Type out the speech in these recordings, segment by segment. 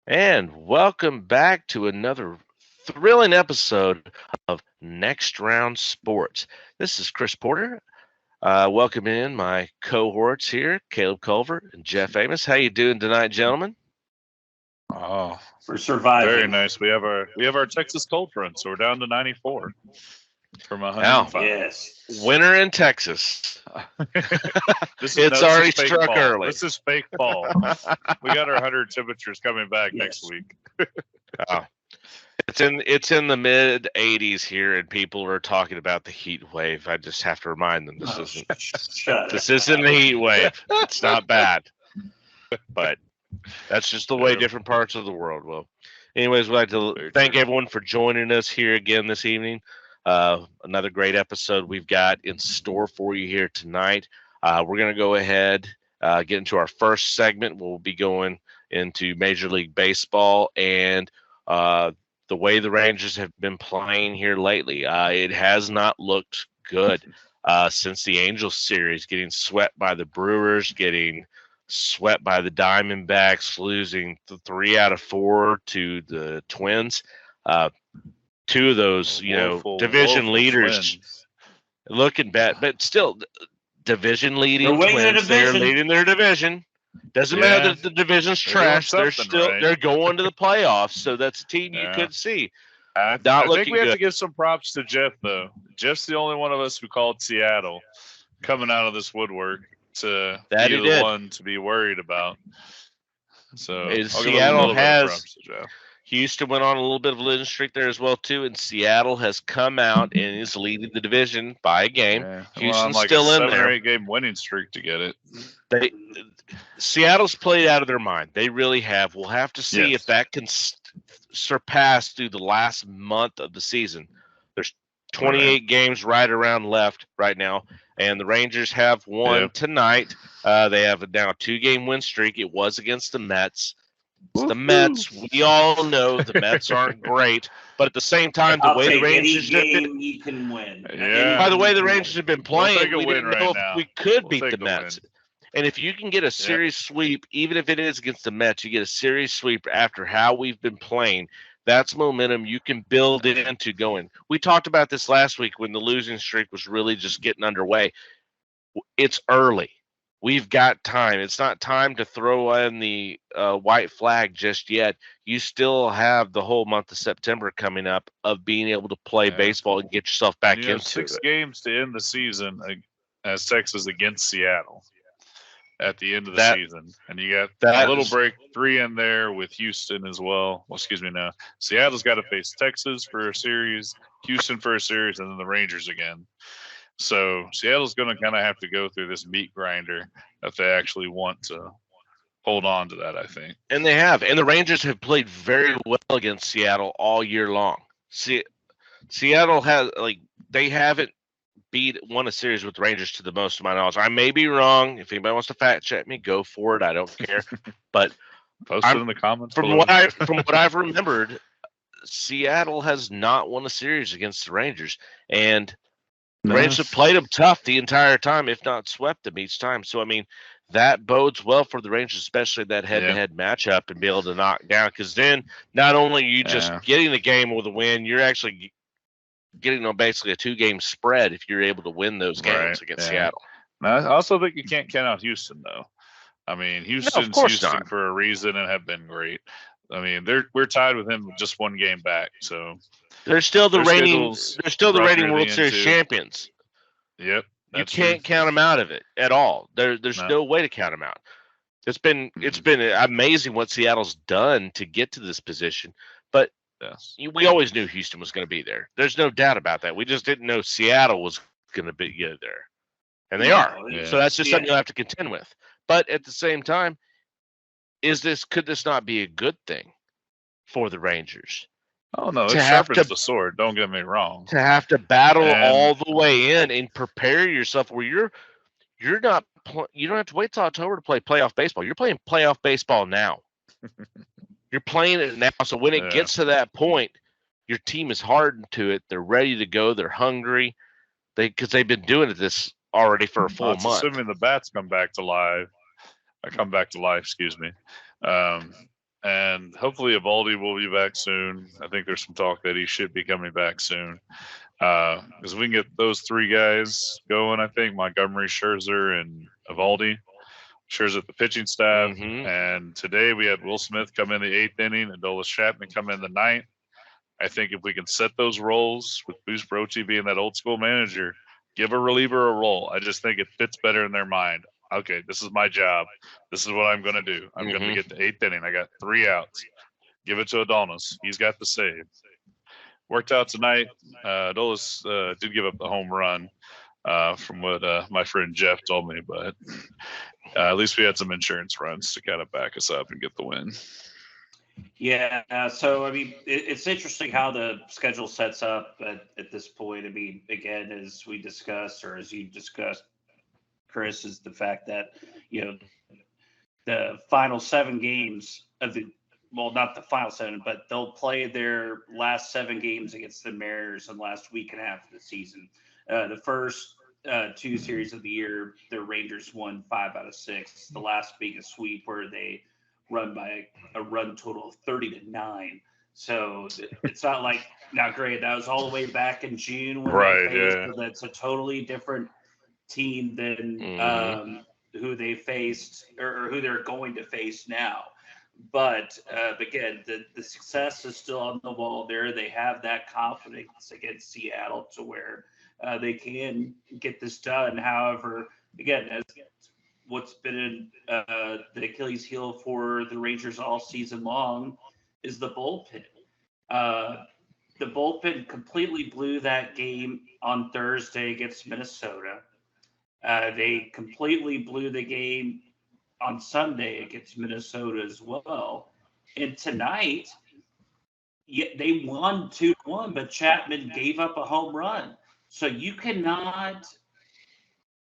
And welcome back to another thrilling episode of Next Round Sports. This is Chris Porter. Welcome in my cohorts here, Caleb Culver and Jeff Amos. How you doing tonight, gentlemen? Oh, For surviving. very nice. We have our Texas cold front, so we're down to 94 from Wow. 105. Yes. Winter in Texas. It's this already is fake struck fall. early. This is fake fall. We got our 100 temperatures coming back next Yes. week. Oh. It's in the mid 80s here, and people are talking about the heat wave. I just have to remind them Oh, shut this up. isn't the heat wave. It's not bad, but that's just the way Yeah. different parts of the world will. Anyways, we'd like to Very thank true. everyone for joining us here again this evening. Another great episode we've got in store for you here tonight. We're going to go ahead, get into our first segment. We'll be going into Major League Baseball and the way the Rangers have been playing here lately. It has not looked good since the Angels series, getting swept by the Brewers, getting swept by the Diamondbacks, losing 3 out of 4 to the Twins. Two of those, division Woeful leaders Twins. looking bad, but still division leading They're winning their Twins. They're division. leading their division. Doesn't Yeah. matter that the division's They're doing trash. They're something still right. they're going to the playoffs. So that's a team you Yeah. could see. I Not think looking we have good. to give some props to Jeff, though. Jeff's the only one of us who called Seattle coming out of this woodwork to That be he the did. one to be worried about. So I'll give a Seattle little bit of has- props to Jeff. Houston went on a little bit of a losing streak there as well too, and Seattle has come out and is leading the division by a game. Yeah. Houston's on like still a in 7 there. or 8 game winning streak to get it. Seattle's played out of their mind. They really have. We'll have to see Yes. if that can surpass through the last month of the season. There's 28 games right around left right now, and the Rangers have won Yep. tonight. They have a now 2-game win streak. It was against the Mets. It's the Mets. We all know the Mets aren't great, but at the same time, the I'll way the take any Rangers have been, game you can win. Yeah. by the way the Any game Rangers you have been We'll take playing, a we win didn't right know if now. we could We'll beat take the the Mets. win. And if you can get a series sweep, even if it is against the Mets, you get a series sweep after how we've been playing. That's momentum you can build into going. We talked about this last week when the losing streak was really just getting underway. It's early. We've got time. It's not time to throw in the white flag just yet. You still have the whole month of September coming up of being able to play Yeah. baseball and get yourself back And you have into 6 it. games to end the season as Texas against Seattle at the end of the That- season. And you got that a little is- break, 3 in there with Houston as well. Well, excuse me now. Seattle's got to face Texas for a series, Houston for a series, and then the Rangers again. So Seattle's going to kind of have to go through this meat grinder if they actually want to hold on to that, I think. And they have. And the Rangers have played very well against Seattle all year long. Seattle has, they haven't won a series with the Rangers to the most of my knowledge. I may be wrong. If anybody wants to fact check me, go for it. I don't care. But Post it in the comments from below. what I've remembered, Seattle has not won a series against the Rangers. And the Rangers have played them tough the entire time, if not swept them each time. So, I mean, that bodes well for the Rangers, especially that head-to-head matchup, and be able to knock down. Because then not only are you just getting the game with a win, you're actually getting on basically a 2-game spread if you're able to win those games against Seattle. Now, I also think you can't count out Houston, though. I mean, Houston's course Houston not. for a reason and have been great. I mean, we're tied with him with just 1 game back. So They're still the Their reigning schedule's World rougher Series than champions. yep, You that's can't true. count them out of it at all. There's No. no way to count them out. It's been amazing what Seattle's done to get to this position. But Yes. we always knew Houston was going to be there. There's no doubt about that. We just didn't know Seattle was going to be there, and they are. Yeah. So that's just something you'll have to contend with. But at the same time, could this not be a good thing for the Rangers Oh no, it To have sharpens to- the sword. Don't get me wrong. to have to battle And- all the way in and prepare yourself where you're not you don't have to wait till October to play playoff baseball. You're playing playoff baseball now. You're playing it now. So when it Yeah. gets to that point, your team is hardened to it. They're ready to go. They're hungry. Because they've been doing this already for a full That's month. assuming the bats come back to life. Excuse me. and hopefully Evaldi will be back soon. I think there's some talk that he should be coming back soon. Because we can get those three guys going, I think Montgomery, Scherzer, and Evaldi. Scherzer at the pitching staff. Mhm. And today we had Will Smith come in the 8th inning and Adolis Chapman come in the 9th. I think if we can set those roles with Bruce Bochy being that old school manager, give a reliever a role. I just think it fits better in their mind. Okay, this is my job. This is what I'm going to do. I'm going to get the 8th inning. I got 3 outs. Give it to Adonis. He's got the save. Worked out tonight. Adolis did give up the home run from what my friend Jeff told me, but at least we had some insurance runs to kind of back us up and get the win. Yeah, so I mean, it's interesting how the schedule sets up at this point. I mean, again, as we discussed, or as you discussed, Chris, is the fact that, you know, the final 7 games of the, well, not the final 7, but they'll play their last 7 games against the Mariners in the last week and a half of the season. The first 2 series of the year, the Rangers won 5 out of 6. The last being a sweep where they run by a run total of 30-9. So it's not like, now great, that was all the way back in June when Right, they faced, yeah. so that's a totally different team than who they faced or who they're going to face now. But again, the success is still on the wall there. They have that confidence against Seattle to where they can get this done. However, again, as what's been the Achilles heel for the Rangers all season long is the bullpen. The bullpen completely blew that game on Thursday against Minnesota. They completely blew the game on Sunday against Minnesota as well. And tonight, they won 2-1, but Chapman gave up a home run. So you cannot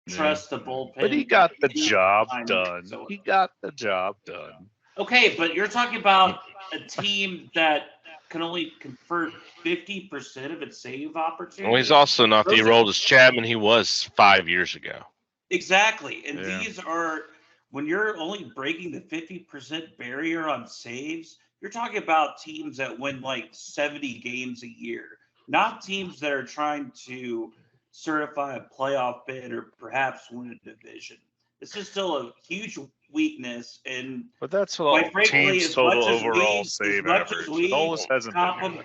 trust the bullpen. But he got the job done. He got the job done. Okay, but you're talking about a team that can only convert 50% of its save opportunities. Well, he's also not the oldest Chapman he was 5 years ago. Exactly. And these are, when you're only breaking the 50% barrier on saves, you're talking about teams that win like 70 games a year, not teams that are trying to certify a playoff bid or perhaps win a division. This is still a huge weakness, and but that's what quite frankly, team's total overall save average. Adolis hasn't been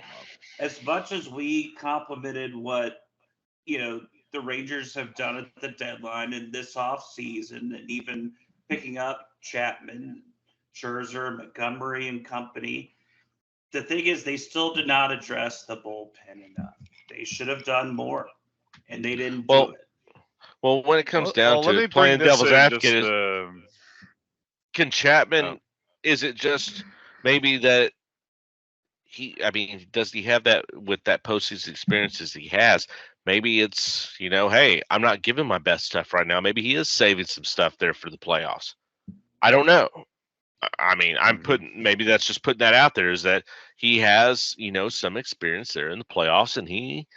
as much as we complimented what, you know, the Rangers have done at the deadline in this offseason, and even picking up Chapman, Scherzer, Montgomery, and company. The thing is, they still did not address the bullpen enough. They should have done more, and they didn't do it. Well, when it comes down to it, playing devil's advocate, can Chapman, is it just maybe that does he have that with that postseason experiences he has? Maybe it's, you know, hey, I'm not giving my best stuff right now. Maybe he is saving some stuff there for the playoffs. I don't know. I mean, maybe that's just putting that out there, is that he has, you know, some experience there in the playoffs, and he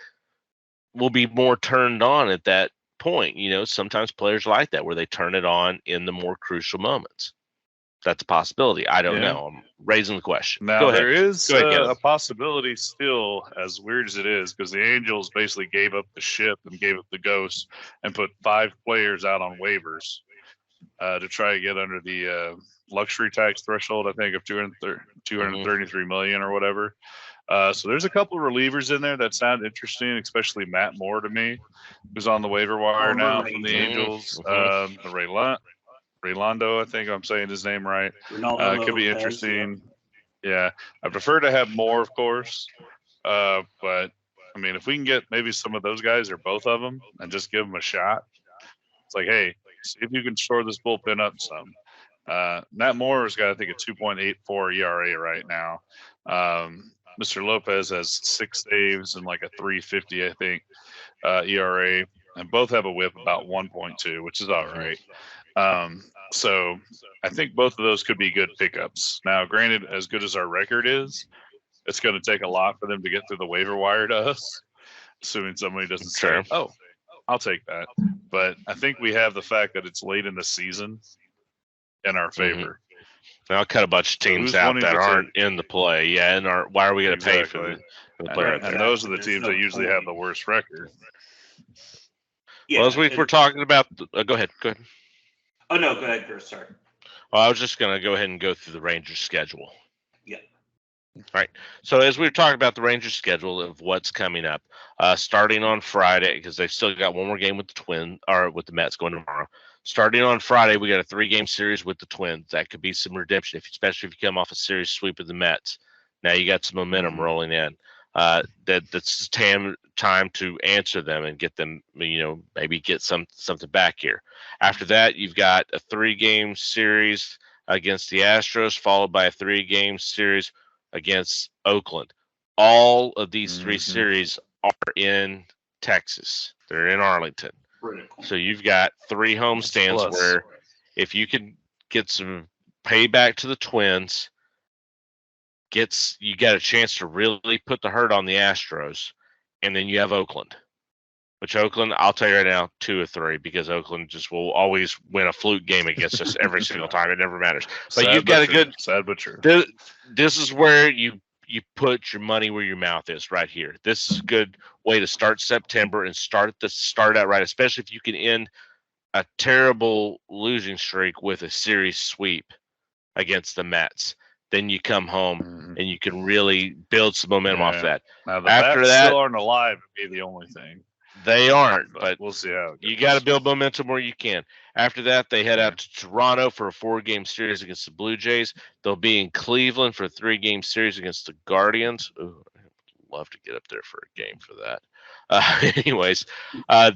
will be more turned on at that point. You know, sometimes players like that, where they turn it on in the more crucial moments. That's a possibility. I don't know. I'm raising the question. Now, there is a possibility still, as weird as it is, because the Angels basically gave up the ship and gave up the ghost and put 5 players out on waivers to try to get under the luxury tax threshold, I think, of 233 million or whatever. So there's a couple of relievers in there that sound interesting, especially Matt Moore to me, who's on the waiver wire now from the Angels. Raylondo, I think I'm saying his name right. Could be interesting. Yeah, I prefer to have more, of course. But I mean, if we can get maybe some of those guys or both of them and just give them a shot, it's like, hey, see if you can shore this bullpen up some. Matt Moore's got, I think, a 2.84 ERA right now. Mr. Lopez has 6 saves and like a 3.50, I think, ERA, and both have a WHIP about 1.2, which is all right. So I think both of those could be good pickups. Now, granted, as good as our record is, it's going to take a lot for them to get through the waiver wire to us, assuming somebody doesn't say, oh, I'll take that. But I think we have the fact that it's late in the season in our favor. I'll cut a bunch of teams who's out wanting that to aren't take- in the play. Yeah, and why are we going to pay for Exactly. the play right there? And those are the There's teams no that usually have point. the worst record. Yeah. Well, as we're talking about, go ahead. Oh no, go ahead, Chris. Sorry. Well, I was just going to go ahead and go through the Rangers schedule. Yeah. All right. So as we were talking about the Rangers schedule of what's coming up, starting on Friday, because they've still got one more game with the Mets going tomorrow. Starting on Friday, we got a 3-game series with the Twins. That could be some redemption, especially if you come off a series sweep of the Mets. Now you got some momentum rolling in. That's time to answer them and get them, maybe get something back here. After that, you've got a 3-game series against the Astros, followed by a 3-game series against Oakland. All of these 3 series are in Texas. They're in Arlington. Critical. So you've got 3 homestands where if you can get some payback to the Twins, you got a chance to really put the hurt on the Astros, and then you have Oakland. Which Oakland, I'll tell you right now, 2 or 3, because Oakland just will always win a fluke game against us every single time. It never matters. But you've got a good. Sad but true. This is where you put your money where your mouth is right here. This is a good way to start September and start out right, especially if you can end a terrible losing streak with a series sweep against the Mets. Then you come home and you can really build some momentum off that. Now the After Bats that, still aren't alive would be the only thing. They aren't, but we'll see how it goes. You got to build momentum where you can. After that, they head out to Toronto for a 4-game series against the Blue Jays. They'll be in Cleveland for a 3-game series against the Guardians. Ooh, I'd love to get up there for a game for that. Anyways,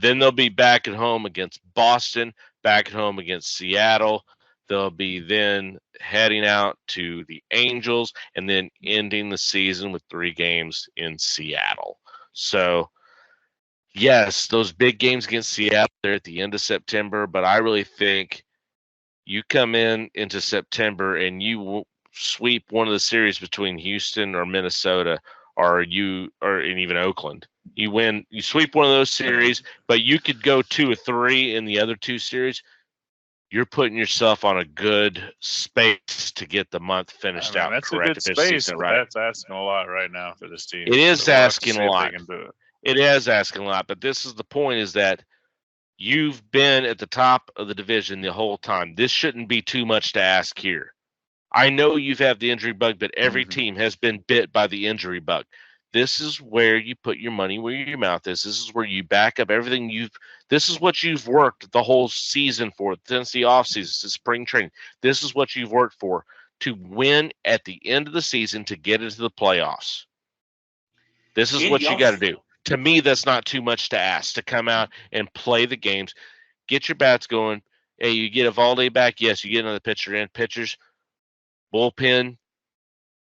then they'll be back at home against Boston, back at home against Seattle. They'll be then heading out to the Angels and then ending the season with 3 games in Seattle. So, yes, those big games against Seattle, they're at the end of September, but I really think you come into September and you sweep one of the series between Houston or Minnesota and even Oakland. You sweep one of those series, but you could go 2 or 3 in the other 2 series. You're putting yourself on a good space to get the month finished out. That's correct. a good space, but that's asking a lot right now for this team. It is asking a lot. They can do it. It is asking a lot, but this is the point, is that you've been at the top of the division the whole time. This shouldn't be too much to ask here. I know you've had the injury bug, but every team has been bit by the injury bug. This is where you put your money where your mouth is. This is where you back up everything this is what you've worked the whole season for, since the offseason, to spring training. This is what you've worked for, to win at the end of the season, to get into the playoffs. This is what you got to do. To me, that's not too much to ask, to come out and play the games, get your bats going. Hey, you get Eovaldi back. Yes, you get another pitcher in. Pitchers, bullpen,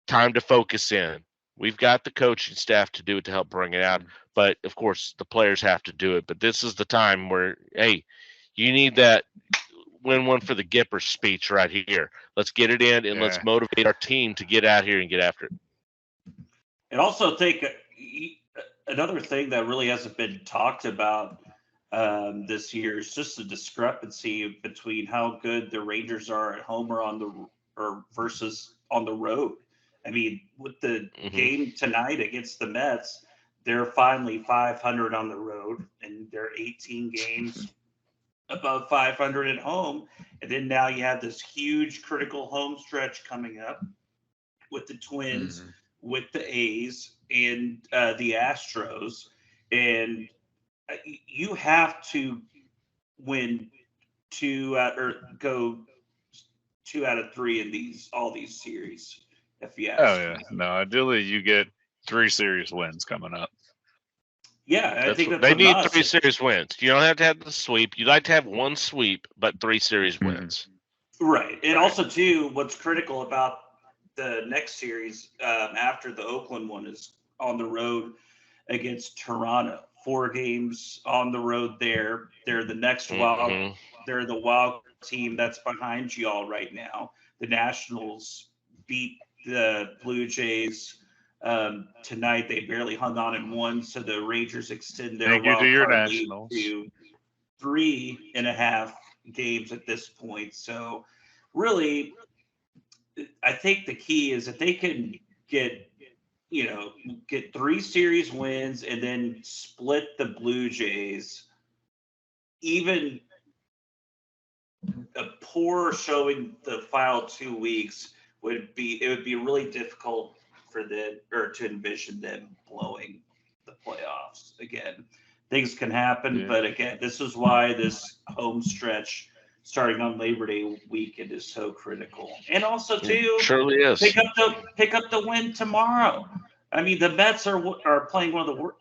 time to focus in. We've got the coaching staff to do it, to help bring it out. But, of course, the players have to do it. But this is the time where, hey, you need that win one for the Gipper speech right here. Let's get it in, and let's motivate our team to get out here and get after it. And also think another thing that really hasn't been talked about this year is just the discrepancy between how good the Rangers are at home or versus on the road. I mean, with the game tonight against the Mets, they're finally 500 on the road, and they're 18 games above 500 at home. And then now you have this huge critical home stretch coming up with the Twins, with the A's, and the Astros. And you have to win go 2 out of 3 in all these series. If you ask me. No, ideally you get 3 serious wins coming up. Yeah, I think that's they need 3 series wins. You don't have to have the sweep. You'd like to have 1 sweep, but 3 series wins. Right. And also, too, what's critical about the next series after the Oakland one is on the road against Toronto. 4 games on the road there. They're the next wild. They're the wild team that's behind you all right now. The Nationals beat the Blue Jays tonight. They barely hung on and won, so the Rangers extend their wild card lead to 3.5 games at this point. So really, I think the key is if they can get 3 series wins and then split the Blue Jays, even a poor showing the final 2 weeks would be really difficult for them or to envision them blowing the playoffs again. Things can happen, but again, this is why this home stretch starting on Labor Day weekend is so critical. And also too, surely is. pick up the win tomorrow. I mean, the Mets are playing one of the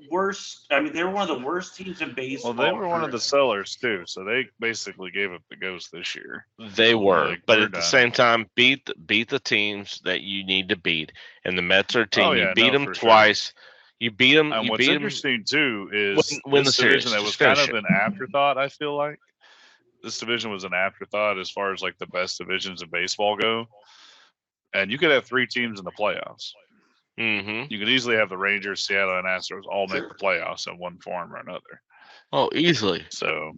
worst. I mean, they were one of the worst teams in baseball. Well, they were one of the sellers too, so they basically gave up the ghost this year. They were, but at the same time, beat the teams that you need to beat, and the Mets are a team. You beat them twice. Sure. You beat them. And what's interesting too is win this the division series. that was kind of an afterthought. I feel like this division was an afterthought as far as like the best divisions in baseball go, and you could have 3 teams in the playoffs. Mm-hmm. You could easily have the Rangers, Seattle, and Astros all make the playoffs in one form or another. Oh, easily. So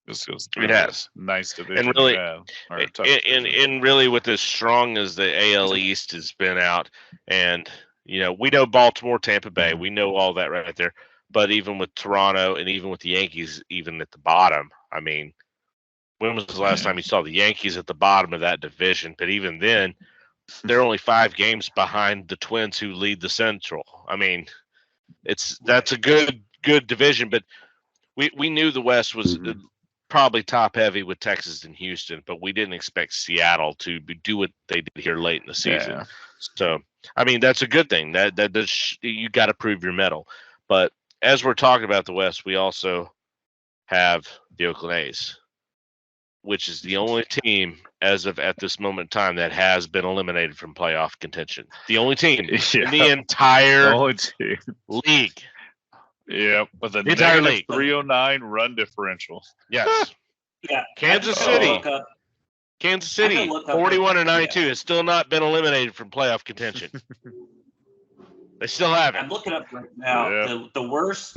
this was nice division. And really, and really, with as strong as the AL East has been out, and we know Baltimore, Tampa Bay, we know all that right there. But even with Toronto and even with the Yankees, even at the bottom, I mean, when was the last time you saw the Yankees at the bottom of that division? But even then, they're only 5 games behind the Twins, who lead the Central. I mean, that's a good division, but we knew the West was probably top heavy with Texas and Houston, but we didn't expect Seattle to do what they did here late in the season. Yeah. So, I mean, that's a good thing. That you got to prove your mettle. But as we're talking about the West, we also have the Oakland A's, which is the only team as of at this moment in time that has been eliminated from playoff contention. The only team in the entire league. Yeah, with a negative 309 run differential. Yes. Yeah. Kansas City, 41-92 has still not been eliminated from playoff contention. They still haven't. I'm looking up right now. Yeah. The worst.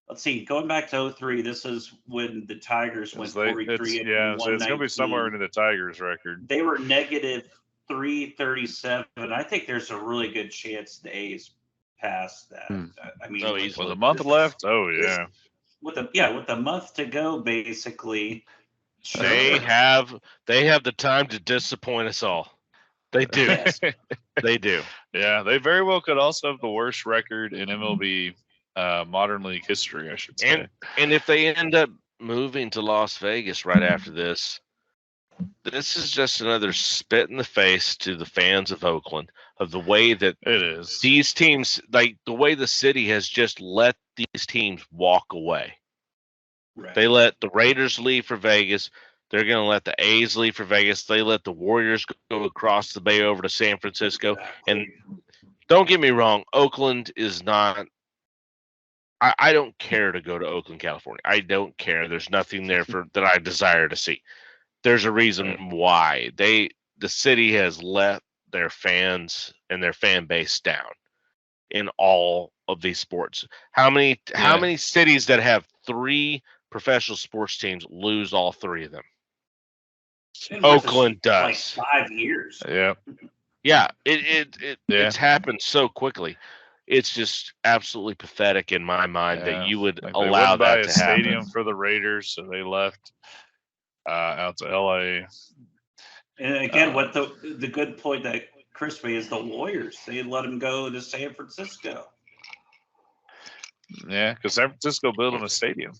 Let's see. Going back to 03, this is when the Tigers went 43 and so it's going to be somewhere into the Tigers' record. They were negative 337. I think there's a really good chance the A's pass that. I mean, with a month left. Oh yeah. With a month to go, basically. They have the time to disappoint us all. They do. Yes. They do. Yeah, they very well could also have the worst record in MLB modern league history, I should say. And if they end up moving to Las Vegas right after this is just another spit in the face to the fans of Oakland of the way that it is. These teams, like the way the city has just let these teams walk away. Right. They let the Raiders leave for Vegas. They're going to let the A's leave for Vegas. They let the Warriors go across the bay over to San Francisco. Exactly. And don't get me wrong, Oakland is not – I don't care to go to Oakland, California. I don't care. There's nothing there that I desire to see. There's a reason why. The city has let their fans and their fan base down in all of these sports. How many cities that have 3 professional sports teams lose all 3 of them? Oakland does. Like 5 years. Yeah. Yeah. It's happened so quickly. It's just absolutely pathetic in my mind that you would allow that to happen. Stadium for the Raiders, so they left out to LA. And again, what the good point that Chris made is the Warriors. They let him go to San Francisco. Yeah, because San Francisco built him a stadium.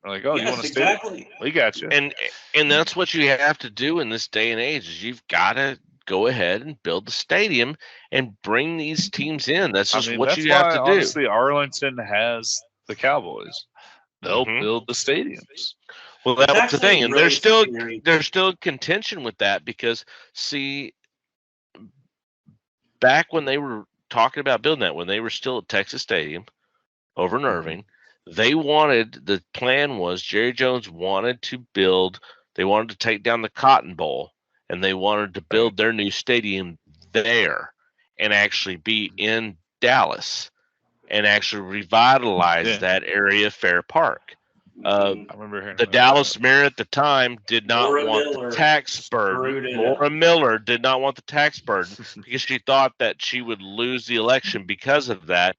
They're like, you want a exactly. stadium? We got you. And that's what you have to do in this day and age is you've got to go ahead and build the stadium and bring these teams in. That's just what you have to do. Honestly, Arlington has the Cowboys. They'll build the stadiums. Well, that was the thing, and really there's still contention with that because see, back when they were talking about building that, when they were still at Texas Stadium over in Irving, the plan was Jerry Jones wanted to build. They wanted to take down the Cotton Bowl, and they wanted to build their new stadium there and actually be in Dallas and actually revitalize that area, Fair Park. I remember hearing the about Dallas Mayor at the time did not Laura want Miller the tax burden. screwed it Laura up. Miller did not want the tax burden because she thought that she would lose the election because of that.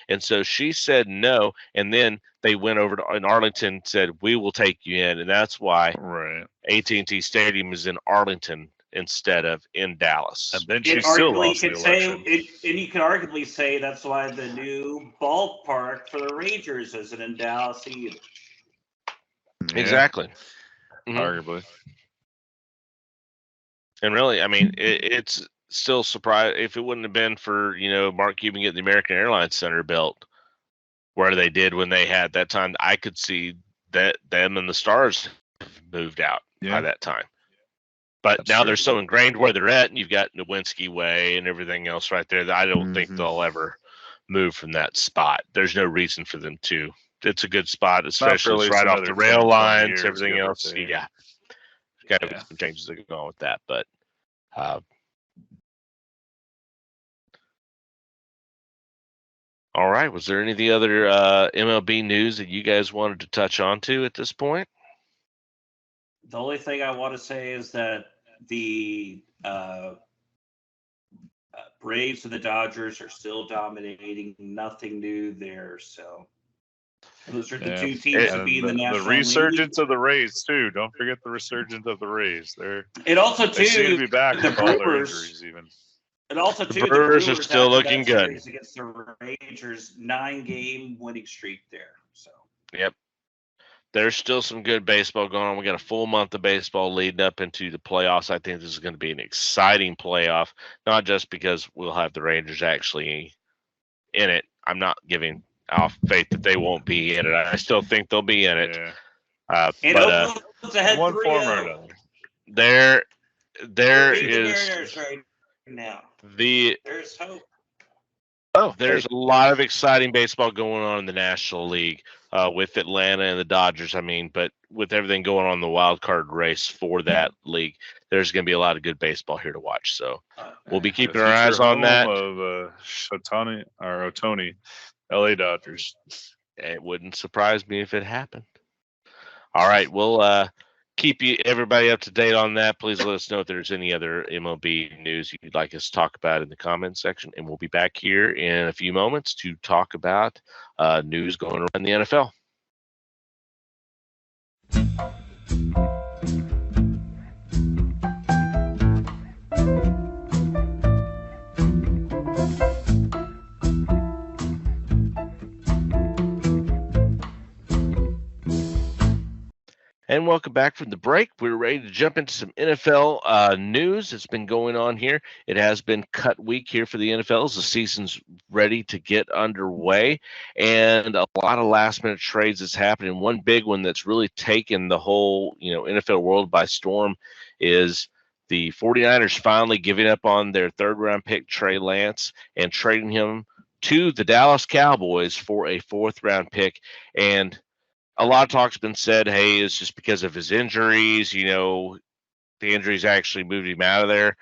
And so she said no. And then they went over to in Arlington and said, we will take you in. And that's why Right. AT&T Stadium is in Arlington instead of in Dallas. And then she still lost the Could say, election. and you could arguably say that's why the new ballpark for the Rangers isn't in Dallas either. Yeah, Exactly. Mhm. arguably. And really, I mean, it's still surprised if it wouldn't have been for, Mark Cuban getting the American Airlines Center built where they did when they had that time. I could see that them and the Stars moved out by that time. But That's now true. they're so ingrained where they're at, and you've got Nowinski Way and everything else right there that I don't think they'll ever move from that spot. There's no reason for them to. It's a good spot, especially it's right off the rail lines, everything else. Yeah. Got to be some changes that go on with that. But all right. Was there any of the other MLB news that you guys wanted to touch on to at this point? The only thing I want to say is that the Braves and the Dodgers are still dominating. Nothing new there. So those are the two teams to be in the National The resurgence League. of the Rays too. Don't forget the resurgence of the Rays. And also They seem to too, be back the with all their Brewers. injuries even. And also The too, Brewers are still after that looking good. series against the Rangers, 9-game winning streak there. So Yep. There's still some good baseball going on. We got a full month of baseball leading up into the playoffs. I think this is going to be an exciting playoff, not just because we'll have the Rangers actually in it. I'm not giving off faith that they won't be in it. I still think they'll be in it. Yeah. But ahead One 3-0. form or another. There Beat the is Mariners right now. there's hope. there's a lot of exciting baseball going on in the National League with Atlanta and the Dodgers. I mean, but with everything going on in the wild card race for that league, there's going to be a lot of good baseball here to watch. So we'll be keeping our eyes on that. Of Ohtani, LA Dodgers. It wouldn't surprise me if it happened. All right, we'll keep everybody up to date on that. Please let us know if there's any other MLB news you'd like us to talk about in the comments section, and we'll be back here in a few moments to talk about news going around the NFL. And welcome back from the break. We're ready to jump into some NFL news that's been going on here. It has been cut week here for the NFL as the season's ready to get underway. And a lot of last-minute trades that's happening. One big one that's really taken the whole NFL world by storm is the 49ers finally giving up on their third-round pick, Trey Lance, and trading him to the Dallas Cowboys for a fourth-round pick. And a lot of talk's been said, hey, it's just because of his injuries. The injuries actually moved him out of there.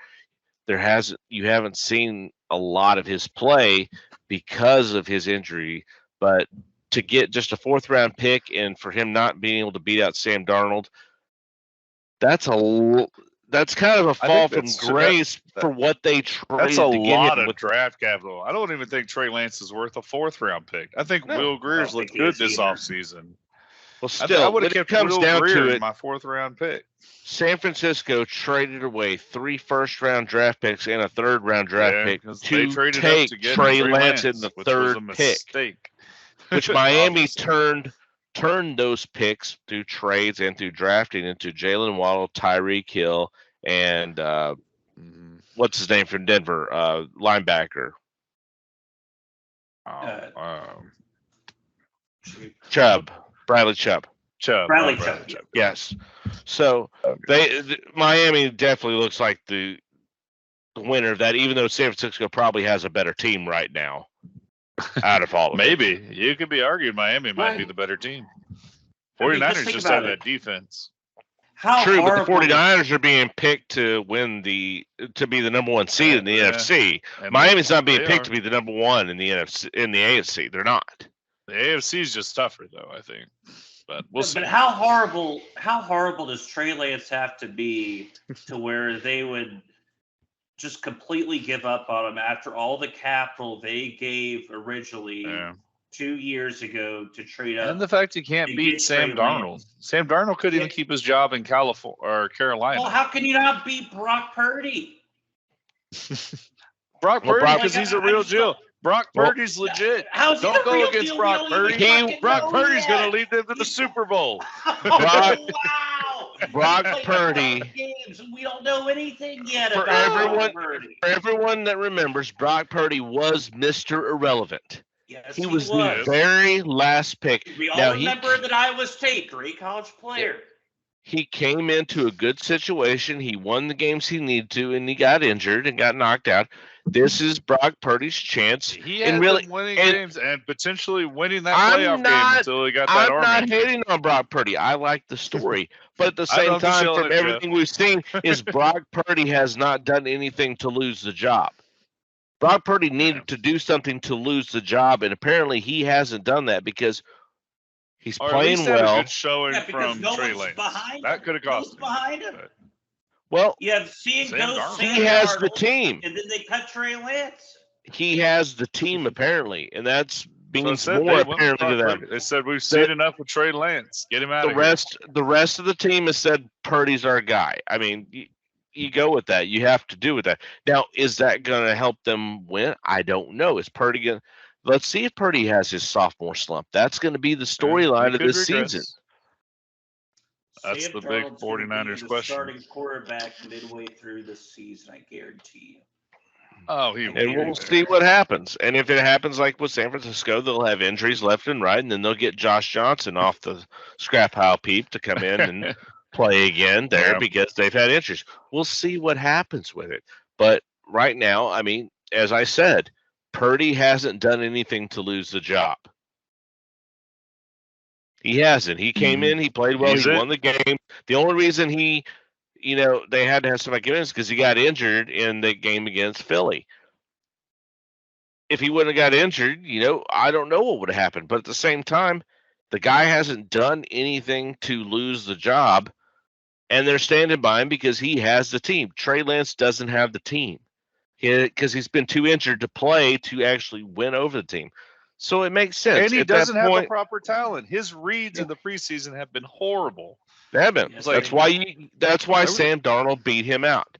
You haven't seen a lot of his play because of his injury. But to get just a fourth round pick and for him not being able to beat out Sam Darnold, that's kind of a fall from grace for what they traded. That's a to get lot him of draft capital. I don't even think Trey Lance is worth a fourth round pick. I think Will Greer's looked good this offseason. Well, still, when it comes down to it, my fourth round pick. San Francisco traded away 3 first-round draft picks and a third-round draft pick to take Trey Lance in the third pick, which Miami turned those picks through trades and through drafting into Jalen Waddle, Tyreek Hill, and what's his name from Denver, linebacker. Chubb. Bradley Chubb. Bradley Chubb. Yes. So Miami definitely looks like the winner of that, even though San Francisco probably has a better team right now out of all of Maybe. You could be arguing Miami might be the better team. 49ers just have that defense. True, but the 49ers are being picked to be the number one seed in the NFC. And Miami's not being picked to be the number one in the NFC, in the AFC. They're not. The AFC is just tougher, though, I think. but we'll see. But how horrible does Trey Lance have to be to where they would just completely give up on him after all the capital they gave originally 2 years ago to trade up? And the fact you can't beat Sam Darnold. Sam Darnold couldn't even keep his job in California or Carolina. Well, how can you not beat Brock Purdy? Brock Purdy, because he's a real deal. Brock Purdy's legit. Don't go against Brock Purdy. Brock Purdy's going to lead them to the Super Bowl. Wow. Brock Purdy. Games. We don't know anything yet For about Purdy. For everyone that remembers, Brock Purdy was Mr. Irrelevant. Yes, he was the very last pick. We all remember that Iowa State, great college player. He came into a good situation. He won the games he needed to, and he got injured and got knocked out. This is Brock Purdy's chance. He had been winning games and potentially winning that playoff game until he got that arm injury. I'm not injury. hating on Brock Purdy. I like the story. But at the same time, from everything we've seen, is Brock Purdy has not done anything to lose the job. Brock Purdy needed to do something to lose the job, and apparently he hasn't done that because he's playing well. A good showing from Trey Lance. That could have cost him. Behind him. Well, he has the team, and then they cut Trey Lance. He has the team apparently, and that's means more apparently to them. They said we've seen enough with Trey Lance. Get him out of here. The rest of the team has said Purdy's our guy. I mean, you go with that. You have to do with that. Now, is that going to help them win? I don't know. Is Purdy going? Let's see if Purdy has his sophomore slump. That's going to be the storyline of this season. That's the big 49ers question. Starting quarterback midway through the season, I guarantee you. Oh, and we'll see what happens. And if it happens like with San Francisco, they'll have injuries left and right, and then they'll get Josh Johnson off the scrap pile peep to come in and play again there because they've had injuries. We'll see what happens with it. But right now, I mean, as I said, Purdy hasn't done anything to lose the job. He hasn't. He came in, he played well, he won the game. The only reason they had to have somebody get in is because he got injured in the game against Philly. If he wouldn't have got injured, I don't know what would have happened. But at the same time, the guy hasn't done anything to lose the job, and they're standing by him because he has the team. Trey Lance doesn't have the team because he's been too injured to play to actually win over the team. So it makes sense. And he doesn't have the proper talent. His reads in the preseason have been horrible. They have been. That's why Sam Darnold beat him out.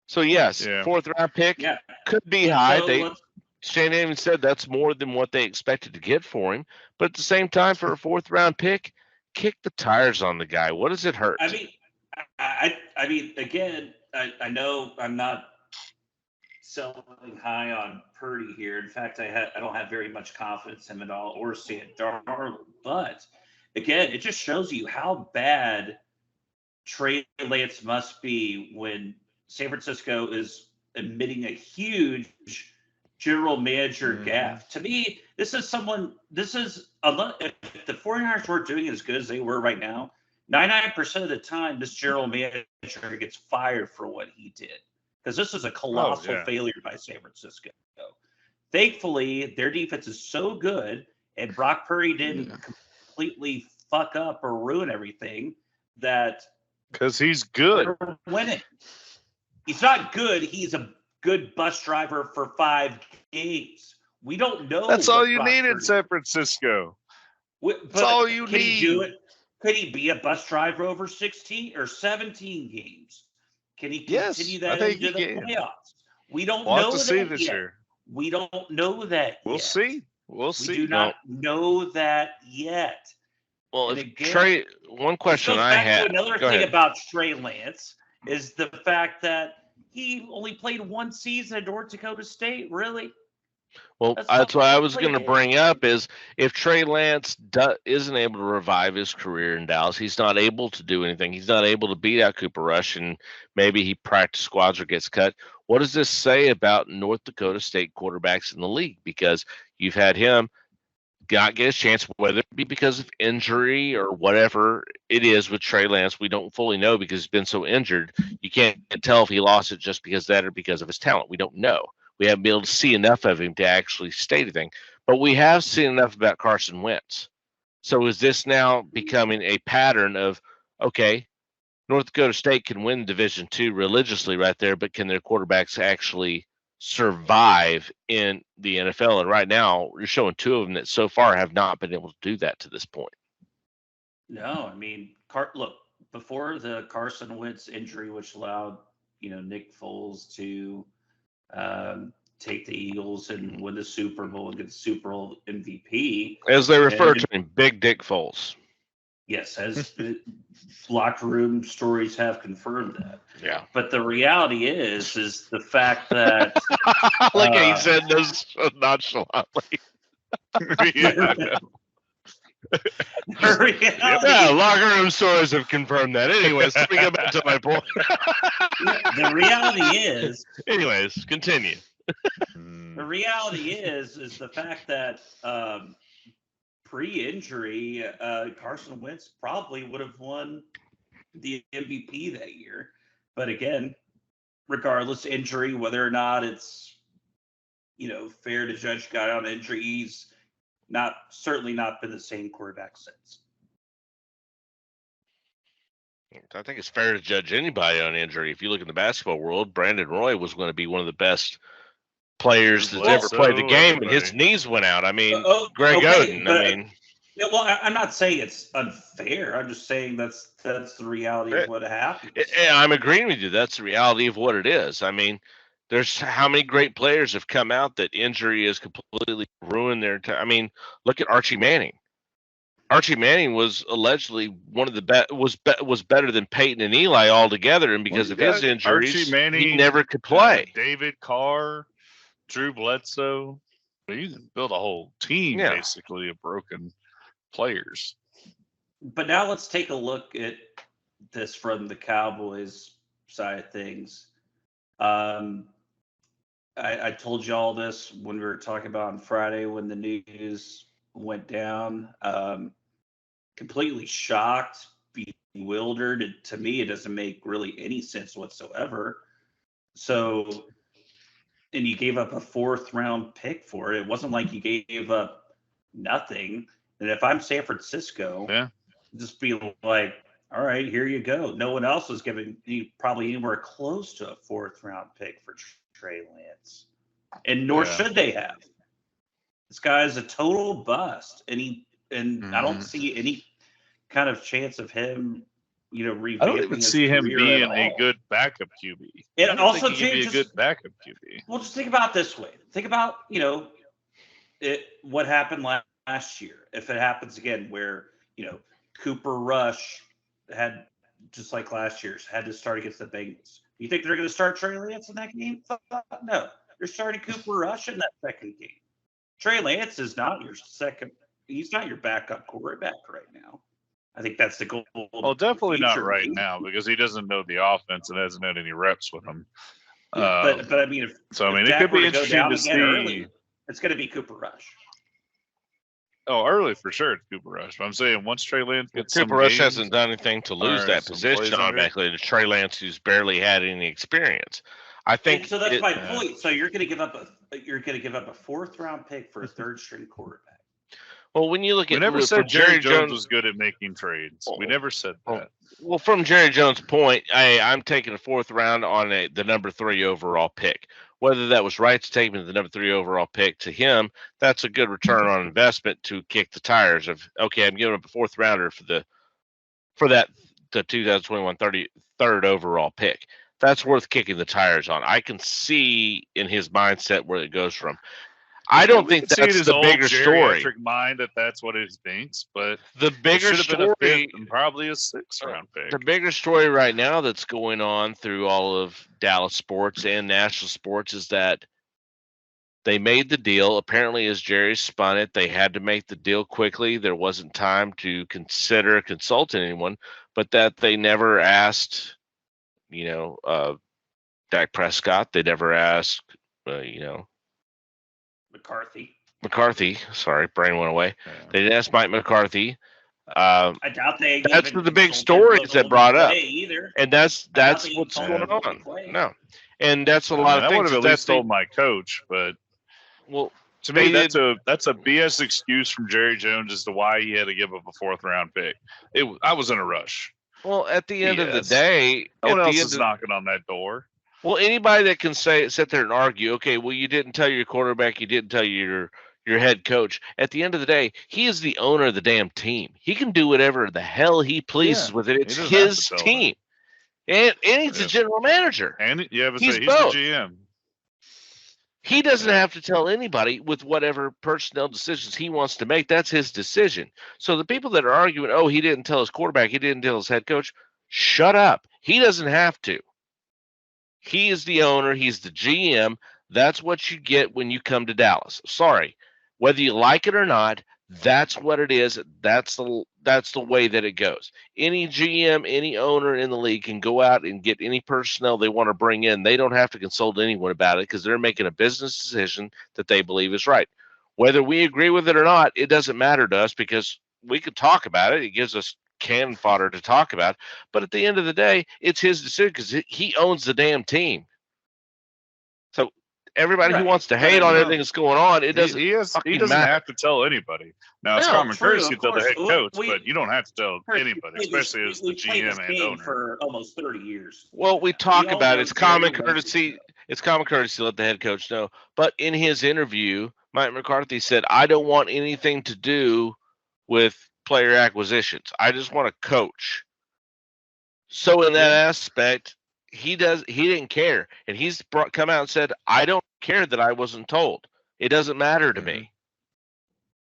So yes, fourth round pick could be high. Shane even said that's more than what they expected to get for him. But at the same time, for a fourth round pick, kick the tires on the guy. What does it hurt? I mean, again, I know I'm not selling high on Purdy here. In fact, I don't have very much confidence in him at all, or Sam Darnold. But again, it just shows you how bad Trey Lance must be when San Francisco is admitting a huge general manager gaffe. To me, if the 49ers were doing as good as they were right now, 99% of the time, this general manager gets fired for what he did. Because this is a colossal failure by San Francisco. Thankfully, their defense is so good, and Brock Purdy didn't completely fuck up or ruin everything that because he's good. We're winning. He's not good. He's a good bus driver for 5 games. We don't know. That's all you need in San Francisco. That's all you need. He do it? Could he be a bus driver over 16 or 17 games? Can he continue that into the playoffs? We don't know that yet. We don't know that We'll yet. See. We'll see. We do not know that yet. Well, Trey, one question I had. Another thing about Trey Lance is the fact that he only played one season at North Dakota State. Really? Well, that's what I was going to bring up is if Trey Lance isn't able to revive his career in Dallas, he's not able to do anything. He's not able to beat out Cooper Rush, and maybe he practice squads or gets cut. What does this say about North Dakota State quarterbacks in the league? Because you've had him not get his chance, whether it be because of injury or whatever it is with Trey Lance. We don't fully know because he's been so injured. You can't tell if he lost it just because of that or because of his talent. We don't know. We haven't been able to see enough of him to actually state anything. But we have seen enough about Carson Wentz. So is this now becoming a pattern of, okay, North Dakota State can win Division II religiously right there, but can their quarterbacks actually survive in the NFL? And right now, you're showing two of them that so far have not been able to do that to this point. No, I mean, look, before the Carson Wentz injury, which allowed Nick Foles to take the Eagles and win the Super Bowl and get the Super Bowl MVP, as they refer to him, Big Dick Foles. Yes, as locker room stories have confirmed that. Yeah. But the reality is the fact that like he said those nonchalantly. Yeah. Yeah, locker room stories have confirmed that. Anyways, let me go back to my point. The reality is. Anyways, continue. The reality is the fact that pre-injury, Carson Wentz probably would have won the MVP that year. But again, regardless injury, whether or not it's fair to judge a guy on injury, he's certainly not been the same quarterback since. I think it's fair to judge anybody on injury. If you look in the basketball world, Brandon Roy was going to be one of the best players that's ever played the game, and his knees went out. I mean, Greg Oden. I'm not saying it's unfair. I'm just saying that's the reality of what happened. I'm agreeing with you. That's the reality of what it is. I mean, there's how many great players have come out that injury has completely ruined their time. I mean, look at Archie Manning. Archie Manning was allegedly one of the best. Was better than Peyton and Eli altogether, and because of his injuries, Archie Manning, he never could play. David Carr, Drew Bledsoe. You can build a whole team basically of broken players. But now let's take a look at this from the Cowboys side of things. I told you all this when we were talking about on Friday when the news went down. Completely shocked, bewildered. To me, it doesn't make really any sense whatsoever. So, and you gave up a 4th round pick for it. It wasn't like you gave up nothing. And if I'm San Francisco, just be like, all right, here you go. No one else was giving you probably anywhere close to a 4th round pick for Trey Lance. And nor should they have. This guy is a total bust. And I don't see any kind of chance of him, revamping. I don't even see him being a good backup QB. And also, be a good backup QB. Well, just think about it this way. Think about, what happened last year. If it happens again, where Cooper Rush had, just like last year's, had to start against the Bengals. You think they're going to start Trey Lance in that game? No, they're starting Cooper Rush in that second game. Trey Lance is not your second. He's not your backup quarterback right now. I think that's the goal. Well, definitely not right now because he doesn't know the offense and hasn't had any reps with him. But I mean, it could be interesting to see. Early, it's going to be Cooper Rush. Oh, early for sure, it's Cooper Rush. But I'm saying once Trey Lance gets Cooper Rush hasn't done anything to lose that position automatically. It's Trey Lance who's barely had any experience. I think so. That's my point. So you're going to give up a 4th round pick for a 3rd string quarterback. Well, when you look at, we never said Jerry Jones was good at making trades. We never said that. Well, from Jerry Jones' point, I'm taking a 4th round on the number 3 overall pick. Whether that was right to take him to the number 3 overall pick, to him, that's a good return on investment to kick the tires of, okay, I'm giving up a 4th rounder for the 2021 3rd overall pick. That's worth kicking the tires on. I can see in his mindset where it goes from. I don't think that's the bigger story. Mind that's what he thinks, but the bigger story, and probably a 6th round pick. The bigger story right now that's going on through all of Dallas sports and national sports is that they made the deal. Apparently, as Jerry spun it, they had to make the deal quickly. There wasn't time to consider consulting anyone, but that they never asked, Dak Prescott. They never asked, McCarthy. Sorry, brain went away. Yeah. They didn't ask Mike McCarthy. I doubt they. That's the big stories that brought up, and that's what's going on. No, and that's a lot of things. I would have at least told my coach, but To me, that's a BS excuse from Jerry Jones as to why he had to give up a 4th round pick. I was in a rush. Well, at the end of the BS. day, No one else is knocking on that door. Well, anybody that can sit there and argue, okay, well, you didn't tell your quarterback, you didn't tell your head coach. At the end of the day, he is the owner of the damn team. He can do whatever the hell he pleases with it. It's his team, and he's the general manager. And he's the both. GM. He doesn't have to tell anybody with whatever personnel decisions he wants to make. That's his decision. So the people that are arguing, oh, he didn't tell his quarterback, he didn't tell his head coach, shut up. He doesn't have to. He is the owner. He's the GM. That's what you get when you come to Dallas. Sorry. Whether you like it or not, that's what it is. That's the way that it goes. Any GM, any owner in the league can go out and get any personnel they want to bring in. They don't have to consult anyone about it because they're making a business decision that they believe is right. Whether we agree with it or not, it doesn't matter to us because we could talk about it. It gives us cannon fodder to talk about. But at the end of the day, it's his decision because he owns the damn team. So everybody who wants to hate on everything that's going on, it doesn't. He doesn't have to tell anybody. Now, it's common courtesy to tell the head coach, but you don't have to tell anybody, especially as the GM and owner. For almost 30 years. Well, we talk about it. It's common courtesy. It's common courtesy to let the head coach know. But in his interview, Mike McCarthy said, "I don't want anything to do with player acquisitions. I just want to coach." So in that aspect, he didn't care, and he's come out and said, "I don't care that I wasn't told. It doesn't matter to me."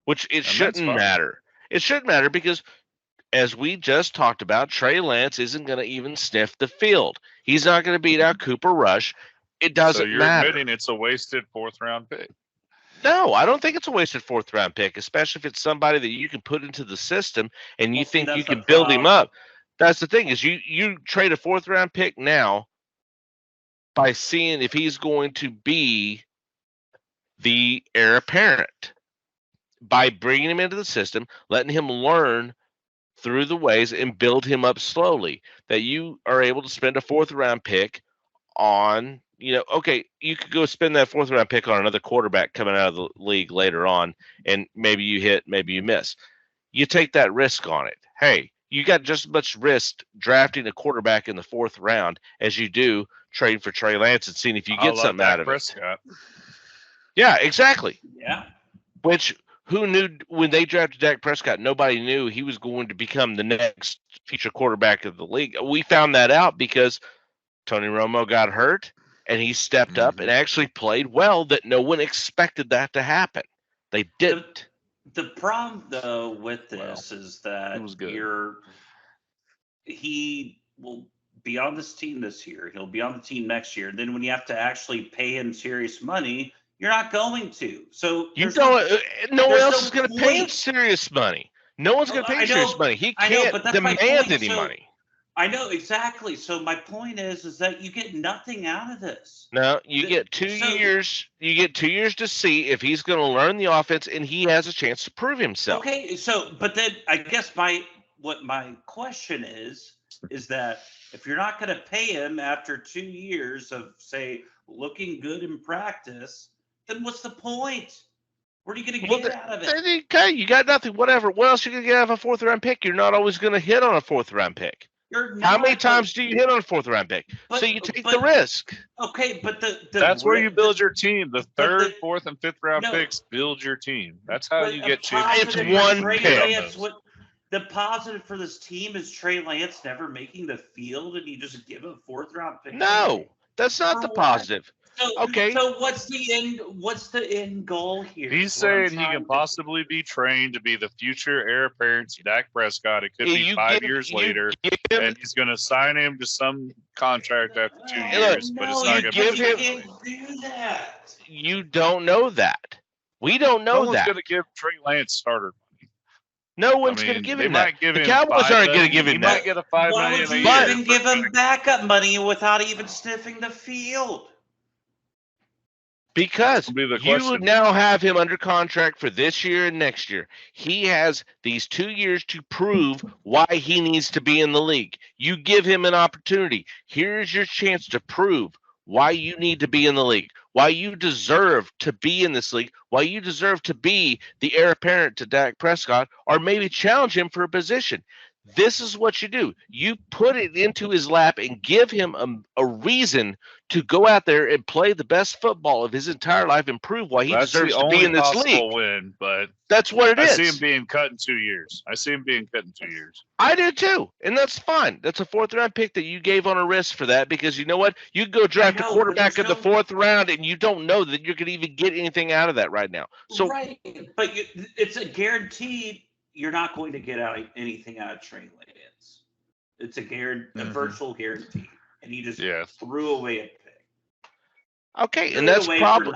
Which it shouldn't matter. It shouldn't matter because, as we just talked about, Trey Lance isn't going to even sniff the field. He's not going to beat out Cooper Rush. It doesn't matter. So you're admitting it's a wasted 4th round pick? No, I don't think it's a wasted 4th round pick, especially if it's somebody that you can put into the system and you think you can build him up. That's the thing is you trade a 4th round pick now by seeing if he's going to be the heir apparent, by bringing him into the system, letting him learn through the ways and build him up slowly. That you are able to spend a 4th round pick on, okay, you could go spend that 4th round pick on another quarterback coming out of the league later on, and maybe you hit, maybe you miss. You take that risk on it. Hey, you got just as much risk drafting a quarterback in the 4th round as you do trading for Trey Lance and seeing if you get something out of it. Yeah, exactly. Yeah. Which, who knew when they drafted Dak Prescott? Nobody knew he was going to become the next future quarterback of the league. We found that out because Tony Romo got hurt, and he stepped up and actually played well that no one expected that to happen. They didn't. The problem, though, with this is that he will be on this team this year. He'll be on the team next year. And then when you have to actually pay him serious money, you're not going to. So no one else is going to pay him serious money. No one's going to pay him serious money. He can't demand any money. I know, exactly. So my point is that you get nothing out of this. No, you get 2 years. You get 2 years to see if he's going to learn the offense and he has a chance to prove himself. Okay, but then I guess my question is that if you're not going to pay him after 2 years of, say, looking good in practice, then what's the point? What are you going to get out of it? Okay, you got nothing. Whatever. What else are you going to get out of a 4th round pick? You're not always going to hit on a 4th round pick. How many times do you hit on a 4th round pick? So you take the risk. Okay, but that's where you build your team. The 3rd, 4th, and 5th round picks build your team. That's how you get champions. It's one pick. The positive for this team is Trey Lance never making the field, and you just give him a 4th round pick. No, that's not the positive. Okay. So what's the end goal here? He's saying he can possibly be trained to be the future heir apparent to Dak Prescott. It could be 5 years later, and he's going to sign him to some contract after 2 years. But it's not going to be. You can't do that. You don't know that. We don't know that. No one's going to give Trey Lance starter money. No one's going to give him that. The Cowboys aren't going to give him that. He might get a $5 million a year. Why would you even give him backup money without even sniffing the field? Because you would now have him under contract for this year and next year. He has these 2 years to prove why he needs to be in the league. You give him an opportunity. Here's your chance to prove why you need to be in the league. why you deserve to be in this league, why you deserve to be the heir apparent to Dak Prescott, or maybe challenge him for a position. This is what you do. You put it into his lap and give him a reason to go out there and play the best football of his entire life and prove why he That's deserves the to be only in this possible league. win, but That's what it I is. see him being cut in 2 years. I do too, and that's fine. That's a 4th round pick that you gave on a risk for that, because you know what? You go draft a quarterback in the 4th round, and you don't know that you're going to even get anything out of that right now. So right, but it's a guaranteed you're not going to get anything out of Trey Lance. It's a virtual guarantee, and he just threw away a pick. Okay, and that's probably.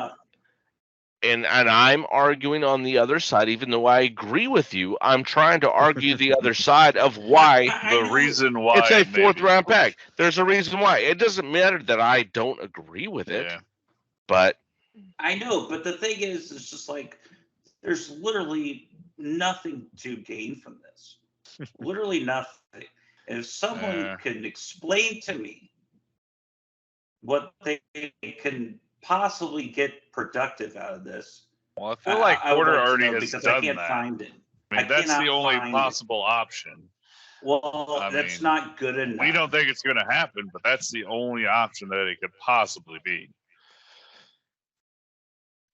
And I'm arguing on the other side, even though I agree with you. I'm trying to argue the other side of why the reason why it's a 4th round pick. There's a reason why. It doesn't matter that I don't agree with it, but I know. But the thing is, it's just like there's literally nothing to gain from this. Literally nothing. If someone can explain to me what they can possibly get productive out of this. Well, I feel like Porter already has done I can't that. find it. I mean, that's the only possible option. Well, that's not good enough. We don't think it's going to happen, but that's the only option that it could possibly be.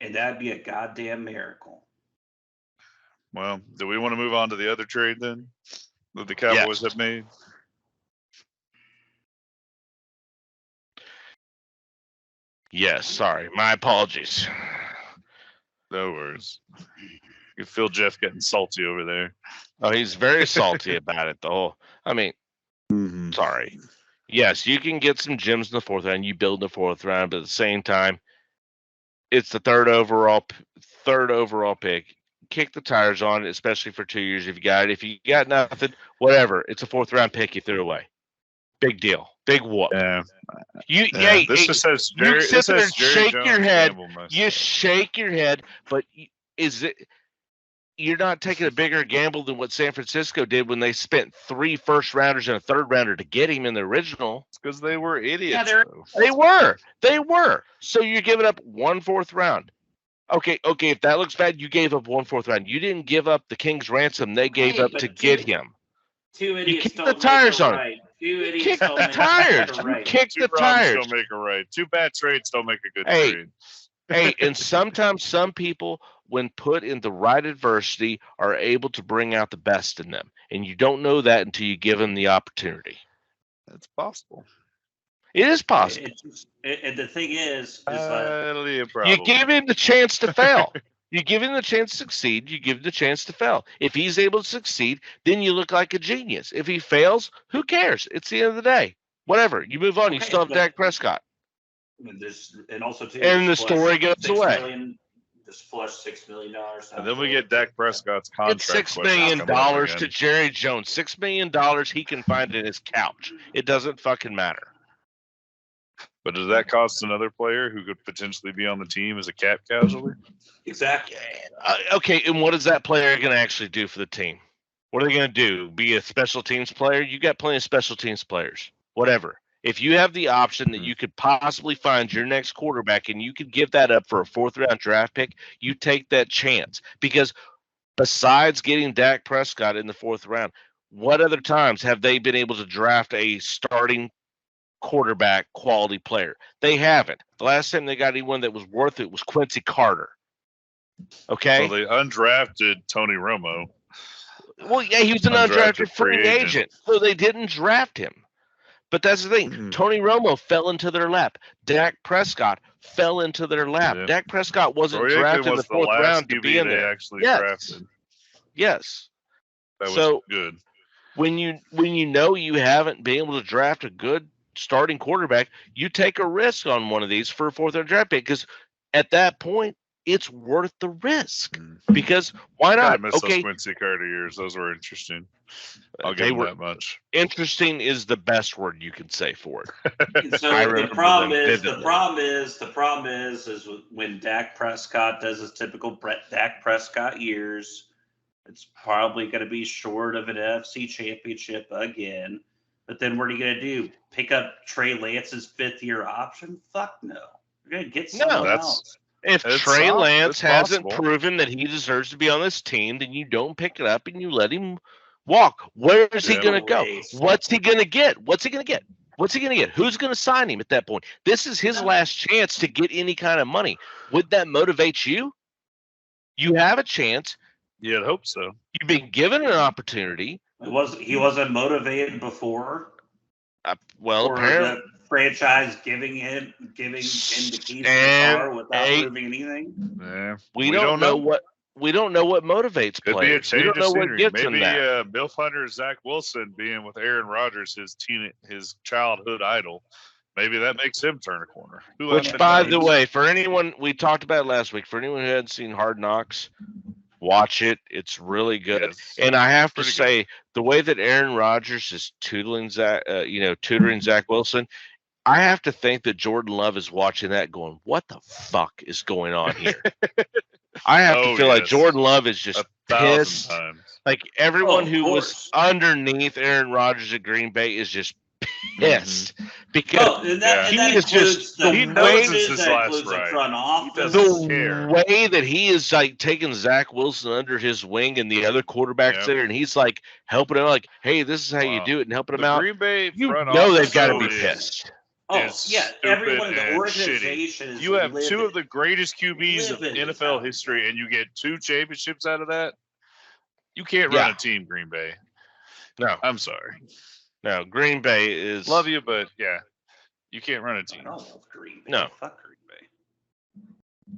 And that'd be a goddamn miracle. Well, do we want to move on to the other trade then that the Cowboys have made? Yes, sorry. My apologies. No worries. You can feel Jeff getting salty over there. Oh, he's very salty about it, though. I mean, sorry. Yes, you can get some gems in the 4th round. You build in the 4th round, but at the same time, it's the third overall pick. Kick the tires on it, especially for 2 years if you got it. If you got nothing, whatever. It's a 4th round pick you threw away. Big deal. Big whoop. You sit there and shake your head. You shake your head, but you're not taking a bigger gamble than what San Francisco did when they spent 3 first rounders and a 3rd rounder to get him in the original. It's because they were idiots. Yeah, they were. So you're giving up 1 4th round. Okay. If that looks bad, you gave up 1 4th round. You didn't give up the King's ransom they gave up to get him. 2 idiots you kick the tires on it. You kick the tires. You kick the tires. Don't make a right. 2 bad trades don't make a good trade. Hey, and sometimes some people, when put in the right adversity, are able to bring out the best in them, and you don't know that until you give them the opportunity. That's possible. It is possible. And the thing is you give him the chance to fail. You give him the chance to succeed. You give him the chance to fail. If he's able to succeed, then you look like a genius. If he fails, who cares? It's the end of the day. Whatever. You move on. You still have Dak Prescott. And also, too, and the story goes away. Just flush $6 million. And then we get Dak Prescott's contract. It's $6 million to Jerry Jones. $6 million he can find in his couch. It doesn't fucking matter. But does that cost another player who could potentially be on the team as a cap casualty? Exactly. Okay, and what is that player going to actually do for the team? What are they going to do? Be a special teams player? You got plenty of special teams players. Whatever. If you have the option that you could possibly find your next quarterback and you could give that up for a 4th round draft pick, you take that chance. Because besides getting Dak Prescott in the 4th round, what other times have they been able to draft a starting quarterback quality player? They haven't. The last time they got anyone that was worth it was Quincy Carter. Okay. Well, they undrafted Tony Romo. Well, yeah, he was an undrafted free agent, so they didn't draft him. But that's the thing. Tony Romo fell into their lap. Dak Prescott fell into their lap. Yeah. Dak Prescott wasn't drafted in the 4th round to be in there. Actually drafted. Yes. That was good. When you know you haven't been able to draft a good starting quarterback, you take a risk on one of these for a 4th round draft pick, because at that point it's worth the risk. Because why not? I missed those Quincy Carter years. Those were interesting. I'll give them that much. Interesting is the best word you can say for it. So the problem is when Dak Prescott does his typical Dak Prescott years, it's probably going to be short of an NFC Championship again. But then what are you going to do? Pick up Trey Lance's 5th year option? Fuck no. We're gonna get No, someone that's- else. If It's Trey not- Lance it's hasn't possible. proven that he deserves to be on this team, then you don't pick it up and you let him walk. Where is he Yeah. going to go? Waste. What's he going to get? What's he going to get? What's he going to get? Who's going to sign him at that point? This is his last chance to get any kind of money. Would that motivate you? You have a chance. You'd hope so. You've been given an opportunity. He wasn't motivated before, Well, or apparently, the franchise giving him the keys to the And car without a- proving anything. Yeah. we don't know what motivates Could be a players. We change don't of know what scenery. gets them Maybe that. Bill Hunter, Zach Wilson being with Aaron Rodgers, his childhood idol. Maybe that makes him turn a corner. Which, by the way, for anyone, we talked about it last week, for anyone who hadn't seen Hard Knocks, watch it. It's really good. Yes. And I have to Pretty good. say, the way that Aaron Rodgers is tutoring Zach Wilson, I have to think that Jordan Love is watching that going, what the fuck is going on here? I have to feel like yes. Jordan Love is just 1,000 pissed. times. Like everyone of who was course. underneath Aaron Rodgers at Green Bay is just pissed because Oh, and that, Yeah. and that He is includes just- the he coaches, knows it's his that last includes the ride. front office. doesn't the care. way that he is like taking Zach Wilson under his wing and the other quarterbacks Yep. there, and he's like helping him, like, "Hey, this is how you Wow. do it," and helping him The out. Green Bay You front know office they've got to be is- pissed. Oh, is yeah. stupid Everyone in the and organization is You have two livid. of the greatest QBs of Livid is NFL how- history, and you get 2 championships out of that. You can't Yeah. run a team, Green Bay. No, I'm sorry. no, Green Bay is Love you, but yeah, you can't run a I team. don't love Green Bay. No. Fuck Green Bay.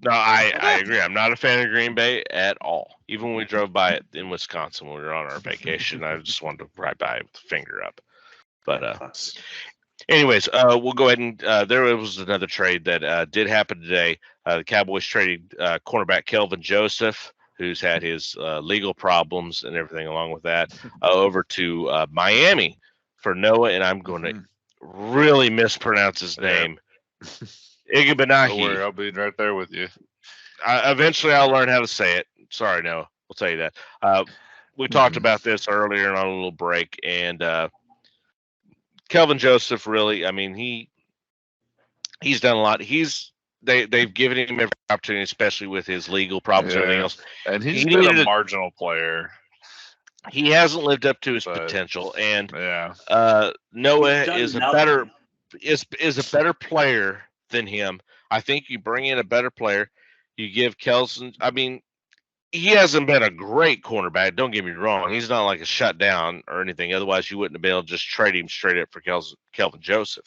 No, I agree. I'm not a fan of Green Bay at all. Even when we drove by it in Wisconsin when we were on our vacation, I just wanted to ride by it with the finger up. But Fuck. anyways, we'll go ahead and there was another trade that did happen today. The Cowboys traded cornerback Kelvin Joseph, who's had his legal problems and everything along with that, over to Miami for Noah, and I'm going to really mispronounce his Yeah. name. Don't worry, Igbenogany. I'll be right there with you. Eventually, I'll learn how to say it. Sorry, Noah. We'll tell you that. We talked about this earlier on a little break, and Kelvin Joseph really, I mean, he's done a lot. They've given him every opportunity, especially with his legal problems and everything Yeah. else. And he's He been needed a a- marginal player. He hasn't lived up to his But- potential, and Yeah. Noah He's done is a nothing. better is a better player than him. I think you bring in a better player. You give Kelson. I mean, he hasn't been a great cornerback. Don't get me wrong. He's not like a shutdown or anything. Otherwise, you wouldn't have been able to just trade him straight up for Kelvin Joseph.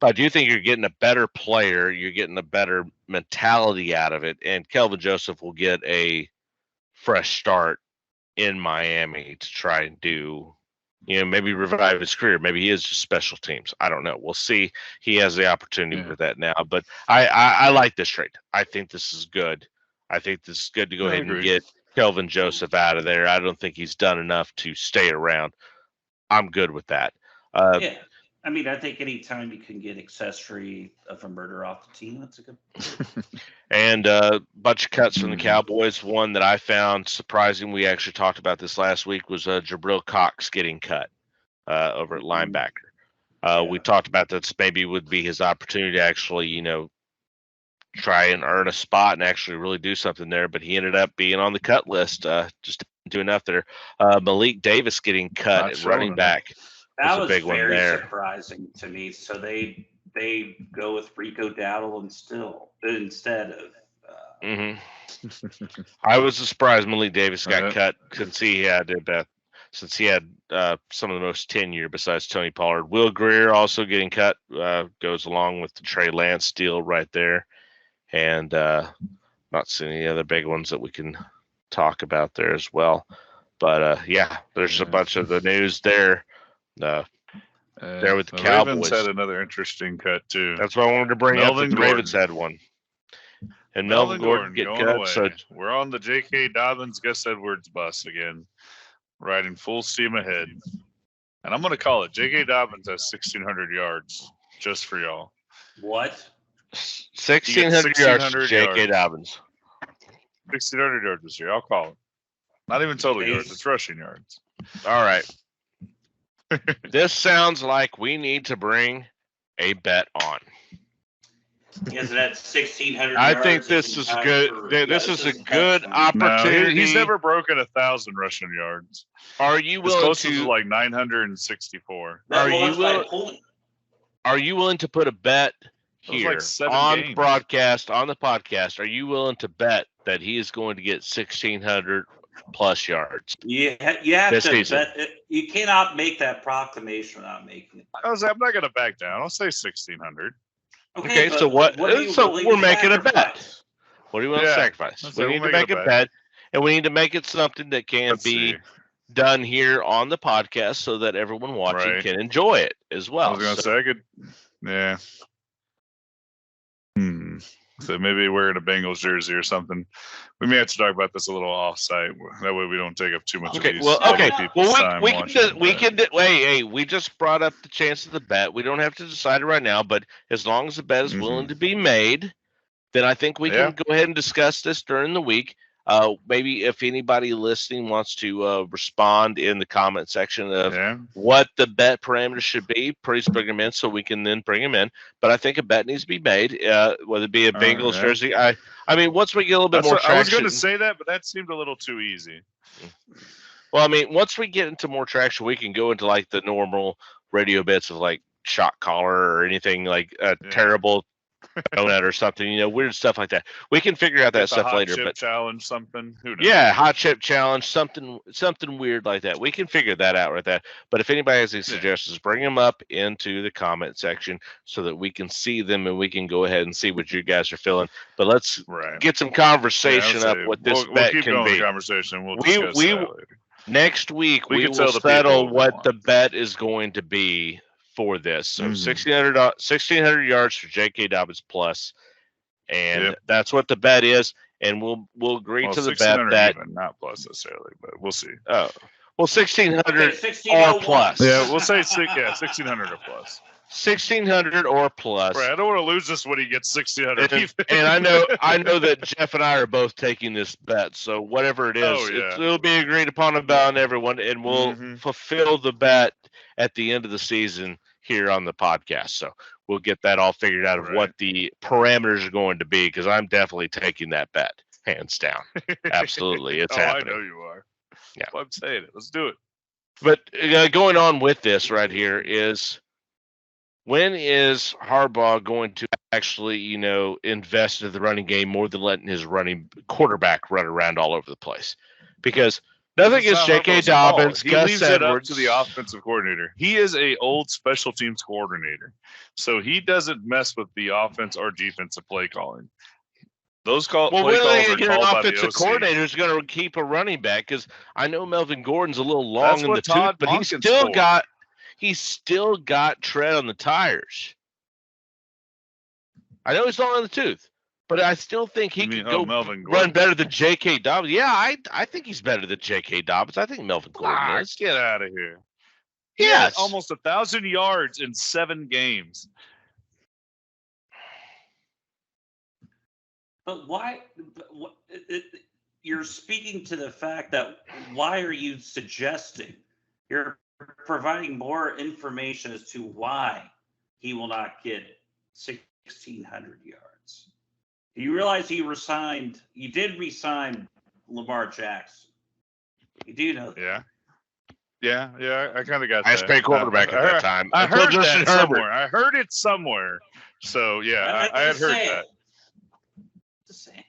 But I do think you're getting a better player. You're getting a better mentality out of it, and Kelvin Joseph will get a fresh start in Miami to try and do, maybe revive his career. Maybe he is just special teams. I don't know. We'll see. He has the opportunity Yeah. for that now. But I like this trade. I think this is good. I think this is good to go I ahead and agree. get Kelvin Joseph out of there. I don't think he's done enough to stay around. I'm good with that. Yeah. I mean, I think anytime you can get accessory of a murder off the team, that's a good. And a bunch of cuts from the Cowboys. One that I found surprising, we actually talked about this last week, was Jabril Cox getting cut over at linebacker. We talked about that maybe would be his opportunity to actually, try and earn a spot and actually really do something there. But he ended up being on the cut list. Just didn't do enough there. Malik Davis getting cut Not at showing running enough. back. That a was big one very there. surprising to me. So they go with Rico Dowdle instead of. hmm I was surprised Malik Davis got Uh-huh. cut since he had some of the most tenure besides Tony Pollard. Will Greer also getting cut goes along with the Trey Lance deal right there, and not seeing any other big ones that we can talk about there as well. But there's a bunch of the news there. There with the Ravens Cowboys. had another interesting cut too. That's why I wanted to bring Melvin up that the Gordon. Ravens had one. And Melvin Gordon get going cut. away. So We're on the J.K. Dobbins, Gus Edwards bus again, riding full steam ahead. And I'm going to call it J.K. Dobbins has 1,600 yards just for y'all. What? 1,600 yards, 1,600 J.K. yards. Dobbins. 1,600 yards this year. I'll call it. Not even total Jeez. yards. It's rushing yards. All right. This sounds like we need to bring a bet on. He has that 1,600. I think yards this in is time good. for- This yeah, is a in time good for- No, opportunity. he's never broken 1,000 rushing yards. Are you His willing closest is to? like 964. That, Are well, you that's my will- point. Are you willing to put a bet That was here like 7 on games. broadcast on the podcast? Are you willing to bet that he is going to get 1,600 plus yards? You have This to season. bet. You cannot make that proclamation without making it. I'm not going to back down. I'll say 1,600. Okay, but so what? are you So willing we're to making a bet. sacrifice? What do you want to Yeah, sacrifice? that's We it, need we'll to make make it a a bet, and we need to make it something that can Let's be see. done here on the podcast so that everyone watching Right. can enjoy it as I well. was going to So- say I could. Yeah. So maybe wearing a Bengals jersey or something. We may have to talk about this a little off-site. That way we don't take up too much Okay, of these well, other okay. people's Well, time we can watching. do, we can do, hey, we just brought up the chance of the bet. We don't have to decide it right now, but as long as the bet is willing to be made, then I think we Yeah. can go ahead and discuss this during the week. Maybe if anybody listening wants to respond in the comment section of Yeah. what the bet parameters should be, please bring them in so we can then bring them in. But I think a bet needs to be made, whether it be a Bengals yeah. jersey. I mean, once we get a little bit That's more what, I was traction. going to say that, but that seemed a little too easy. Well, I mean, once we get into more traction, we can go into like the normal radio bits of like shot collar or anything like a Yeah. terrible donut or something, weird stuff like that. We can figure out that Get the stuff hot later. chip But challenge something. Who knows? yeah, hot chip challenge, something weird like that. We can figure that out right there. But if anybody has any suggestions, bring them up into the comment section so that we can see them and we can go ahead and see what you guys are feeling. But let's Right. get some conversation Yeah, up I'd say what this we'll bet keep can going with be. the conversation. We'll We- discuss we- that later. Next week, We we can will tell the people settle what we what want. the bet is going to be for this. So Mhm. 1,600 yards for J.K. Dobbins plus, and Yep. that's what the bet is. And we'll agree Well, to the bet 1,600 that even, not plus necessarily, but we'll see. 1,600 Okay, or 1601. plus. Yeah, we'll say 1,600 or plus. 1,600 or plus. Right, I don't want to lose this when he gets 1,600. And I know that Jeff and I are both taking this bet. So whatever it is, Oh, yeah. it'll be agreed upon about everyone, and we'll Mhm. fulfill the bet at the end of the season here on the podcast. So we'll get that all figured out of Right. what the parameters are going to be, because I'm definitely taking that bet, hands down. Absolutely, it's happening. I know you are. Yeah. Well, I'm saying it. Let's do it. But going on with this right here is, when is Harbaugh going to actually, invest in the running game more than letting his running quarterback run around all over the place? Because nothing It's against not J.K. Harbaugh's fault. Dobbins, He Gus leaves it up Edwards. to the offensive coordinator. He is a old special teams coordinator, so he doesn't mess with the offense or defensive play calling. Those Well, play when calls are are they get an called by the offensive OC. coordinator who's going to keep a running back? Because I know Melvin Gordon's a little long That's in what the tooth, Todd but he's Monken's still for. got tread on the tires. I know he's long in the tooth, but I still think he You mean, could go Melvin run Gordon? better than J.K. Dobbins. Yeah, I think he's better than J.K. Dobbins. I think Melvin Gordon is. Get out of here. He had Yes. almost 1,000 yards in 7 games. But why? You're speaking to the fact that why are you suggesting? You're providing more information as to why he will not get 1,600 yards. Do you realize he resigned? You did resign Lamar Jackson. You do know that. Yeah. I kind of got Highest that. paid quarterback at that time. I Until heard Justin that Herbert. somewhere. I heard it somewhere. So yeah, I had heard that. Just saying.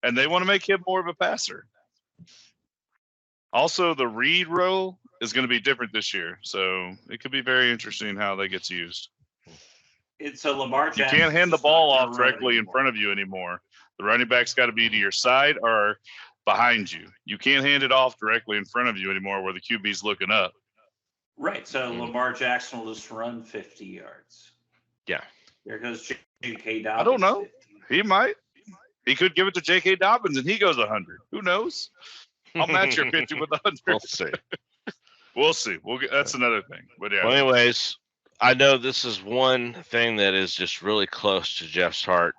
And they want to make him more of a passer. Also, the read row is going to be different this year, so it could be very interesting how that gets used. It's a Lamar You Jackson. can't hand the ball off directly in front of you anymore. The running back's got to be to your side or behind you. You can't hand it off directly in front of you anymore where the QB's looking up. Right. So Lamar Jackson will just run 50 yards. Yeah. There goes J.K. Dobbins. I don't know. 50. He might. He could give it to J.K. Dobbins and he goes 100. Who knows? I'll match your 50 with 100. We'll see. We'll see. That's another thing. But yeah. Well, anyways, I know this is one thing that is just really close to Jeff's heart,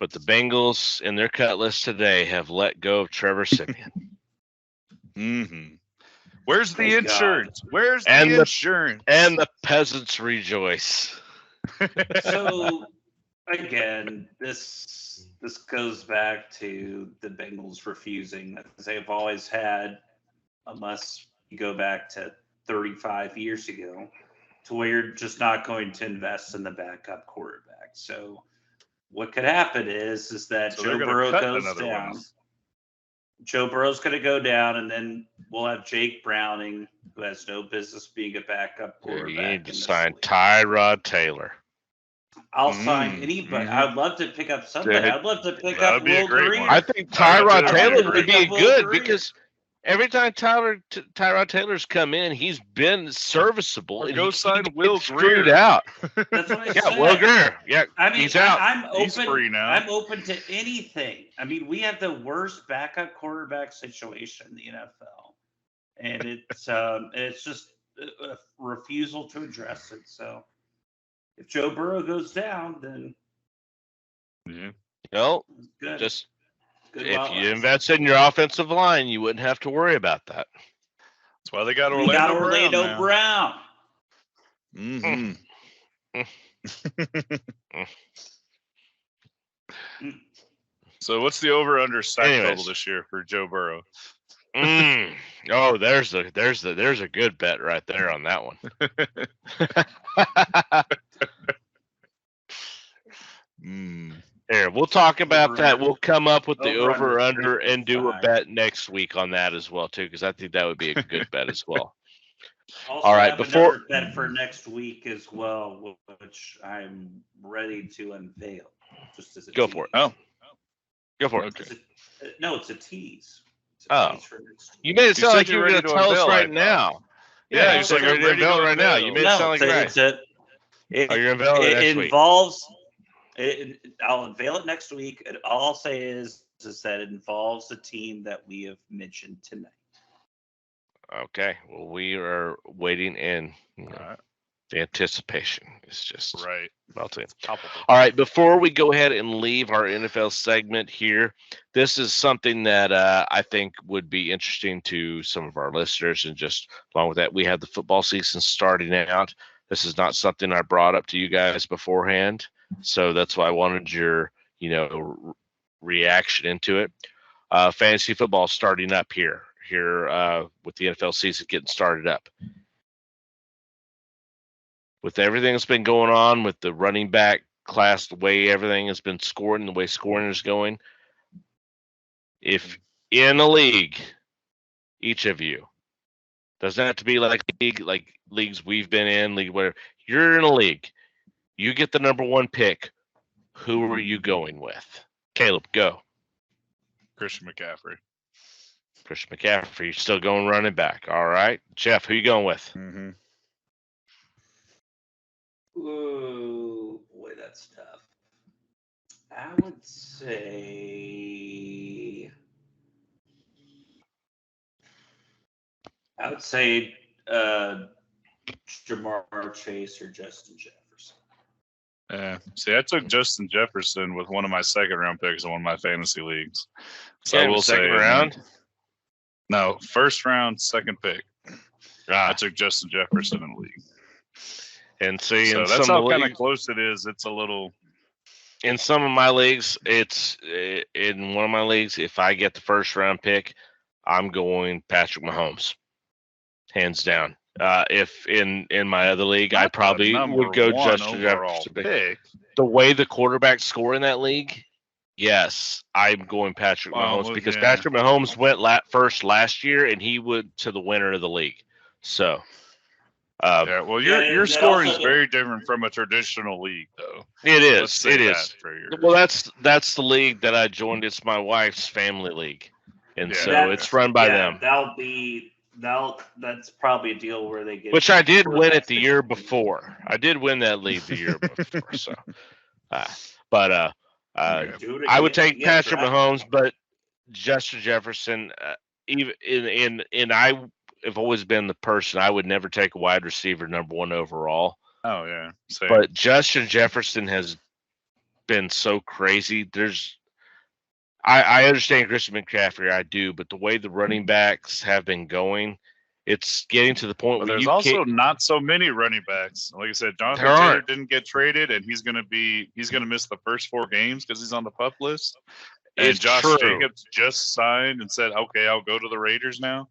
but the Bengals in their cut list today have let go of Trevor Siemian. Mm-hmm. Where's the Thank God. insurance? Where's And the the- insurance? And the peasants rejoice. So again, this goes back to the Bengals refusing, as they've always had, unless you go back to 35 years ago, to where you're just not going to invest in the backup quarterback. So what could happen is that So Joe they're gonna Burrow cut goes another down. one. Joe Burrow's going to go down, and then we'll have Jake Browning, who has no business being a backup You quarterback. need to in this sign league. Tyrod Taylor. I'll sign anybody. mhm. I'd love to pick up somebody. Dude, I'd love to pick that up would be a Will great Greer. one. I think Tyrod Tyrod Taylor Taylor would would be be great. good Will Greer. because every time Tyrod Taylor's come in, he's been serviceable. Or and go he sign can't Will get screwed Greer. out. That's what I Yeah, said. Will Greer. Yeah, I mean, he's out. I'm open. He's free now. I'm open to anything. I mean, we have the worst backup quarterback situation in the NFL, and it's just a refusal to address it. So, if Joe Burrow goes down, then Yeah. No, good. just Good if while you it invested in your offensive line, you wouldn't have to worry about that. That's why they got lasts. Orlando, We got Orlando Brown. Brown. So what's the over/under sack Anyways. total this year for Joe Burrow? Oh, there's a good bet right there on that one. Here, we'll talk about that. We'll come up with the Over-under over/under and do a 3.5. bet next week on that as well too, because I think that would be a good bet as well. Also All right, have before- another bet for next week as well, which I'm ready to unveil. Just as a Go tease. for it. Oh. Go for it. Okay. No, it's a tease. It's Oh. tease for next week. You made it You sound said like you you were were ready going to to tell us unveil, I right thought. now. Yeah, you you said said you're I'm ready to ready to unveil right now. unveil. You made it No, sound like it's right. Oh, you're unveiling it next week. involves. I'll unveil it next week. All I'll say is that it involves the team that we have mentioned tonight. Okay. Well, we are waiting in. Alright. The anticipation is just Right. melting. Palpable. All right, before we go ahead and leave our NFL segment here, this is something that I think would be interesting to some of our listeners. And just along with that, we have the football season starting out. This is not something I brought up to you guys beforehand, so that's why I wanted your, reaction into it. Fantasy football starting up here with the NFL season getting started up. With everything that's been going on with the running back class, the way everything has been scoring, the way scoring is going, if in a league, each of you, doesn't have to be like leagues we've been in, league where you're in a league, you get the number one pick. Who are you going with? Caleb, go. Christian McCaffrey. Christian McCaffrey, you're still going running back. All right. Jeff, who you going with? Mm-hmm. Ooh, boy, that's tough. I would say Jamar Chase or Justin Jefferson. Yeah. See, I took Justin Jefferson with one of my second round picks in one of my fantasy leagues. So I will second say round. No, first round, second pick. I Ah, took Justin Jefferson in the league. and see, So in that's some how of kind leagues, of close it is. It's a little. in some of my leagues, it's in one of my leagues. If I get the first round pick, I'm going Patrick Mahomes, hands down. If in my other league, I not the probably number would go one Justin overall Jefferson. pick. The way the quarterbacks score in that league, yes, I'm going Patrick Well, Mahomes because yeah. Patrick Mahomes went first last year, and he went to the winner of the league. So, Yeah, well, Yeah, your and scoring also is very different from a traditional league, though. it Let's is. say It that is. for yours. Well, that's the league that I joined. It's my wife's family league, and Yeah. so That- it's run by them. That's probably a deal where they get. Which I did win it the quarterbacks year that- before. I did win that league the year before. So, but Okay. Do it I would again. take Yeah, Patrick draft- Mahomes, but Justin Jefferson. Even in I have always been the person I would never take a wide receiver number one overall. Oh yeah, same. But Justin Jefferson has been so crazy. I understand Christian McCaffrey, I do, but the way the running backs have been going, It's getting to the point But where there's also not so many running backs. Like I said, Jonathan Taylor didn't get traded, and he's going to miss the first 4 games because he's on the PUP list. And it's Josh true. Jacobs just signed and said, "Okay, I'll go to the Raiders now."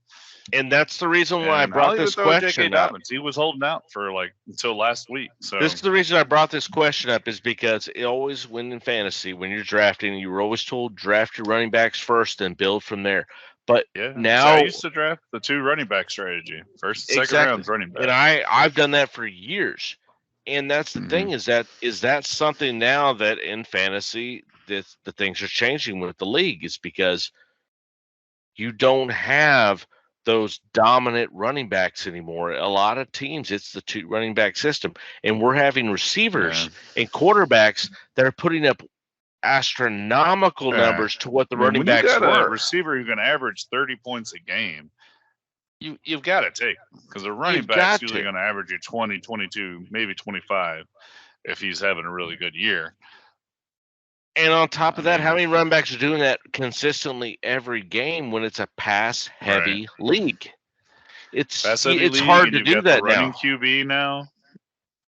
And that's the reason why I brought this question up. He was holding out for until last week. So this is the reason I brought this question up, is because it always, when in fantasy, when you're drafting, you were always told draft your running backs first and build from there. But now I used to draft the 2 running back strategy, first and second rounds running back. And I've done that for years. And that's the thing, is that something now that in fantasy that the things are changing with the league, is because you don't have those dominant running backs anymore. A lot of teams, it's the 2 running back system, and we're having receivers and quarterbacks that are putting up astronomical numbers to what the running backs were. When you got were. a receiver who can average 30 points a game, you've got to take him, because a running back's usually going to average you 20, 22, maybe 25 if he's having a really good year. And on top of that, how many running backs are doing that consistently every game when it's a pass-heavy league? It's hard to do that now. Running QB now,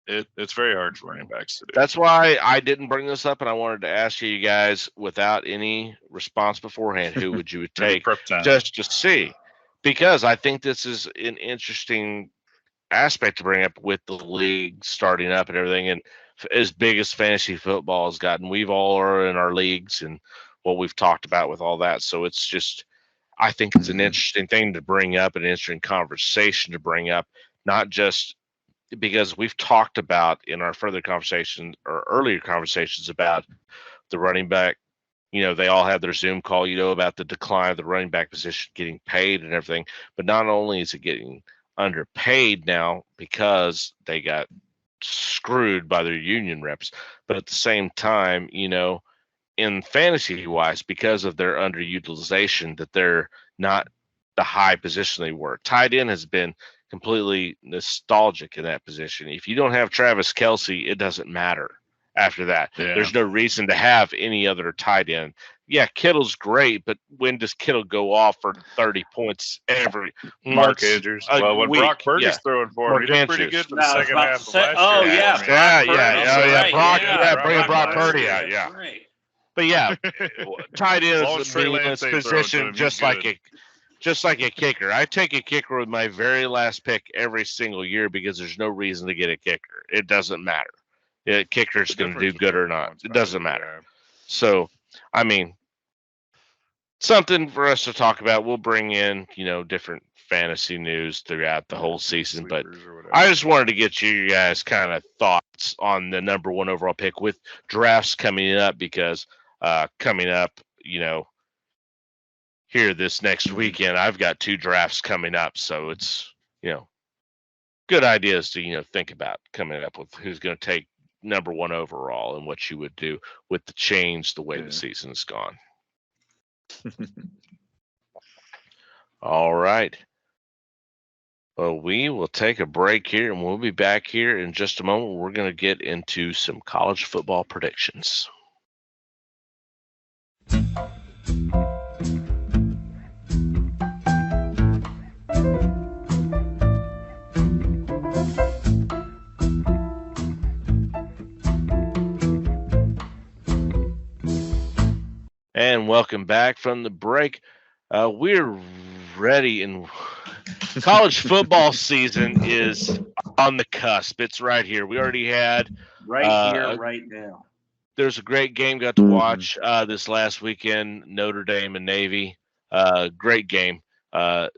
it's very hard for running backs to do. That's why I didn't bring this up, and I wanted to ask you guys, without any response beforehand, who would you take just to see? Because I think this is an interesting aspect to bring up with the league starting up and everything. And as big as fantasy football has gotten, we've all are in our leagues and what we've talked about with all that. So it's just, I think it's an interesting thing to bring up, an interesting conversation to bring up, not just because we've talked about in our further conversation or earlier conversations about the running back. They all have their Zoom call, about the decline of the running back position getting paid and everything. But not only is it getting underpaid now because they got screwed by their union reps, but at the same time, in fantasy wise, because of their underutilization, that they're not the high position they were. Tight end has been completely nostalgic in that position. If you don't have Travis Kelce, it doesn't matter after that. There's no reason to have any other tight end. Yeah, Kittle's great, but when does Kittle go off for 30 points every Mark Andrews? Well, when Brock Purdy's throwing for him, he did pretty good for the second half of last year. Bring Brock Purdy out, Right. But tight end is a meaningless position, just like a kicker. I take a kicker with my very last pick every single year because there's no reason to get a kicker. It doesn't matter. Kicker's going to do good or not. It doesn't matter. So, something for us to talk about. We'll bring in, different fantasy news throughout the whole season. But I just wanted to get you guys kind of thoughts on the number 1 overall pick with drafts coming up, because coming up, here this next weekend, I've got 2 drafts coming up. So it's, good ideas to, think about coming up with who's going to take number 1 overall and what you would do with the change the way the season has gone. All right. Well, we will take a break here, and we'll be back here in just a moment. We're going to get into some college football predictions. And welcome back from the break. We're ready, and college football season is on the cusp. It's right here. We already had here, right now. There's a great game got to watch this last weekend, Notre Dame and Navy. Great game. Great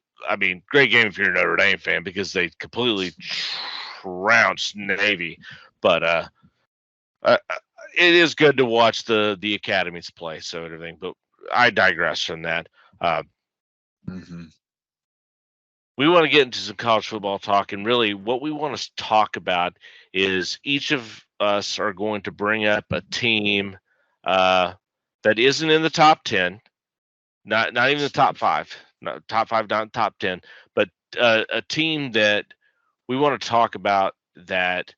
game if you're a Notre Dame fan, because they completely trounced Navy. But it is good to watch the academies play, so everything. But I digress from that. We want to get into some college football talk, and really what we want to talk about is each of us are going to bring up a team that isn't in the top 10, not even the top 5, not top 5, not top 10, but a team that we want to talk about that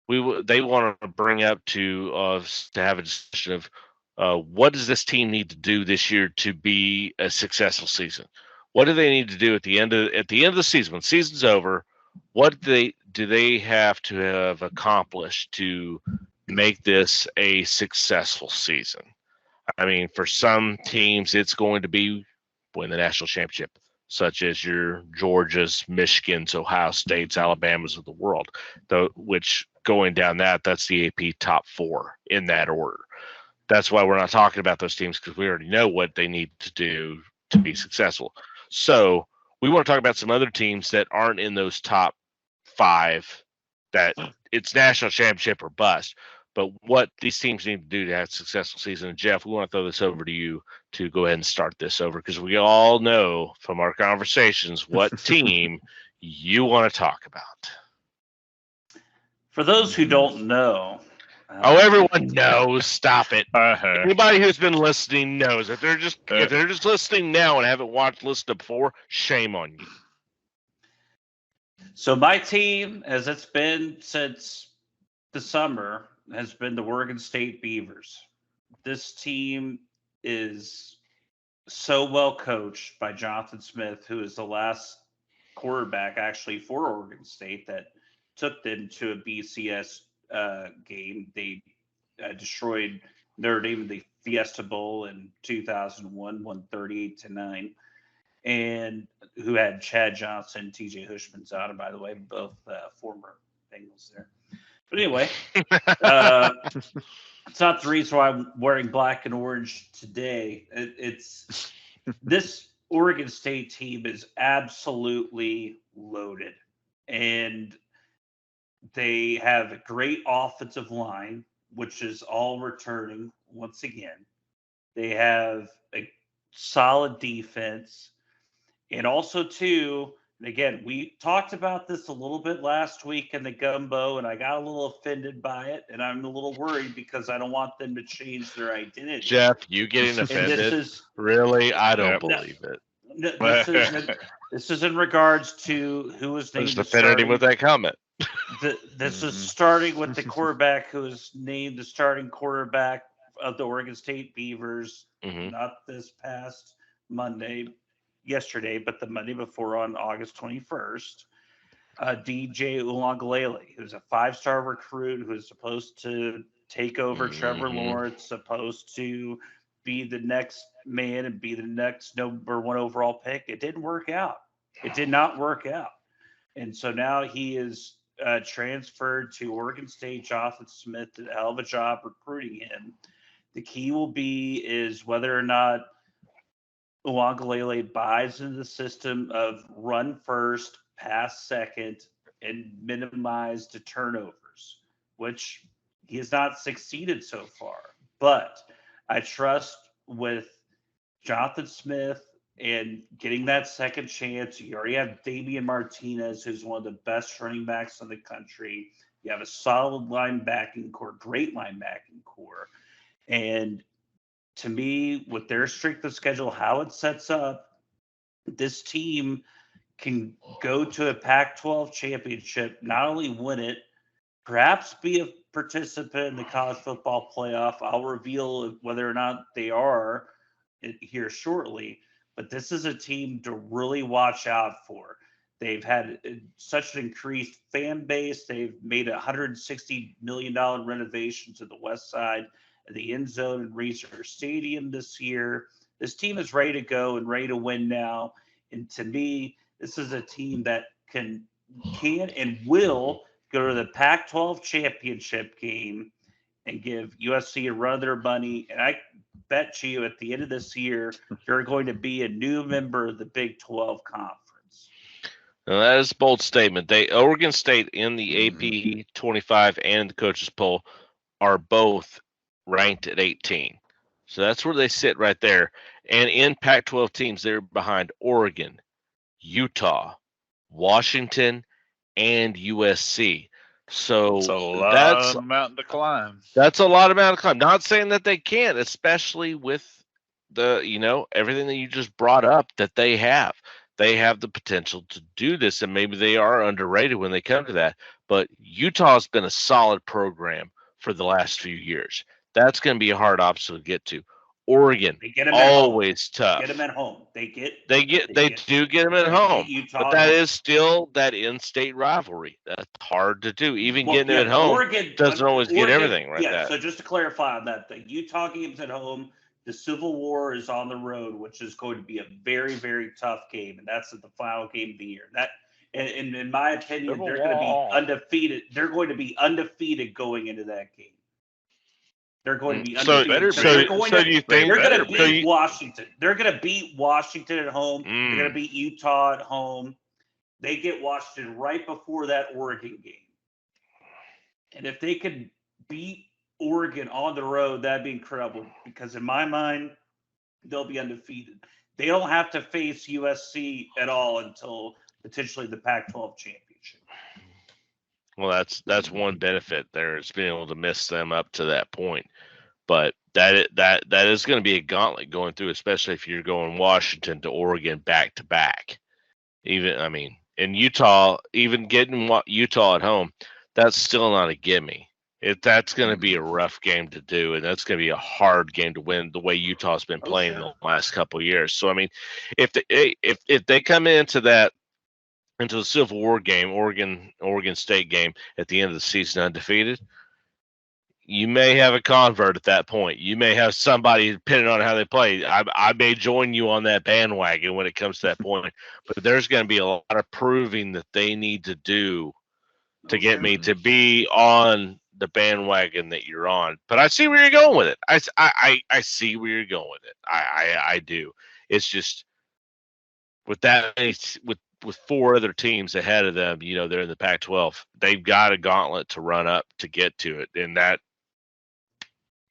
they want to bring up to have a discussion of what does this team need to do this year to be a successful season? What do they need to do at the end of the season, when the season's over? What do they have to have accomplished to make this a successful season? I mean, for some teams, it's going to be win the national championship, such as your Georgias, Michigans, Ohio States, Alabamas of the world. Which going down that's the AP top 4 in that order. That's why we're not talking about those teams, because we already know what they need to do to be successful. So we want to talk about some other teams that aren't in those top 5 that it's national championship or bust. But what these teams need to do to have a successful season. And Jeff, we want to throw this over to you to go ahead and start this over, because we all know from our conversations what team you want to talk about. For those who don't know. Everyone knows. Stop it. Anybody who's been listening knows. If they're just listening now and haven't listened before, shame on you. So my team, as it's been since the summer, has been the Oregon State Beavers. This team is so well coached by Jonathan Smith, who is the last quarterback actually for Oregon State that took them to a BCS game. They destroyed Notre Dame in the Fiesta Bowl in 2001, won 38-9, and who had Chad Johnson, TJ Hushmanzada, by the way, both former Bengals there. But anyway, it's not the reason why I'm wearing black and orange today. It's this Oregon State team is absolutely loaded, and they have a great offensive line, which is all returning once again. They have a solid defense, and also too. And again, we talked about this a little bit last week in the gumbo, and I got a little offended by it, and I'm a little worried because I don't want them to change their identity. Jeff, you getting offended? Really? I don't believe it. This is in regards to who was named. Just offended him with that comment. This is starting with the quarterback who was named the starting quarterback of the Oregon State Beavers, not this past yesterday, but the Monday before on August 21st, DJ Uiagalelei, who's a 5-star recruit who's supposed to take over Trevor Lawrence, supposed to be the next man and be the next number 1 overall pick. It didn't work out. It did not work out. And so now he is transferred to Oregon State. Jonathan Smith did a hell of a job recruiting him. The key will be is whether or not Uiagalelei buys into the system of run first, pass second, and minimize the turnovers, which he has not succeeded so far. But I trust with Jonathan Smith and getting that second chance. You already have Damian Martinez, who's one of the best running backs in the country. You have a solid linebacking core, great linebacking core. And to me, with their strength of schedule, how it sets up, this team can go to a Pac-12 championship, not only win it, perhaps be a participant in the college football playoff. I'll reveal whether or not they are here shortly, but this is a team to really watch out for. They've had such an increased fan base. They've made a $160 million renovation to the west side of the end zone in Reser Stadium this year. This team is ready to go and ready to win now. And to me, this is a team that can and will go to the Pac-12 championship game and give USC a run of their money. And I bet you at the end of this year, they're going to be a new member of the Big 12 Conference. Now, that is a bold statement. Oregon State in the AP 25 and the coaches poll are both ranked at 18. So that's where they sit right there. And in Pac-12 teams, they're behind Oregon, Utah, Washington, and USC. So that's a mountain to climb. That's a lot of mountain to climb. Not saying that they can't, especially with the, everything that you just brought up that they have. They have the potential to do this, and maybe they are underrated when they come to that. But Utah has been a solid program for the last few years. That's going to be a hard obstacle to get to. Oregon, They get them at home. always tough. Get them at home. They do get them at home. Utah, but that is still that in-state rivalry. That's hard to do. Even getting them at home Oregon doesn't always get everything right. Yeah, so just to clarify on that, the Utah game's at home. The Civil War is on the road, which is going to be a very, very tough game, and that's the final game of the year. That, and in my opinion, they're going to be undefeated. They're going to be undefeated going into that game. They're going to be undefeated. They're going to beat Washington. They're going to beat Washington at home. They're going to beat Utah at home. They get Washington right before that Oregon game. And if they could beat Oregon on the road, that'd be incredible, because in my mind, they'll be undefeated. They don't have to face USC at all until potentially the Pac-12 championship. Well, that's one benefit there, is being able to miss them up to that point. But that is going to be a gauntlet going through, especially if you're going Washington to Oregon back to back. In Utah, even getting Utah at home, that's still not a gimme. That's going to be a rough game to do, and that's going to be a hard game to win the way Utah's been playing the last couple of years. So, if they come into the Civil War game, Oregon State game at the end of the season undefeated, you may have a convert at that point. You may have somebody, depending on how they play. I may join you on that bandwagon when it comes to that point, but there's going to be a lot of proving that they need to do to get me to be on the bandwagon that you're on. But I see where you're going with it. I see where you're going with it. I do. It's just with that with four other teams ahead of them, they're in the Pac-12. They've got a gauntlet to run up to get to it, and that.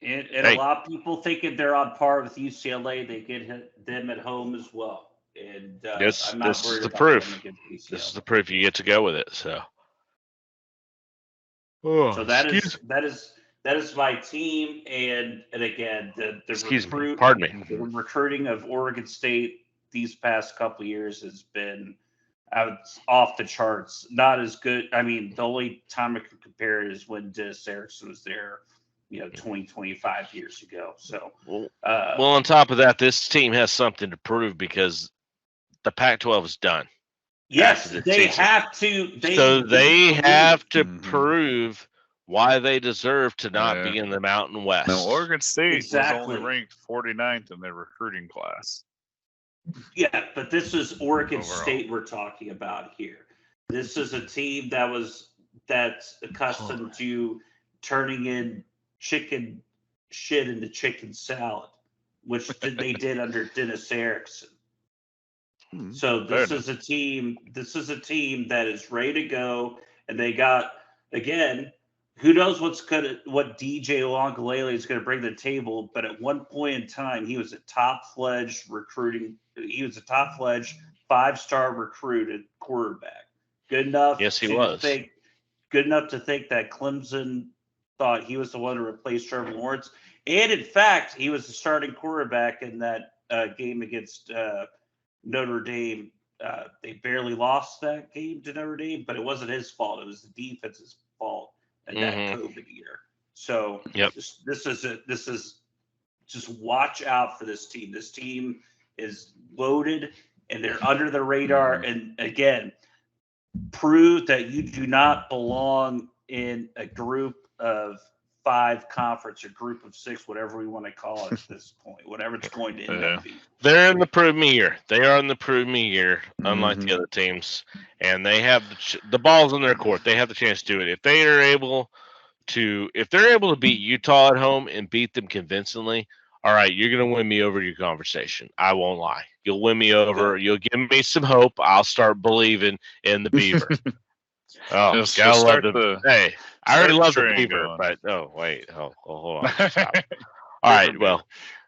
And a lot of people thinking they're on par with UCLA. They get them at home as well. And this I'm not is worried the about proof. them against UCLA. This is the proof you get to go with it. So. So that is my team, and again the recruiting of Oregon State these past couple of years has been off the charts. Not as good. The only time I can compare it is when Dennis Erickson was there, 25 years ago. So on top of that, this team has something to prove, because the Pac-12 is done. Yes, they have to. They have to prove why they deserve to not be in the Mountain West. Now, Oregon State was only ranked 49th in their recruiting class. Yeah, but this is Oregon State we're talking about here. This is a team that's accustomed to turning in chicken shit into chicken salad, which they did under Dennis Erickson. So this is a team that is ready to go, and they got, again, who knows what DJ Uiagalelei is going to bring to the table, but at one point in time, he was a top-fledged recruiting. He was a top-fledged 5-star recruit at quarterback. Good enough. Yes, he was. Good enough to think that Clemson thought he was the one to replace Trevor Lawrence. And in fact, he was the starting quarterback in that game against Notre Dame. They barely lost that game to Notre Dame, but it wasn't his fault. It was the defense's fault in that COVID year. So this is just watch out for this team. This team is loaded, and they're under the radar. And again, prove that you do not belong in a group of 5 conference or group of 6, whatever we want to call it at this point, whatever it's going to end up being. They're in the prove me year. They are in the prove me year, unlike the other teams, and they have the ball's in their court. They have the chance to do it. If they're able to beat Utah at home and beat them convincingly, all right, you're going to win me over your conversation. I won't lie. You'll win me over. You'll give me some hope. I'll start believing in the Beaver. Oh, gotta love the. Hey, I already love the Beaver, but hold on. Stop. All right, well,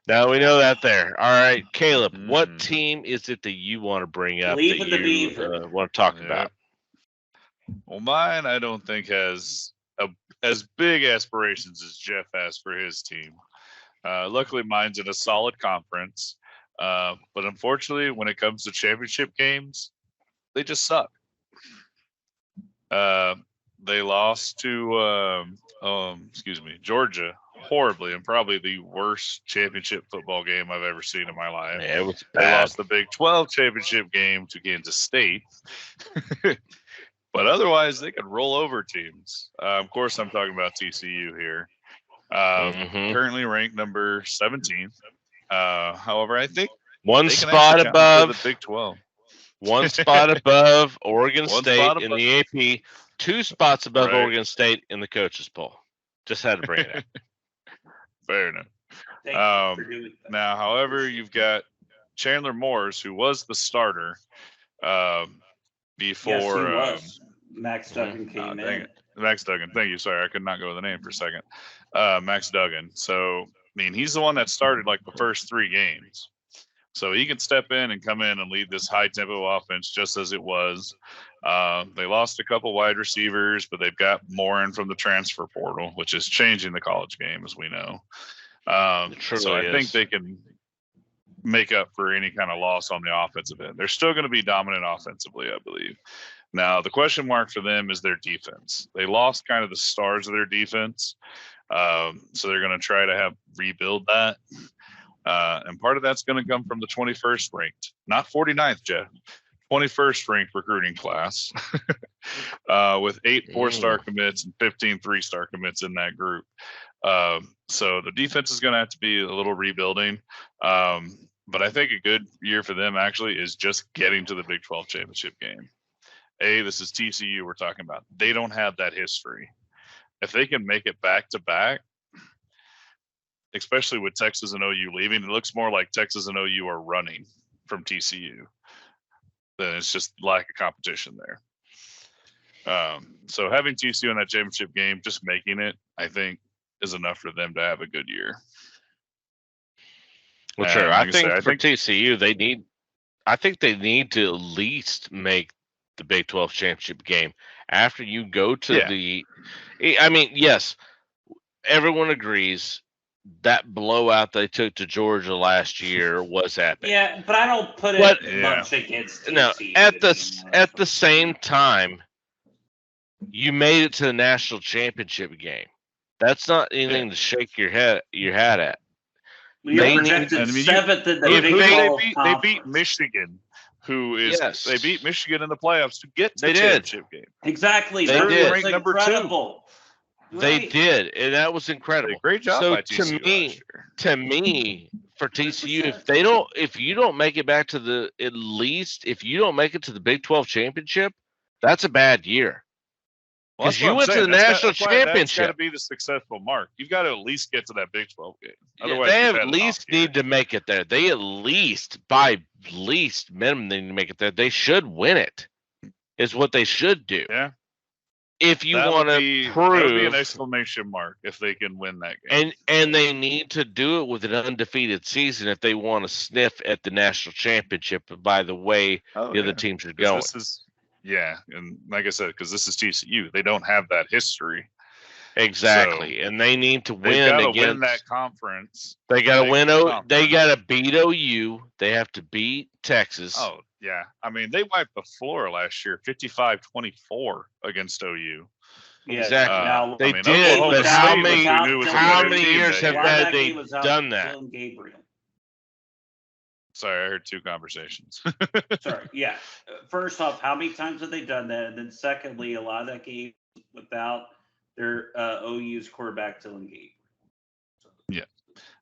now we know that there. All right, Caleb, what team is it that you want to bring up that you want to talk about? Well, mine I don't think has as big aspirations as Jeff has for his team. Luckily, mine's in a solid conference, but unfortunately, when it comes to championship games, they just suck. They lost to Georgia horribly in probably the worst championship football game I've ever seen in my life. Yeah, it was They bad. lost the Big 12 championship game to Kansas State. But otherwise, they could roll over teams. Of course, I'm talking about TCU here. Currently ranked number 17. However, I think one they can spot actually challenge for above the Big 12. One spot above Oregon One State spot in above- the AP, 2 spots above Right. Oregon State in the coaches poll. Just had to bring it up. Fair enough. Thank you for doing that. Now, however, you've got Chandler Morris, who was the starter before Yes, he was. Max Duggan oh, came dang in. it. Max Duggan. Thank you. Sorry, I could not go with the name for a second. Max Duggan. So, I mean, he's the one that started like the first 3 games. So he can step in and come in and lead this high tempo offense just as it was. They lost a couple wide receivers, but they've got Morin from the transfer portal, which is changing the college game, as we know. So I think they can make up for any kind of loss on the offensive end. They're still going to be dominant offensively, I believe. Now, the question mark for them is their defense. They lost kind of the stars of their defense. So they're going to try to rebuild that. And part of that's going to come from the 21st ranked, not 49th, Jeff, 21st ranked recruiting class with 8 4-star commits and 15 3-star commits in that group. So the defense is going to have to be a little rebuilding. But I think a good year for them actually is just getting to the Big 12 championship game. This is TCU we're talking about. They don't have that history. If they can make it back to back, especially with Texas and OU leaving, it looks more like Texas and OU are running from TCU. Then it's just lack of competition there. So having TCU in that championship game, just making it, I think, is enough for them to have a good year. Well, sure. I think for TCU, they need to at least make the Big 12 championship game. After you go to I mean, yes, everyone agrees that blowout they took to Georgia last year was epic. Yeah, but I don't put it much against TCU. No, at the same time, you made it to the national championship game. That's not anything to shake your head at. You're projected 7th in the Big 12 they beat Michigan, who is they beat Michigan in the playoffs to get to the championship game. Exactly. They did. Ranked number 2. They did, and that was incredible. Great job by TCU. To me, for TCU, if you don't make it back to if you don't make it to the Big 12 championship, that's a bad year. Because you went to the national championship. That's got to be the successful mark. You've got to at least get to that Big 12 game. Otherwise, they at least need to make it there. They at least, by least minimum, they need to make it there. They should win it. Is what they should do. Yeah. If you want to prove, that would be an exclamation mark if they can win that game. And they need to do it with an undefeated season if they want to sniff at the national championship. By the way, the other teams are going. And like I said, because this is TCU, they don't have that history. Exactly, and they need to win win that conference. They got to win. They got to beat OU. They have to beat Texas. Oh yeah, I mean they wiped the floor last year, 55-24 against OU. Yeah, exactly. They did, but how many years have they done that? Sorry, I heard 2 conversations. Sorry, yeah. First off, how many times have they done that? And then secondly, a lot of that game without their OU's quarterback, Dillon Gabriel. Yeah.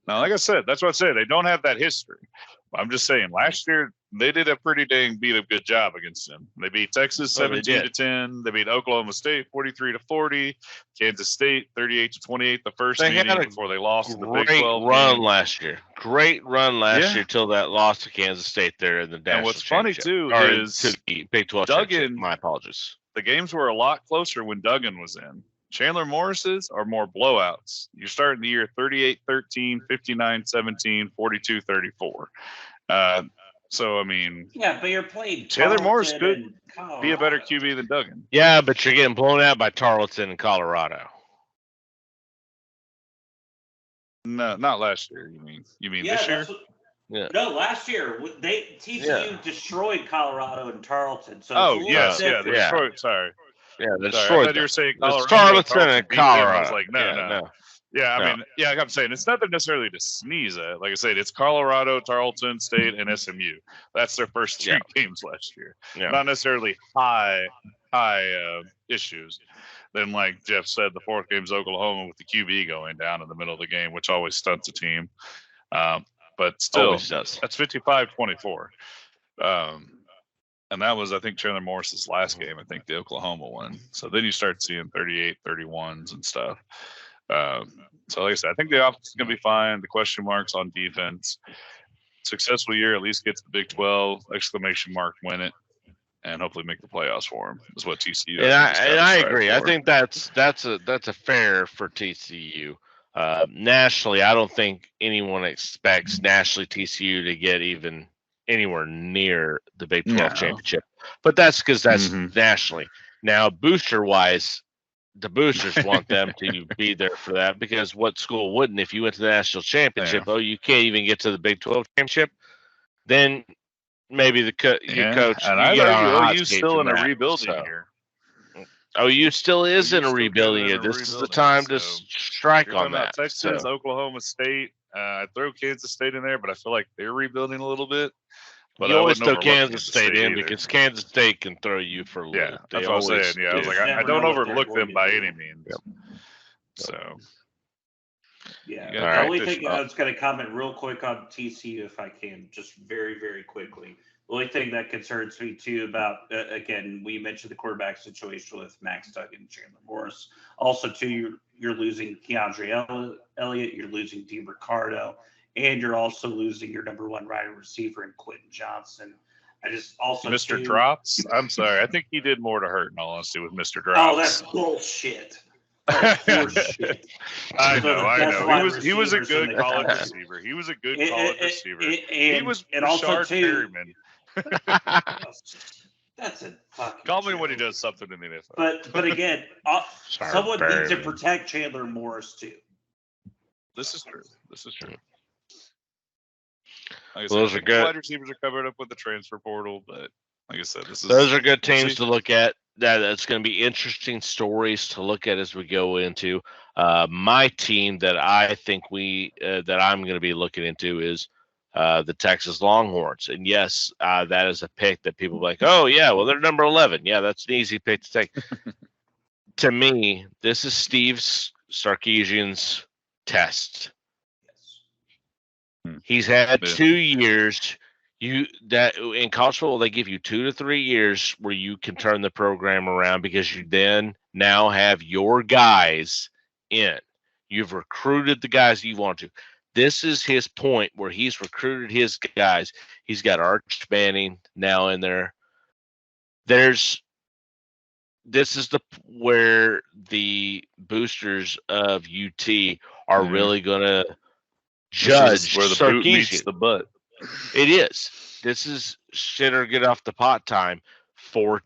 Now, like I said, that's what I said. They don't have that history. I'm just saying, last year they did a pretty dang good job against them. They beat Texas 17-10. They beat Oklahoma State 43-40. Kansas State 38-28. The first meeting before they lost in the Big 12 run last year. Great run last year till that loss to Kansas State there in the national. And what's funny too is to the Big 12 Duggan. My apologies. The games were a lot closer when Duggan was in. Chandler Morris's are more blowouts. You're starting the year 38-13, 59-17, 42-34. So, I mean... Yeah, but you're playing Chandler Morris could be a better QB than Duggan. Yeah, but you're getting blown out by Tarleton in Colorado. No, not last year. You mean this year? No, last year TCU destroyed Colorado and Tarleton. So they destroyed. Sorry. Yeah, that's I thought you were saying Tarleton and Colorado. I was like, no. Yeah, No. I mean, like I'm saying, it's nothing necessarily to sneeze at. Like I said, it's Colorado, Tarleton State, and SMU. That's their first three games last year. Yeah. Not necessarily high issues. Then, like Jeff said, the fourth game's Oklahoma with the QB going down in the middle of the game, which always stunts a team. But still, Always does. that's 55-24. And that was, I think, Chandler Morris's last game. I think the Oklahoma one. So then you start seeing 38, 31s and stuff. So like I said, I think the offense is going to be fine. The question marks on defense. Successful year, at least gets the Big 12, exclamation mark, win it, and hopefully make the playoffs for them. Is what TCU. And I agree. For. I think that's a fair for TCU. Nationally, I don't think anyone expects nationally TCU to get even anywhere near the Big 12 championship. But that's because that's nationally. Now, booster-wise, the boosters want them to be there for that, because what school wouldn't if you went to the national championship? Oh, you can't even get to the Big 12 championship? Then maybe your coach. And I know OU's still in a rebuilding year. OU still is in a rebuilding year. This is the time to strike on that. Texas, Oklahoma State. I throw Kansas State in there, but I feel like they're rebuilding a little bit. But you always throw Kansas State in because Kansas State can throw you for a loop. Yeah, that's what I was saying. Yeah, I was like, I don't overlook them by any means. Yep. So. Yeah, the only thing I was going to comment real quick on TCU, if I can, just very, very quickly. The only thing that concerns me, too, about, again, we mentioned the quarterback situation with Max Duggan and Chandler Morris. Also, too, you're losing Keandre Elliott, you're losing DeRicardo, and you're also losing your number one wide receiver in Quentin Johnson. I just also Mr. Drops? I'm sorry. I think he did more to hurt, in all honesty, with Mr. Drops. Oh, that's bullshit. Shit. I know. He was a good college receiver. He was a good college receiver. He was Rashard Perryman. That's a fucking. Call me when he does something in the NFL. But again, someone needs to protect Chandler Morris too. This is true. Like I said, those are good. Wide receivers are covered up with the transfer portal, but like I said, those are good teams to look at. That's going to be interesting stories to look at as we go into. My team that I think that I'm going to be looking into is the Texas Longhorns. And yes, that is a pick that people are like, oh yeah, well they're number 11. Yeah, that's an easy pick to take. To me, this is Steve Sarkisian's test. He's had 2 years. In college football, they give you 2 to 3 years where you can turn the program around, because you then now have your guys in. You've recruited the guys you want to. This is his point where he's recruited his guys. He's got Arch Manning now in there. This is where the boosters of UT are really going to judge where the boot meets the butt. It is. This is shit or get off the pot time for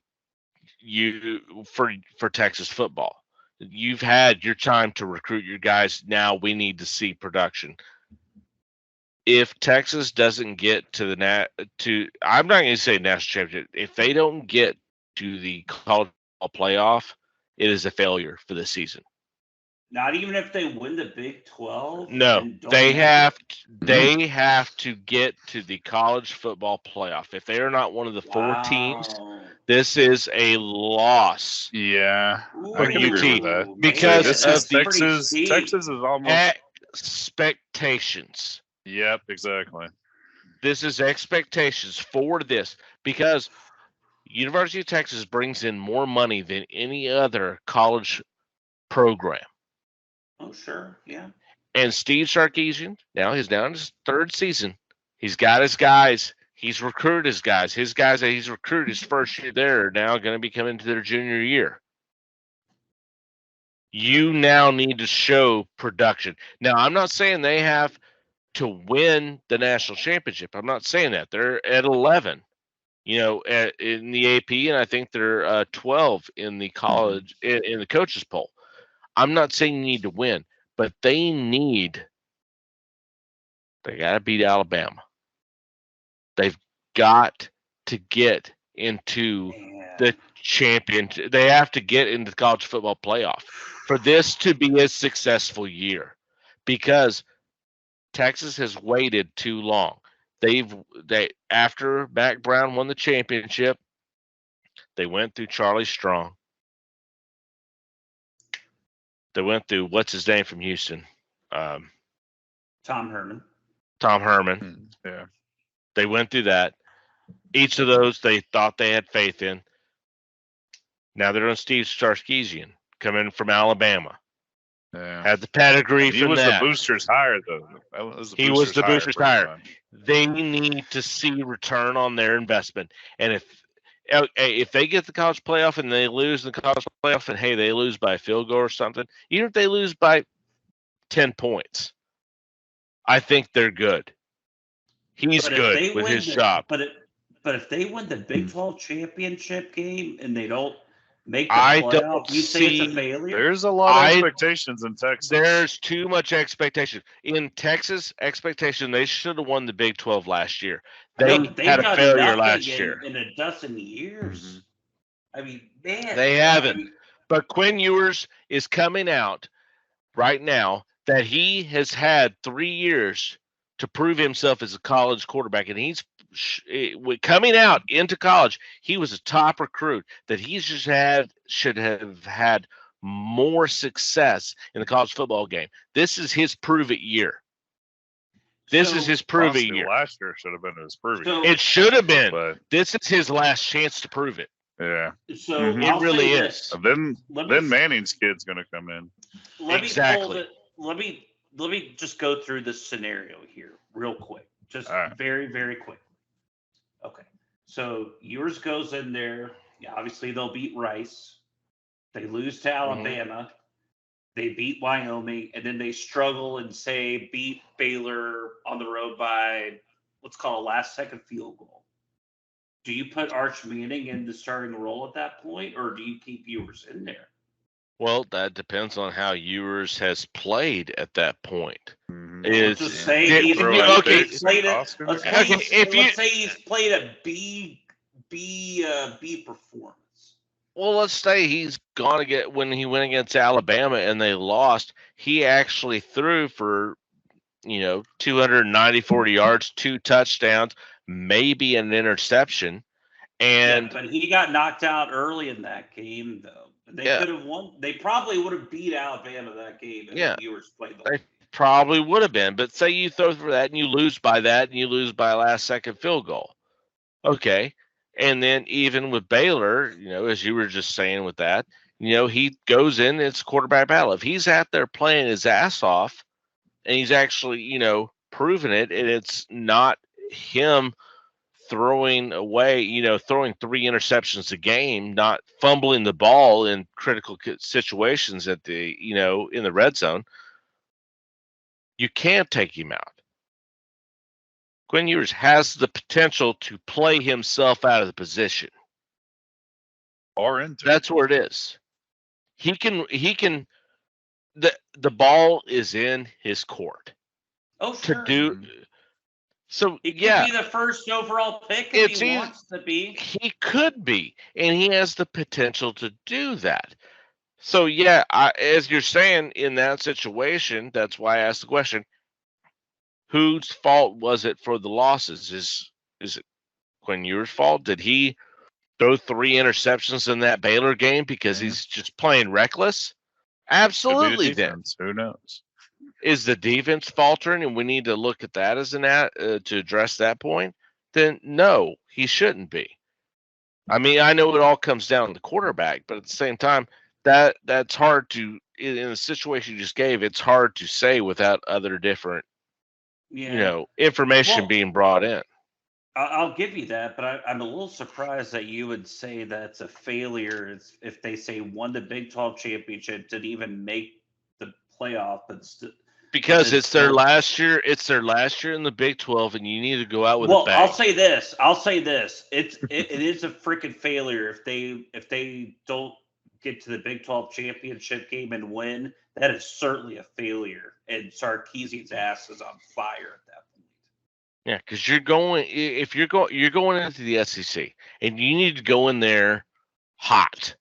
you for Texas football. You've had your time to recruit your guys. Now we need to see production. If Texas doesn't get to I'm not going to say national championship. If they don't get to the college playoff, it is a failure for the season. Not even if they win the Big 12? No, they have to get to the college football playoff. If they are not one of the 4 teams, this is a loss. Yeah, for UT, because of Texas is almost expectations. Yep, exactly. This is expectations for this, because University of Texas brings in more money than any other college program. Oh, sure, yeah. And Steve Sarkisian, now he's down his 3rd season. He's got his guys. He's recruited his guys. His guys that he's recruited his first year there are now going to be coming to their junior year. You now need to show production. Now, I'm not saying they have to win the national championship. I'm not saying that. They're at 11, in the AP, and I think they're 12 in the college in the coaches poll. I'm not saying you need to win, but they got to beat Alabama. They've got to get into the championship. They have to get into the college football playoff. for this to be a successful year, because Texas has waited too long. After Mac Brown won the championship, they went through Charlie Strong. They went through what's his name from Houston, Tom Herman. Tom Herman. Yeah. They went through that. Each of those they thought they had faith in. Now they're on Steve Sarkisian, coming from Alabama. Yeah. Had the pedigree He from was that. the boosters hire, though. He was the boosters hire. much. They need to see return on their investment. And if they get the college playoff and they lose in the college playoff, and hey, they lose by a field goal or something, even if they lose by 10 points, I think they're good. He's good with his job. But if they win the Big 12 championship game and they don't make the playoff, you say it's a failure? There's a lot of expectations in Texas. There's too much expectation. In Texas, expectation, they should have won the Big 12 last year. They had a failure last year. In a dozen years. Mm-hmm. I mean, man. They haven't. But Quinn Ewers is coming out right now that he has had 3 years to prove himself as a college quarterback, and he's coming out into college. He was a top recruit that should have had more success in the college football game. This is his prove it year. This is his prove it year. Last year should have been his prove it. It should have been. But this is his last chance to prove it. Yeah. So it really is. Then Manning's kid's going to come in. Exactly. Let me just go through this scenario here real quick. Just very, very quick. Okay. So Ewers goes in there. Yeah, obviously they'll beat Rice. They lose to Alabama. They beat Wyoming, and then they struggle and say beat Baylor on the road by what's called a last-second field goal. Do you put Arch Manning in the starting role at that point, or do you keep Ewers in there? Well, that depends on how Ewers has played at that point. Let's say he's played a B performance. Well, let's say he's gone to get when he went against Alabama and they lost. He actually threw for 294 yards, 2 touchdowns, maybe an interception, and but he got knocked out early in that game, though. They could have won. They probably would have beat Alabama that game if Ewers played the probably would have been. But say you throw for that and you lose by that and you lose by a last-second field goal. Okay. And then even with Baylor, as you were just saying with that, he goes in, it's quarterback battle. If he's out there playing his ass off and he's actually, proving it, and it's not him throwing away, throwing 3 interceptions a game, not fumbling the ball in critical situations at the, in the red zone, you can't take him out. Quinn Ewers has the potential to play himself out of the position. Or into. That's where it is. He can the ball is in his court. Oh, sure. To do so, he could be the first overall pick if he wants to be. He could be, and he has the potential to do that. So, as you're saying, in that situation, that's why I asked the question, whose fault was it for the losses? Is it Quinn Ewers' fault? Did he throw 3 interceptions in that Baylor game because he's just playing reckless? Absolutely. Then who knows? Is the defense faltering, and we need to look at that as to address that point? Then no, he shouldn't be. I mean, I know it all comes down to the quarterback, but at the same time, that's hard to, in the situation you just gave, it's hard to say without other different information being brought in. I'll give you that, but I'm a little surprised that you would say that's a failure if they say won the Big 12 championship, didn't even make the playoff, but because it's their last year. It's their last year in the Big 12, and you need to go out with a bang. I'll say this. It is a freaking failure if they don't get to the Big 12 championship game and win. That is certainly a failure, and Sarkisian's ass is on fire at that point. Yeah, because you're going into the SEC, and you need to go in there hot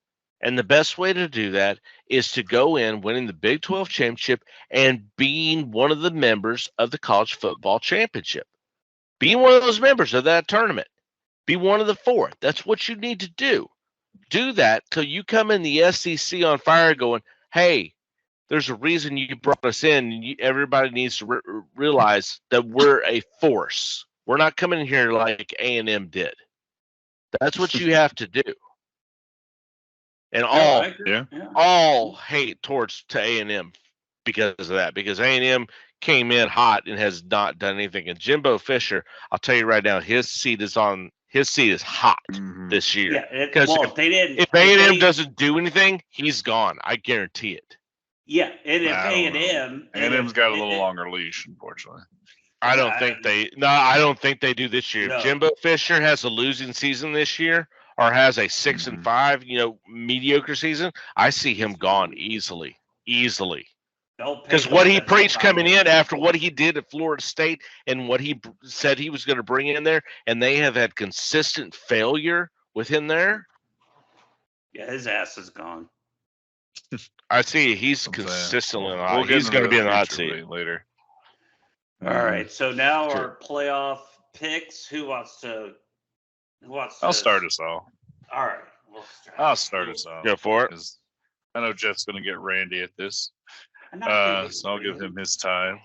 And the best way to do that is to go in winning the Big 12 championship and being one of the members of the college football championship. Be one of those members of that tournament. Be one of the 4. That's what you need to do. Do that till you come in the SEC on fire going, hey, there's a reason you brought us in. Everybody needs to realize that we're a force. We're not coming in here like A&M did. That's what you have to do. And all hate towards to A&M because of that. Because A&M came in hot and has not done anything. And Jimbo Fisher, I'll tell you right now, his seat is hot this year. Yeah, because if A&M doesn't do anything, he's gone. I guarantee it. Yeah, and if A&M's got a little longer leash, unfortunately. I don't think they do this year. No. If Jimbo Fisher has a losing season this year or has a 6-5, mediocre season, I see him gone easily. Because what he preached coming in after what he did at Florida State and what he said he was going to bring in there, and they have had consistent failure with him there. Yeah, his ass is gone. I see he's consistently on the hot. He's going to be in the hot seat later. All right, so now our playoff picks. Who wants to? I'll start us all. All right, I'll start us off. Go for it. I know Jeff's going to get Randy at this, so I'll give him his time.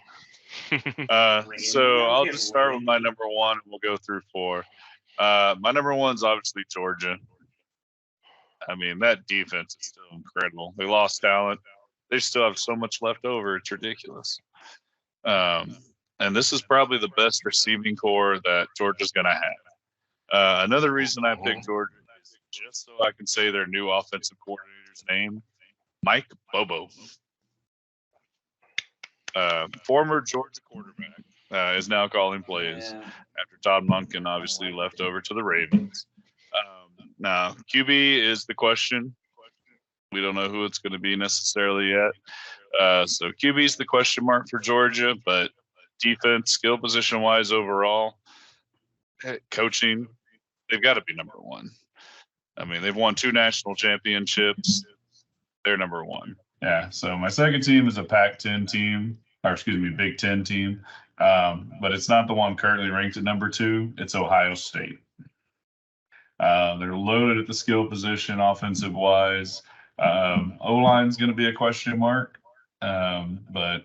So I'll just start with my number 1, and we'll go through 4. My number 1's obviously Georgia. I mean, that defense is still incredible. They lost talent. They still have so much left over. It's ridiculous. And this is probably the best receiving core that Georgia's going to have. Another reason I picked Georgia is just so I can say their new offensive coordinator's name, Mike Bobo. Former Georgia quarterback is now calling plays after Todd Monken obviously left over to the Ravens. Now, QB is the question. We don't know who it's going to be necessarily yet. So QB is the question mark for Georgia, but defense, skill position-wise overall, coaching, they've got to be number 1. I mean, they've won 2 national championships. They're number 1. Yeah, so my second team is a Pac-10 team, Big Ten team, but it's not the one currently ranked at number 2. It's Ohio State. They're loaded at the skill position, offensive-wise. O-line's going to be a question mark, but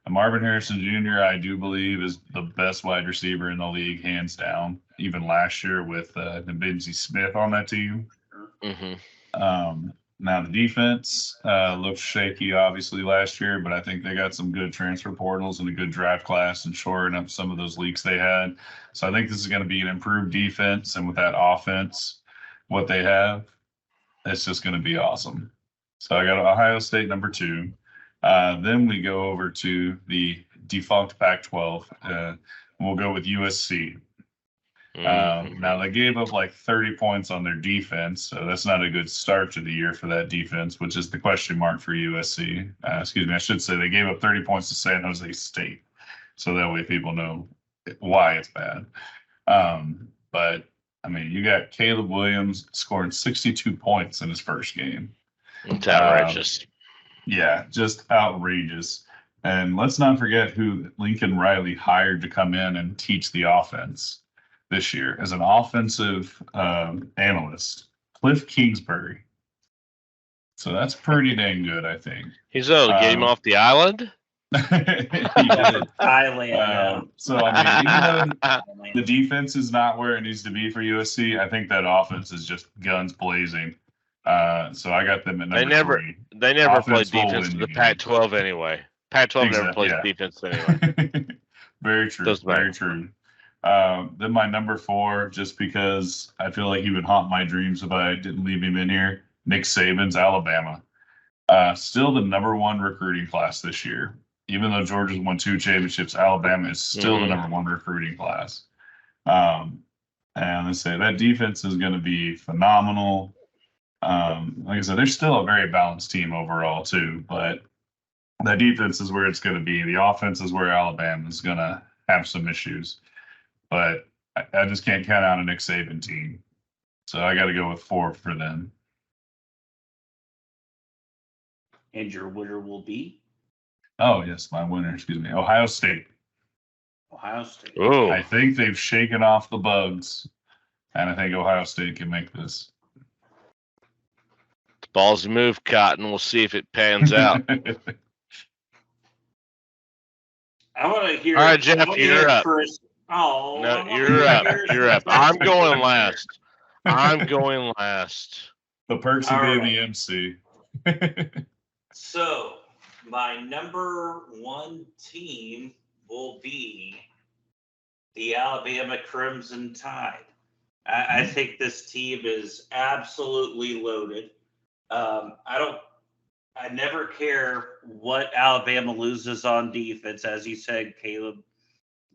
Marvin Harrison Jr., I do believe, is the best wide receiver in the league, hands down, even last year with N'Benzie Smith on that team. Now, the defense looked shaky, obviously, last year, but I think they got some good transfer portals and a good draft class and shoring up some of those leaks they had. So I think this is going to be an improved defense, and with that offense, what they have, it's just going to be awesome. So I got Ohio State number 2. Then we go over to the defunct Pac-12. We'll go with USC. Now, they gave up like 30 points on their defense, so that's not a good start to the year for that defense, which is the question mark for USC. I should say they gave up 30 points to San Jose State, so that way people know why it's bad. But, I mean, you got Caleb Williams scoring 62 points in his first game. It's outrageous. Yeah, just outrageous. And let's not forget who Lincoln Riley hired to come in and teach the offense this year as an offensive analyst, Cliff Kingsbury. So that's pretty dang good, I think. He's get him off the island? Thailand. So, I mean, even though the defense is not where it needs to be for USC, I think that offense is just guns blazing. So I got them at number 3. They never played defense in the Pac-12 anyway. Pac-12 never plays defense anyway. Very true. Very true. Then my number 4, just because I feel like he would haunt my dreams if I didn't leave him in here, Nick Saban's Alabama. Still the number 1 recruiting class this year. Even though Georgia's won 2 championships, Alabama is still the number 1 recruiting class. And let's say that defense is going to be phenomenal. Like I said, they're still a very balanced team overall too, but that defense is where it's going to be. The offense is where Alabama is going to have some issues, but I just can't count out a Nick Saban team. So I got to go with 4 for them. And your winner will be Oh, yes, my winner, excuse me, Ohio State. Ohio State. Oh, I think they've shaken off the bugs, and I think Ohio State can make this. ballsy move, Cotton. We'll see if it pans out. I want to hear. All right, Jeff, I wanna you're hear up. Chris. Oh, No, I wanna you're hear up. yours You're up. first. I'm going last. I'm going last. The perks of All being right. the MC. So my number one team will be the Alabama Crimson Tide. I think this team is absolutely loaded. I never care what Alabama loses on defense. As you said, Caleb,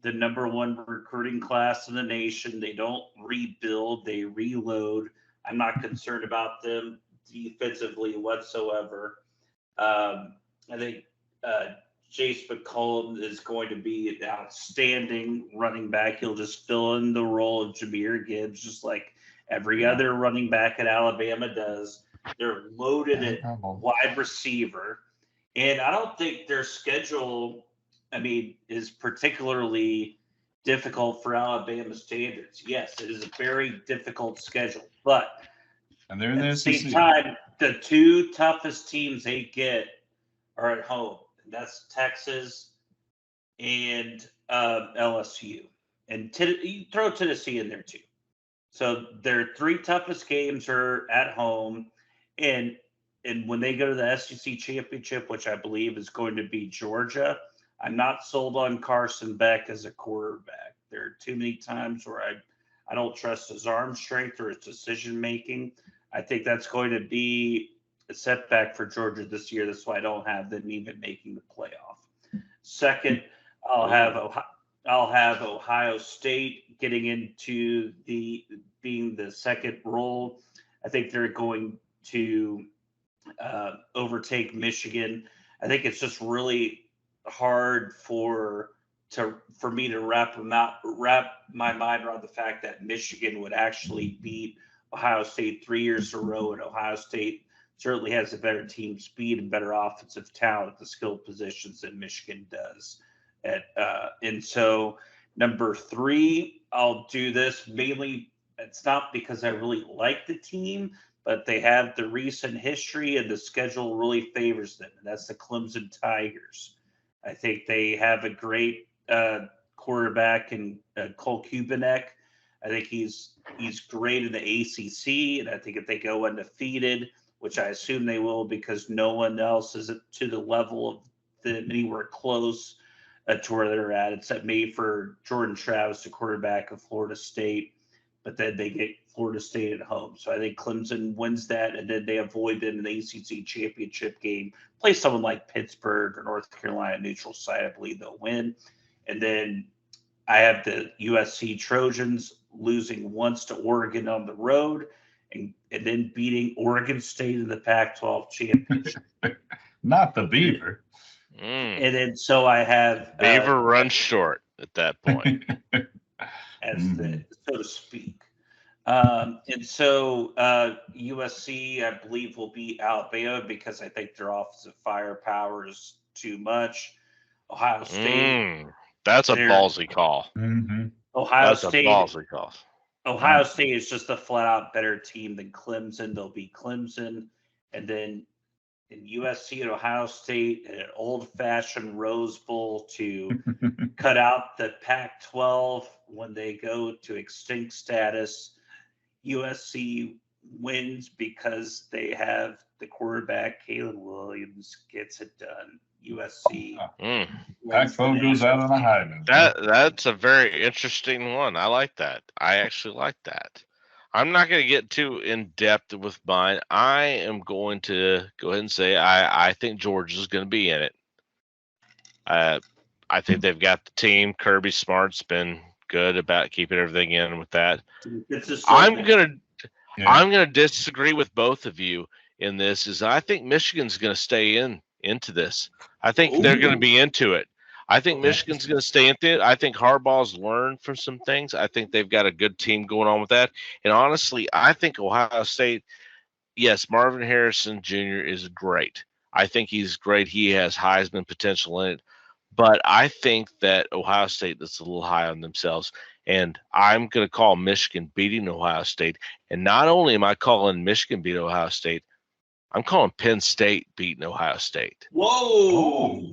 the number one recruiting class in the nation. They don't rebuild, they reload. I'm not concerned about them defensively whatsoever. I think Chase McCollum is going to be an outstanding running back. He'll just fill in the role of Jahmyr Gibbs, just like every other running back at Alabama does. They're loaded at wide receiver. And I don't think their schedule, is particularly difficult for Alabama standards. Yes, it is a very difficult schedule. But And they're in at the the same SEC. time, the two toughest teams they get are at home. And that's Texas and LSU. And you throw Tennessee in there too. So their three toughest games are at home. And when they go to the SEC championship, which I believe is going to be Georgia, I'm not sold on Carson Beck as a quarterback. There are too many times where I don't trust his arm strength or his decision making. I think that's going to be a setback for Georgia this year. That's why I don't have them even making the playoff. Second, I'll have Ohio State getting into being the second role. I think they're going to overtake Michigan. I think it's just really hard for me to wrap my mind around the fact that Michigan would actually beat Ohio State 3 years in a row, and Ohio State certainly has a better team speed and better offensive talent at the skill positions than Michigan does. And so number 3, I'll do this mainly. It's not because I really like the team, but they have the recent history and the schedule really favors them, and that's the Clemson Tigers. I think they have a great quarterback in Cole Kubinek. I think he's great in the ACC, and I think if they go undefeated, which I assume they will because no one else is to the level of them anywhere close to where they're at, except maybe for Jordan Travis, the quarterback of Florida State. But then they get Florida State at home. So I think Clemson wins that, and then they avoid them in the ACC championship game. Play someone like Pittsburgh or North Carolina neutral site. I believe they'll win. And then I have the USC Trojans losing once to Oregon on the road and then beating Oregon State in the Pac-12 championship. Not the Beaver. And then so I have Beaver runs short at that point. So to speak. And so USC, I believe, will beat Alabama because I think their offensive firepower is too much. Ohio State. That's a ballsy call. Mm-hmm. Ohio State is just a flat-out better team than Clemson. They'll beat Clemson. And then in USC and Ohio State, an old-fashioned Rose Bowl to cut out the Pac-12 when they go to extinct status. USC wins because they have the quarterback, Caleb Williams, gets it done. USC. Pac-12 goes out on a high note. That's a very interesting one. I like that. I actually like that. I'm not going to get too in depth with mine. I am going to go ahead and say I think Georgia's going to be in it. I think they've got the team. Kirby Smart's been good about keeping everything in with that. I'm gonna disagree with both of you in this. Is I think Michigan's going to stay into this. I think they're going to be into it. I think Michigan's going to stay into it. I think Harbaugh's learned from some things. I think they've got a good team going on with that. And honestly, I think Ohio State, yes, Marvin Harrison Jr. is great. I think he's great. He has Heisman potential in it. But I think that Ohio State is a little high on themselves. And I'm going to call Michigan beating Ohio State. And not only am I calling Michigan beat Ohio State, I'm calling Penn State beating Ohio State. Whoa.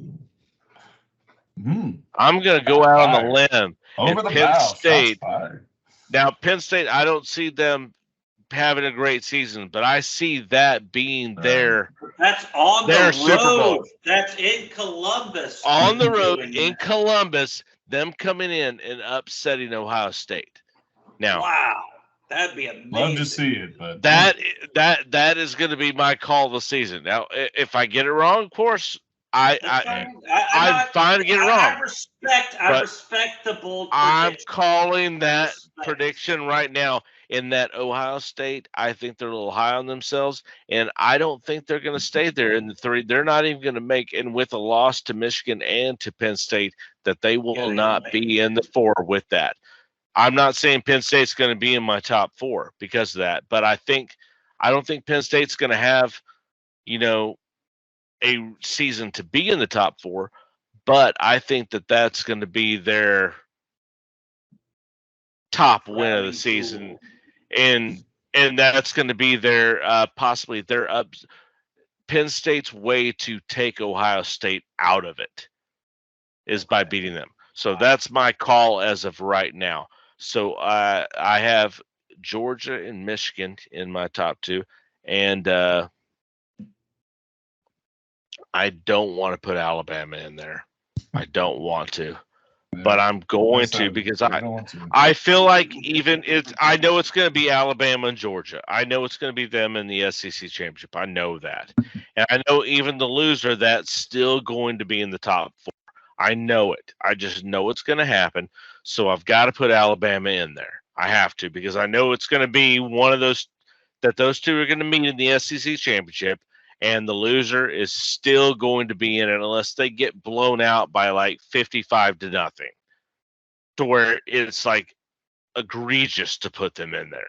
I'm going to go out on the limb. Over the Penn bow. State. Shots fired. Now, Penn State, I don't see them having a great season, but I see that being their That's on their the Super Bowl. road. That's in Columbus. On the road in Columbus, them coming in and upsetting Ohio State. Now, wow, that'd be amazing. Love to see it, but that is going to be my call of the season. Now, if I get it wrong, of course, I'm fine to get it wrong. I respect the bold I'm prediction. calling that prediction right now. In that Ohio State, I think they're a little high on themselves, and I don't think they're going to stay there in the 3. They're not even going to make, and with a loss to Michigan and to Penn State, that they will not be in the 4 with that. I'm not saying Penn State's going to be in my top 4 because of that, but I don't think Penn State's going to have, a season to be in the top 4, but I think that that's going to be their top win of the season. And that's going to be their possibly their Penn State's way to take Ohio State out of it is by beating them. So that's my call as of right now. So I have Georgia and Michigan in my top 2, and I don't want to put Alabama in there. I don't want to. But I'm going to because I feel like I know it's going to be Alabama and Georgia. I know it's going to be them in the SEC championship. I know that. And I know even the loser, that's still going to be in the top 4. I know it. I just know it's going to happen. So I've got to put Alabama in there. I have to because I know it's going to be one of those that those two are going to meet in the SEC championship. And the loser is still going to be in it unless they get blown out by like 55-0, to where it's like egregious to put them in there.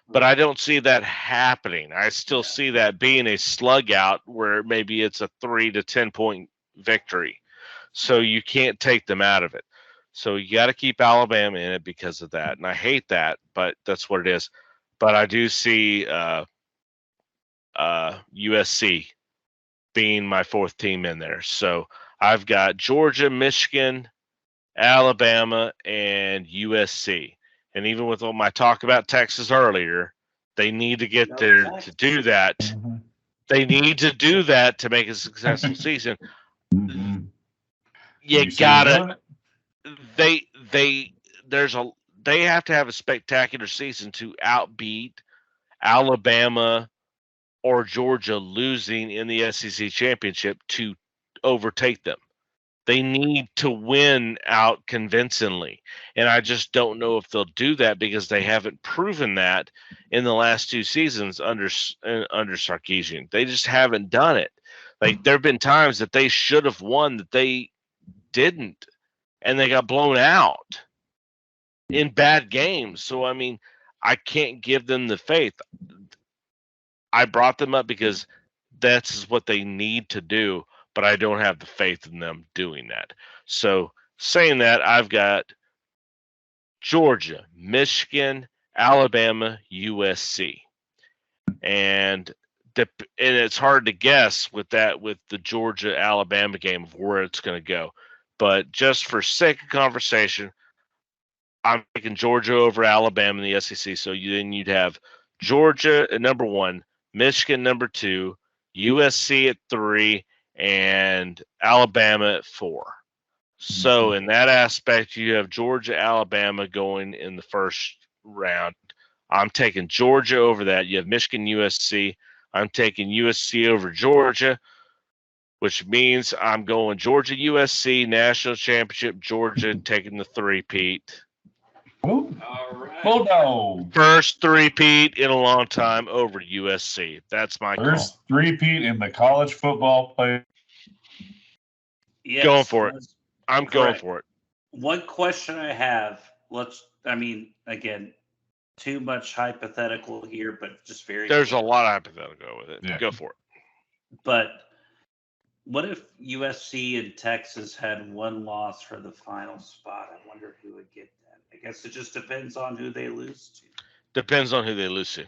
But I don't see that happening. I still see that being a slug out where maybe it's a 3 to 10 point victory. So you can't take them out of it. So you got to keep Alabama in it because of that. And I hate that, but that's what it is. But I do see USC being my 4th team in there. So I've got Georgia, Michigan, Alabama, and USC. And even with all my talk about Texas earlier, they need to get there to do that. Mm-hmm. They need to do that to make a successful season. Mm-hmm. You gotta. They have to have a spectacular season to outbeat Alabama or Georgia losing in the SEC championship to overtake them. They need to win out convincingly. And I just don't know if they'll do that because they haven't proven that in the last 2 seasons under Sarkisian. They just haven't done it. Like there have been times that they should have won that they didn't, and they got blown out in bad games. So, I mean, I can't give them the faith. I brought them up because that's what they need to do, but I don't have the faith in them doing that. So saying that, I've got Georgia, Michigan, Alabama, USC. And it's hard to guess with the Georgia-Alabama game of where it's going to go. But just for sake of conversation, I'm taking Georgia over Alabama in the SEC. So then you'd have Georgia at number 1, Michigan number 2, USC at 3, and Alabama at 4. So in that aspect, you have Georgia, Alabama going in the first round. I'm taking Georgia over that. You have Michigan, USC. I'm taking USC over Georgia, which means I'm going Georgia, USC, national championship, Georgia taking the 3-peat. All right. Well, no. First 3-peat in a long time over USC. That's my first 3-peat in the college football play. Yes, going for it. I'm going for it. One question I have, again, too much hypothetical here, but just very. There's a lot of hypothetical with it. Yeah. Go for it. But What if USC and Texas had one loss for the final spot? I wonder who would get that. I guess it just depends on who they lose to. Depends on who they lose to.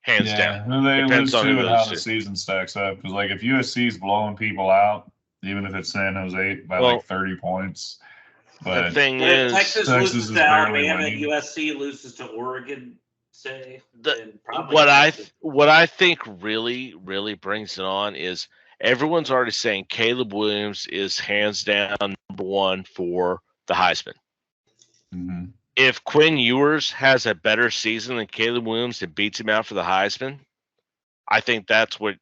Hands Yeah, down. who they Depends lose on to who and they how lose the to. season stacks up. Because like if USC is blowing people out, even if it's San Jose by Well, like 30 points, The but thing But if is, Texas Texas loses is to barely Alabama, winning. USC loses to Oregon, say, then probably what I think really brings it on is everyone's already saying Caleb Williams is hands down number one for the Heisman. mhm. If Quinn Ewers has a better season than Caleb Williams and beats him out for the Heisman, I think that's what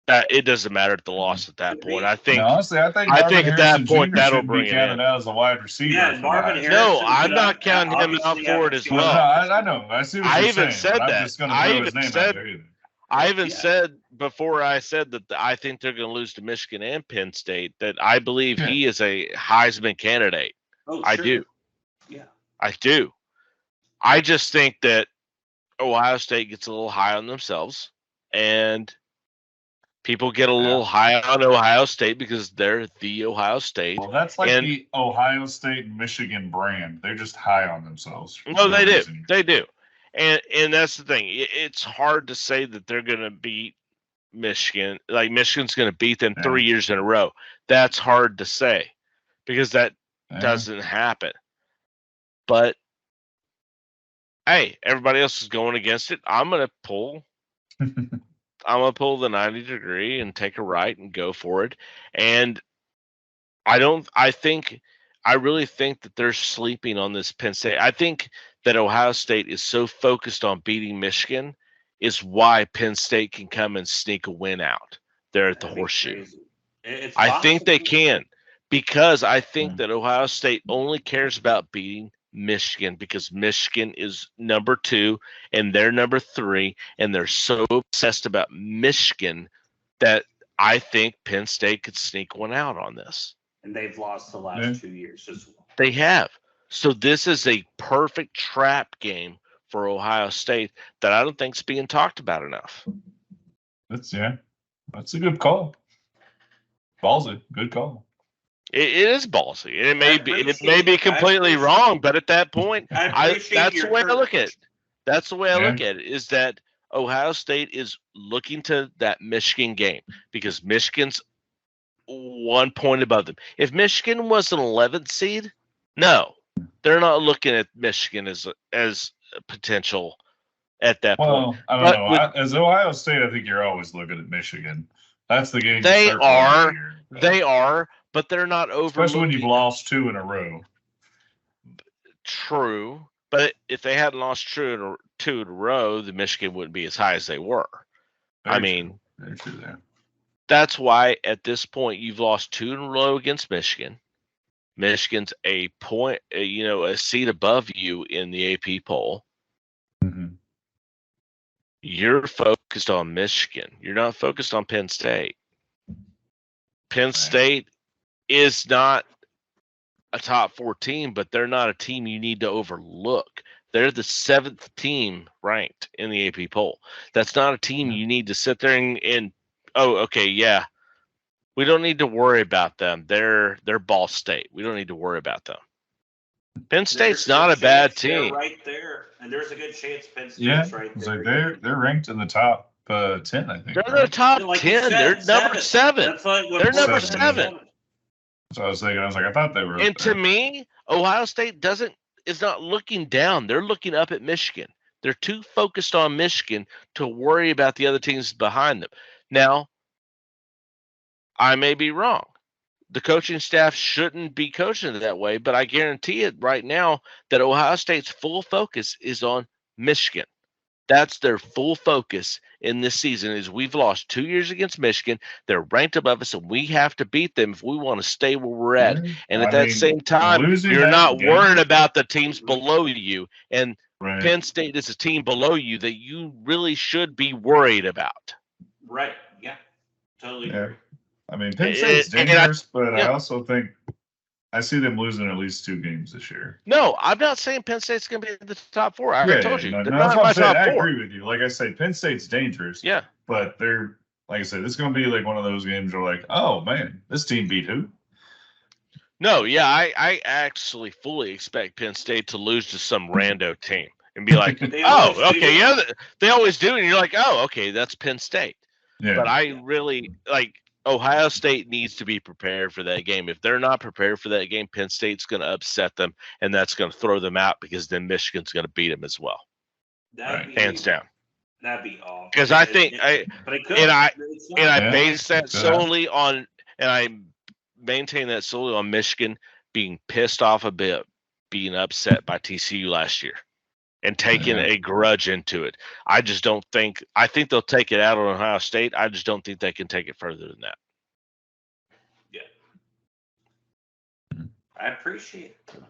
that it doesn't matter at the loss at that point. I think No, honestly, I think I Marvin think at that Harrison point, Jr. that'll shouldn't bring be it counted in. out as a wide receiver. Yeah, for the Marvin Heisman. Harrison. No, I'm could not counting him out obviously for have it a as chance. Well, well. no, I know. I see what I you're even saying. said but I'm that. just going to I throw even his name said- out there either. I even Yeah. said before I said that I think they're going to lose to Michigan and Penn State that I believe Yeah. he is a Heisman candidate. Oh, I sure. do. Yeah. I do. I just think that Ohio State gets a little high on themselves and people get a little high on Ohio State because they're the Ohio State. Well, that's like And- the Ohio State Michigan brand. They're just high on themselves. for No, they do. reason. They do. And that's the thing. It's hard to say that they're going to beat Michigan. Like Michigan's going to beat them Yeah. 3 years in a row. That's hard to say because that Yeah. doesn't happen. But hey, everybody else is going against it. I'm going to pull the 90 degree and take a right and go for it. And I really think that they're sleeping on this Penn State. I think that Ohio State is so focused on beating Michigan is why Penn State can come and sneak a win out there at the That'd be Horseshoe. crazy. It's I think they possible. can because I think Hmm. that Ohio State only cares about beating Michigan because Michigan is number 2 and they're number 3 and they're so obsessed about Michigan that I think Penn State could sneak one out on this. And they've lost the last Yeah. 2 years as well. They have. So this is a perfect trap game for Ohio State that I don't think's being talked about enough. That's a good call. Ballsy, good call. It is ballsy. It may I be appreciate- completely I wrong, but at that point, I appreciate that's your the way I look at courage. it. That's the way I Yeah. look at it. Is that Ohio State is looking to that Michigan game because Michigan's 1 point above them. If Michigan was an 11th seed, no, they're not looking at Michigan as a potential at that point. Well, I don't But know. with- As Ohio State, I think you're always looking at Michigan. That's the game. you They start playing are. here. They are, but they're not over. Especially when you've lost 2 in a row. True, but if they hadn't lost two in a row, the Michigan wouldn't be as high as they were. I mean, Very true there. that's why at this point you've lost 2 in a row against Michigan. Michigan's a point, a seat above you in the AP poll. Mhm. You're focused on Michigan. You're not focused on Penn State. Penn State is not a top 4 team, but they're not a team you need to overlook. They're the 7th team ranked in the AP poll. That's not a team you need to sit there and oh, okay, yeah. We don't need to worry about them. They're Ball State. We don't need to worry about them. Penn State's There's not a bad chance they're team. right there, and there's a good chance Penn State's Yeah, right it's there. like they're ranked in the top 10, I think. They're in right? the top Like you 10. said, They're number 7. That's like what They're we're number saying. 7. So I was thinking, I thought they were. up And to there. me, Ohio State is not looking down. They're looking up at Michigan. They're too focused on Michigan to worry about the other teams behind them. Now, I may be wrong. The coaching staff shouldn't be coaching it that way, but I guarantee it right now that Ohio State's full focus is on Michigan. That's their full focus in this season is we've lost 2 years against Michigan. They're ranked above us, and we have to beat them if we want to stay where we're at. And at I that mean, same time, losing you're that not game- worried about the teams below you. And Right. Penn State is a team below you that you really should be worried about. Right. Yeah. Totally Yeah. agree. I mean, Penn State's and I- dangerous, but I yeah. also think I see them losing at least 2 games this year. No, I'm not saying Penn State's going to be in the top 4. I already told you. No, They're that's not what my I'm saying. top I 4. agree with you. Like I say, Penn State's dangerous, Yeah. but like I said, this is going to be like one of those games where like, oh man, this team beat who? No, yeah, I actually fully expect Penn State to lose to some rando team and be like, They oh, always okay, do. yeah, they always do, and you're like, oh, okay, that's Penn State. Yeah. But I really like Ohio State needs to be prepared for that game. If they're not prepared for that game, Penn State's going to upset them, and that's going to throw them out because then Michigan's going to beat them as well, That'd be, hands down. That'd be awful. Because I think but it could. and I It's not. and I Yeah, base that yeah. solely on, and I maintain that solely on Michigan being pissed off a bit, being upset by TCU last year, and taking Yeah. a grudge into it. I just don't think. I think they'll take it out on Ohio State. I just don't think they can take it further than that. I appreciate the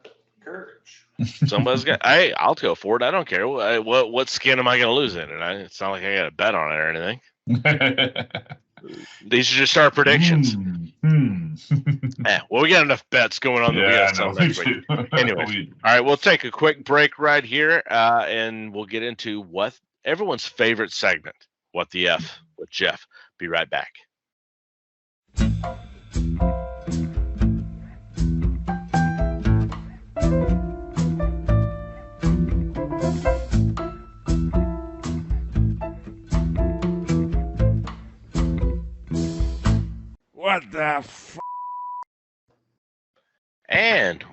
courage. Somebody's got. Hey, I'll go for it. I don't care. What skin am I going to lose in it? It's not like I got a bet on it or anything. These are just our predictions. Yeah, well, we got enough bets going on that we got to sell next week. Anyways, all right, we'll take a quick break right here, and we'll get into what everyone's favorite segment, What the F, with Jeff. Be right back. What the f? And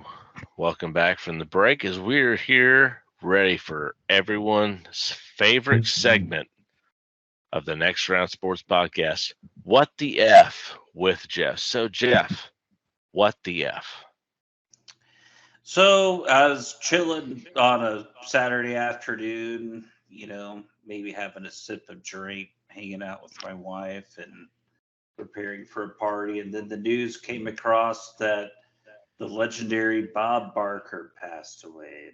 welcome back from the break as we're here ready for everyone's favorite segment of the Next Round Sports Podcast, What the F with Jeff. So, Jeff, what the F? So I was chilling on a Saturday afternoon, maybe having a sip of drink, hanging out with my wife and preparing for a party. And then the news came across that the legendary Bob Barker passed away.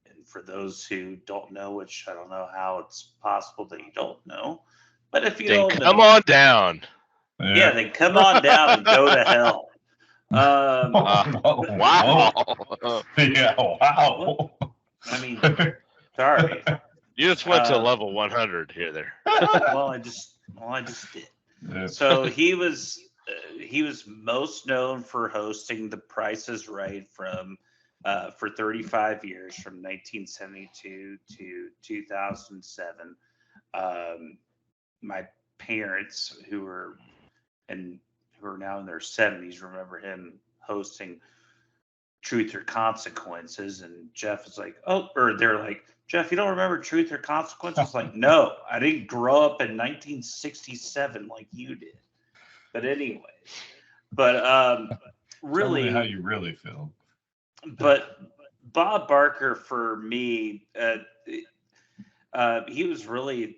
And for those who don't know, which I don't know how it's possible that you don't know, but if you Then don't come know, on down. yeah, then come on down and go to hell. Wow. Yeah, wow. I mean, sorry. You just went to level 100 here there. Well, I just did. Yeah. So he was most known for hosting The Price is Right for 35 years, from 1972 to 2007. My parents, who are now in their 70s, remember him hosting Truth or Consequences, and Jeff is like, they're like, Jeff, you don't remember Truth or Consequences? Like, no, I didn't grow up in 1967 like you did. But anyways, really, Tell me how you really feel. But Bob Barker, for me, he was really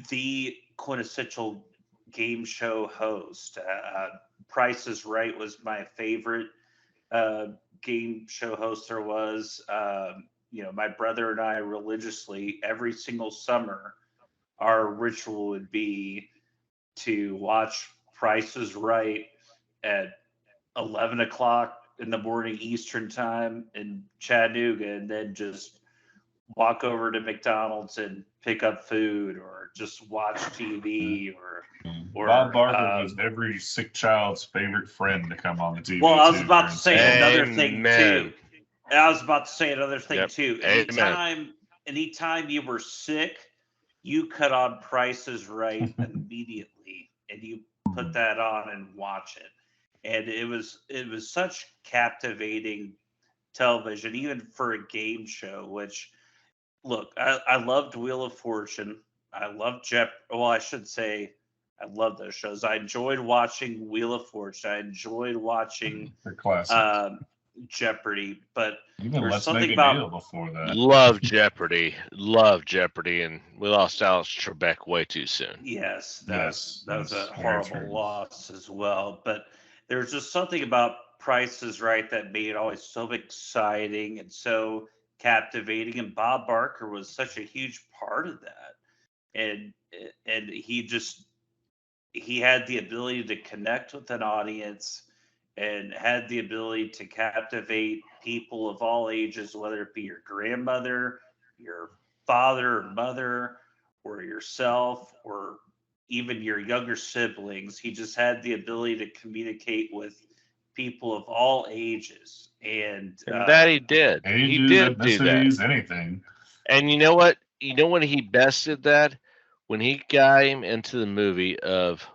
the quintessential game show host. Price is Right was my favorite game show host there was. My brother and I religiously, every single summer, our ritual would be to watch Price is Right at 11 o'clock in the morning Eastern time in Chattanooga, and then just walk over to McDonald's and pick up food, or just watch TV, or Bob Barker was every sick child's favorite friend to come on the TV. Well, I was about to say another Amen. thing too. I was about to say another thing Yep. too. Amen. Anytime you were sick, you cut on Price is Right immediately, and you put that on and watch it. And it was such captivating television, even for a game show. Which, look, I loved Wheel of Fortune. I loved I should say I love those shows. I enjoyed watching Wheel of Fortune. I enjoyed watching The classic. Jeopardy. But Even there's Let's something Make a about Deal before that. Love Jeopardy, and we lost Alex Trebek way too soon. yes, Yes, that was a that's very horrible true. loss as well. But there's just something about Price is Right that made it always so exciting and so captivating. And Bob Barker was such a huge part of that. And he had the ability to connect with an audience and had the ability to captivate people of all ages, whether it be your grandmother, your father or mother, or yourself, or even your younger siblings. He just had the ability to communicate with people of all ages, and that he did. He did do that. ethnicities, anything. And you know what? You know when he best did that? When he got him into the movie of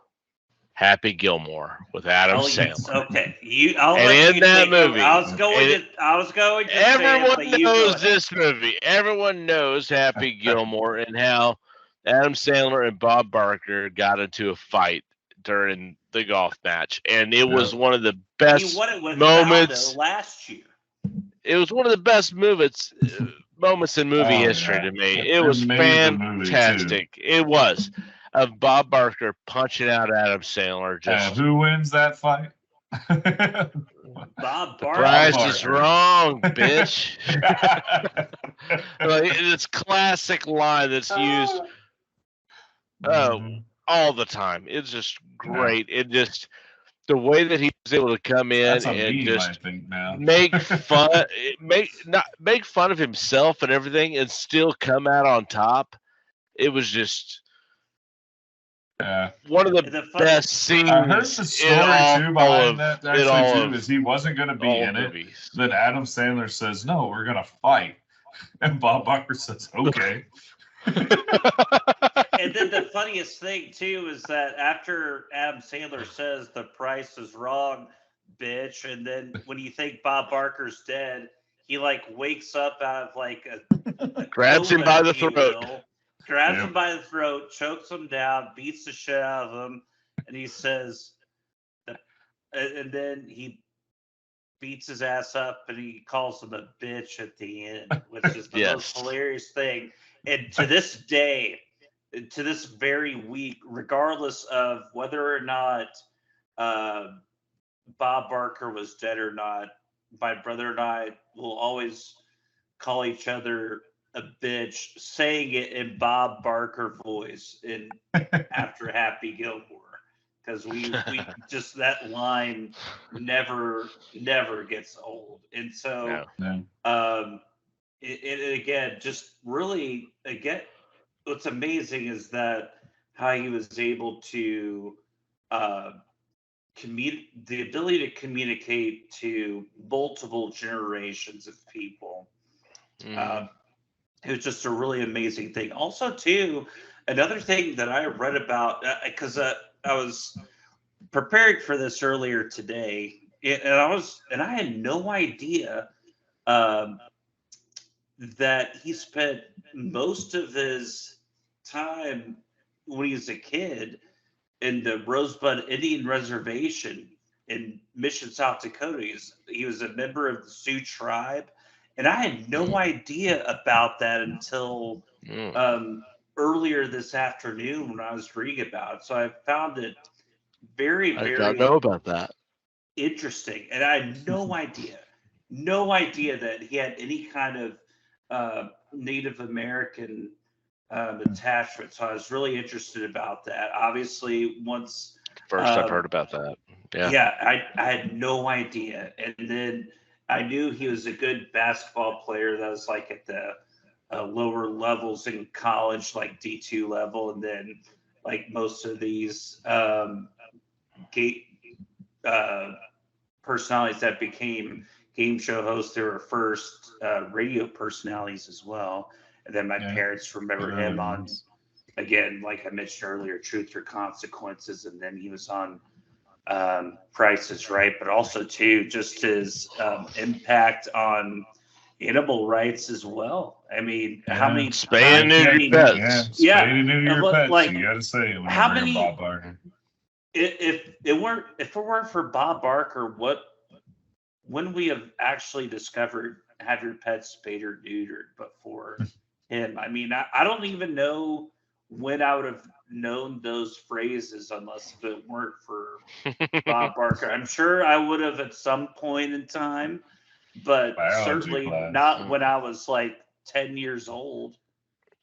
Happy Gilmore with Adam Sandler. Okay, And in that movie, I was going to. Everyone knows this movie. Everyone knows Happy Gilmore and how Adam Sandler and Bob Barker got into a fight during the golf match, and it was one of the best moments last year. It was one of the best moments in movie history to me. It was fantastic. It was. Of Bob Barker punching out Adam Sandler. Who wins that fight? Bob Barker. Price is wrong, bitch. It's classic line that's used all the time. It's just great. It just the way that he was able to come in and just make fun of himself and everything, and still come out on top. It was just. One of the best scenes. I heard the story too behind that. Actually, too, is he wasn't going to be in it. Then Adam Sandler says, "No, we're going to fight," and Bob Barker says, "Okay." And then the funniest thing too is that after Adam Sandler says the price is wrong, bitch, and then when you think Bob Barker's dead, he like wakes up out of like a grabs him by the throat. Grabs him by the throat, chokes him down, beats the shit out of him, and he says, and then he beats his ass up and he calls him a bitch at the end, which is the most hilarious thing. And to this day, to this very week, regardless of whether or not Bob Barker was dead or not, my brother and I will always call each other a bitch, saying it in Bob Barker voice in after Happy Gilmore, because we just that line never gets old. And so it again just really what's amazing is that how he was able to the ability to communicate to multiple generations of people. It was just a really amazing thing. Also, too, another thing that I read about, because I was preparing for this earlier today, and I had no idea that he spent most of his time when he was a kid in the Rosebud Indian Reservation in Mission, South Dakota. He was a member of the Sioux tribe. And I had no idea about that until earlier this afternoon when I was reading about it. So I found it very, very. I don't know about that. Interesting, and I had no idea that he had any kind of Native American attachment. So I was really interested about that. Obviously, once I've heard about that. I had no idea, and then. I knew he was a good basketball player that was like at the lower levels in college, like D2 level. And then like most of these personalities that became game show hosts, they were first radio personalities as well. And then my parents remember him on, again, like I mentioned earlier, Truth or Consequences. And then he was on Price is Right, but also too just his impact on animal rights as well. I mean, how many spay and neuter your pets? Spay and neuter your pets. Like, you gotta say it. How many? Bob Barker. If it weren't for Bob Barker, when we have actually discovered have your pets spayed or neutered? But for him, I mean, I don't even know when I would have known those phrases unless if it weren't for Bob Barker. I'm sure I would have at some point in time, but certainly not when I was like 10 years old.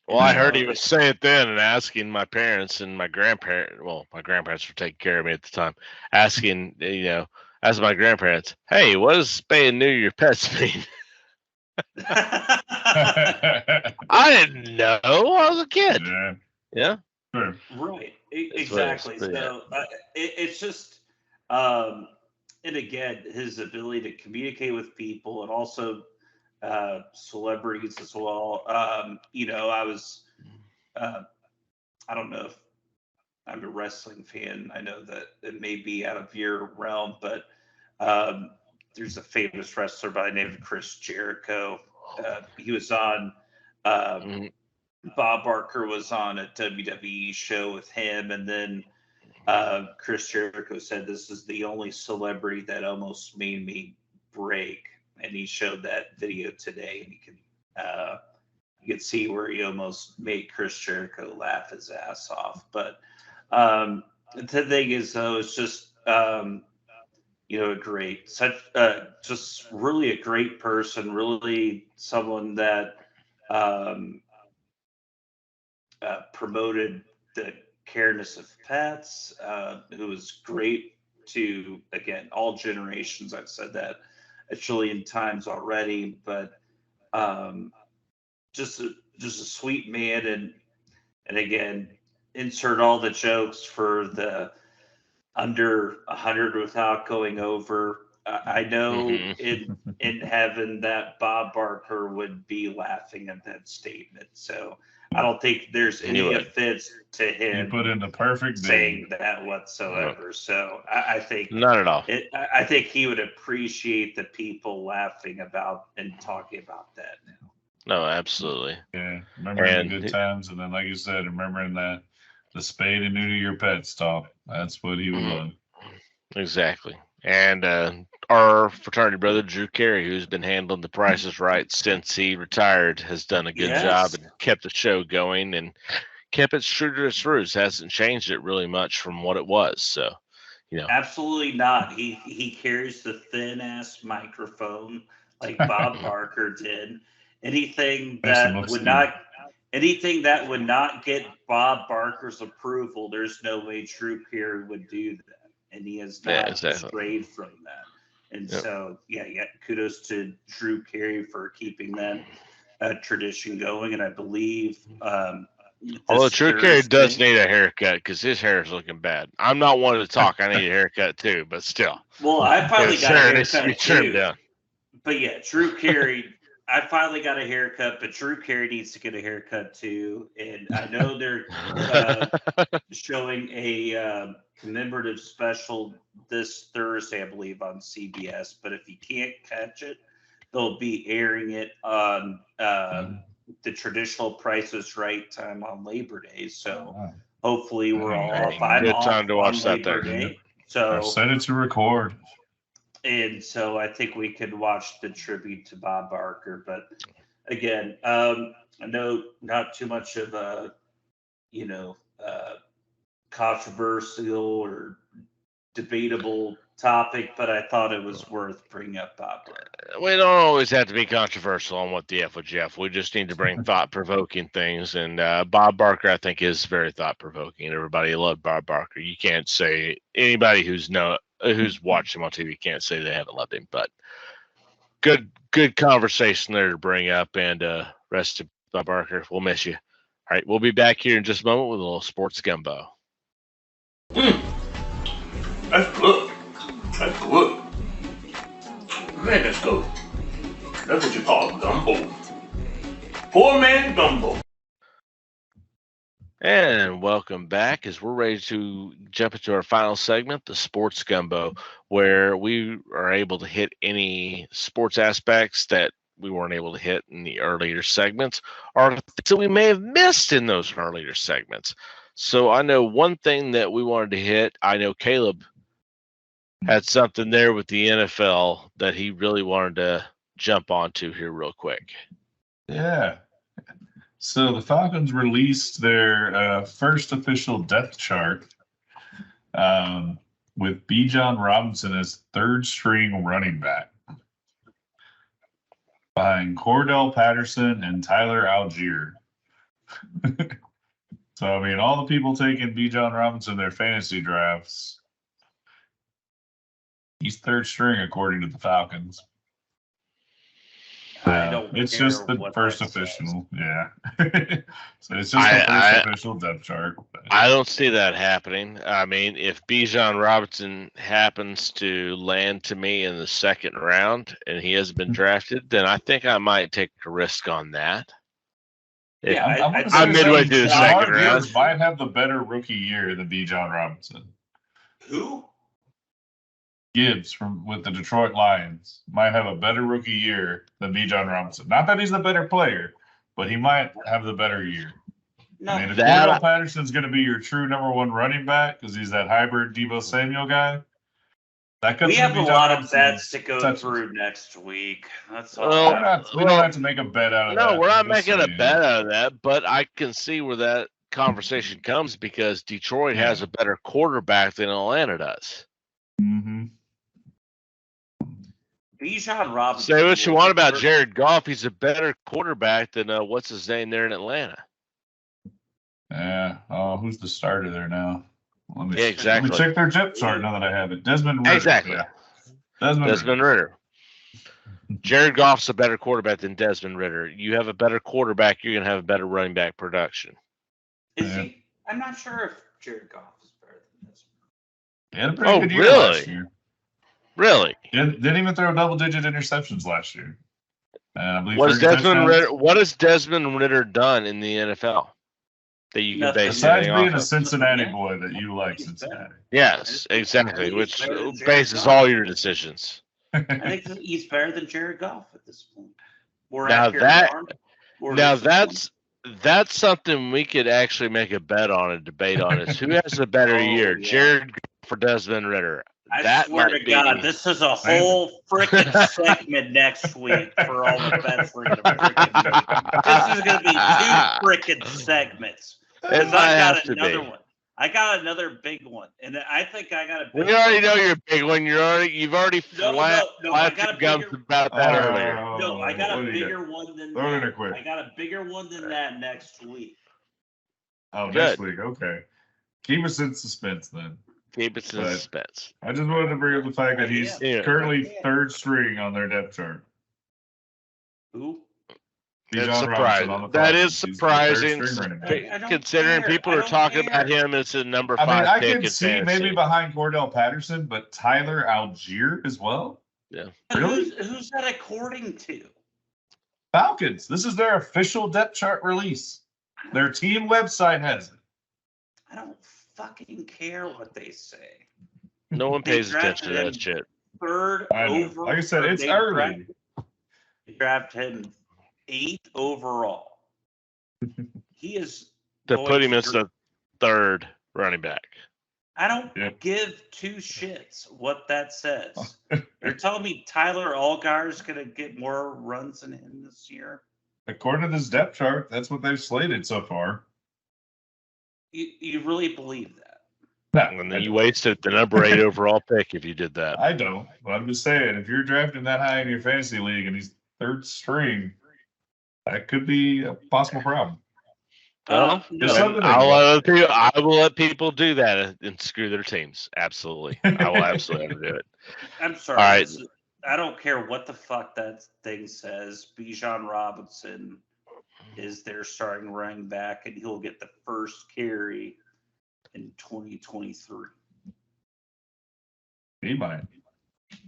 Well, I heard he was saying it then and asking my parents and my grandparents. Well, my grandparents were taking care of me at the time. Asking my grandparents, "Hey, what does spay and neuter your pets mean?" I didn't know. I was a kid. Yeah. Sure. Right. Exactly. Yeah. So it's just, and again, his ability to communicate with people and also celebrities as well. I was, uh, I don't know if I'm a wrestling fan. I know that it may be out of your realm, but um, there's a famous wrestler by the name of Chris Jericho. He was on. Uh, Mhm. Bob Barker was on a WWE show with him, and then Chris Jericho said, "This is the only celebrity that almost made me break," and he showed that video today, and you can see where he almost made Chris Jericho laugh his ass off. But the thing is, though, it's just a great, such just really a great person, really someone that um, promoted the careness of pets, who was great to, again, all generations. I've said that a trillion times already, but um, just a sweet man, and again, insert all the jokes for the under 100 without going over. I know Mhm. in heaven that Bob Barker would be laughing at that statement. So I don't think there's He any would. offense to You put him in the perfect saying day. that whatsoever. So I think Not at all. I think he would appreciate the people laughing about and talking about that now. No, absolutely. Yeah, remembering the And good times, and then, like you said, remembering that the spay and neuter your pets talk. That's what he would Mhm. love. Exactly. And our fraternity brother Drew Carey, who's been handling the prices right since he retired, has done a good job Yes. and kept the show going and kept it true to its roots. Hasn't changed it really much from what it was. So, Absolutely not. He carries the thin ass microphone like Bob Barker did. Anything Makes him that look would stupid. not anything that would not get Bob Barker's approval, there's no way Drew Carey would do that. And he has yeah, not exactly. strayed from that. And Yep. so yeah, kudos to Drew Carey for keeping that tradition going. And I believe Although this Drew Carey does Thursday. need a haircut because his hair is looking bad. I'm not one to talk. I need a haircut too, but still, Well, I finally his got a hair needs to be haircut trimmed too. down. But yeah, Drew Carey. I finally got a haircut, but Drew Carey needs to get a haircut too. And I know they're showing a commemorative special this Thursday, I believe, on CBS. But if you can't catch it, they'll be airing it on the traditional Price is Right time on Labor Day. So hopefully we're all Hey, off. I'm good time off to on watch that Labor there. Day. I've So set it to record. and so I think we could watch the tribute to Bob Barker. But again, I know not too much of a, you know, controversial or debatable topic, but I thought it was worth bringing up Bob Barker. We don't always have to be controversial on what the F with Jeff. We just need to bring thought-provoking things. And Bob Barker, I think, is very thought-provoking. Everybody loved Bob Barker. You can't say anybody who's watched him on TV can't say they haven't loved him. But good conversation there to bring up. And rest of Bob Barker, we'll miss you. All right, we'll be back here in just a moment with a little sports gumbo. That's good. That's good. Man, that's good. That's what you call gumbo. Poor man gumbo. And welcome back as we're ready to jump into our final segment, the Sports Gumbo, where we are able to hit any sports aspects that we weren't able to hit in the earlier segments or things that we may have missed in those earlier segments. So I know one thing that we wanted to hit. I know Caleb had something there with the NFL that he really wanted to jump onto here real quick. Yeah. So the Falcons released their first official depth chart with Bijan Robinson as third string running back behind Cordell Patterson and Tyler Algier. So, I mean, all the people taking Bijan Robinson in their fantasy drafts, he's third string according to the Falcons. I don't don't. It's care just the what first that says. official. Yeah. So it's just the first official depth chart. I don't see that happening. I mean, if Bijan Robinson happens to land to me in the second round and he has been drafted, then I think I might take a risk on that. Yeah, I'm midway through the second round. Gibbs might have the better rookie year than Bijan Robinson. Who? Gibbs with the Detroit Lions might have a better rookie year than Bijan Robinson. Not that he's the better player, but he might have the better year. No, I mean, if Cordell Patterson's going to be your true number one running back because he's that hybrid Deebo Samuel guy, we have a lot of bets to go through next week. That's all. We don't have to make a bet out of that. No, we're not making a bet out of that, but I can see where that conversation comes because Detroit has a better quarterback than Atlanta does. Mm-hmm. Bijan Robinson. Say what you want about Jared Goff. He's a better quarterback than what's his name there in Atlanta. Yeah. Oh, who's the starter there now? Exactly. Let me check their depth chart now that I have it. Desmond Ridder. Exactly. Yeah. Desmond Ridder. Jared Goff's a better quarterback than Desmond Ridder. You have a better quarterback, you're going to have a better running back production. Is he? I'm not sure if Jared Goff is better than Desmond. He had a pretty good year last year. Really? Didn't even throw double-digit interceptions last year. And I believe what has Desmond Ridder done in the NFL that you can base besides being a Cincinnati boy that you like Cincinnati? Yes, exactly. Which bases all your decisions. I think he's better than Jared Goff at this point. That's something we could actually make a bet on and debate on. Is who has a better year, Jared Goff or Desmond Ridder? I swear to God, this is a whole freaking segment next week for all the bets we're going to freaking do. This is going to be 2 freaking segments. Because I got another one. I got another big one, and I think I got a big one. We already know your big one. You've already flapped your gums about that earlier. No, I got a bigger one than that. I got a bigger one than that next week. Oh, next week. Okay. Keep us in suspense then. Keep us in suspense. I just wanted to bring up the fact that he's currently third string on their depth chart. Who? That's surprising. That is surprising, considering people are talking about him as a number 5 pick. I can see maybe behind Cordell Patterson, but Tyler Algier as well. Yeah. Really? Who's that according to? Falcons. This is their official depth chart release. Their team website has it. I don't fucking care what they say. No one pays attention to that shit. Third over. Like I said, it's early. They drafted him 8th overall. He is to put him as the 3rd running back. I don't give 2 shits what that says. You're telling me Tyler Algier is going to get more runs than him this year? According to this depth chart, that's what they've slated so far. You really believe that? No, and then you wasted the number 8 overall pick if you did that. I don't. But I'm just saying, if you're drafting that high in your fantasy league and he's 3rd string, that could be a possible problem. I will let people do that and screw their teams. Absolutely. I will absolutely do it. I'm sorry. All right. I don't care what the fuck that thing says. Bijan Robinson is their starting running back, and he'll get the first carry in 2023. He might.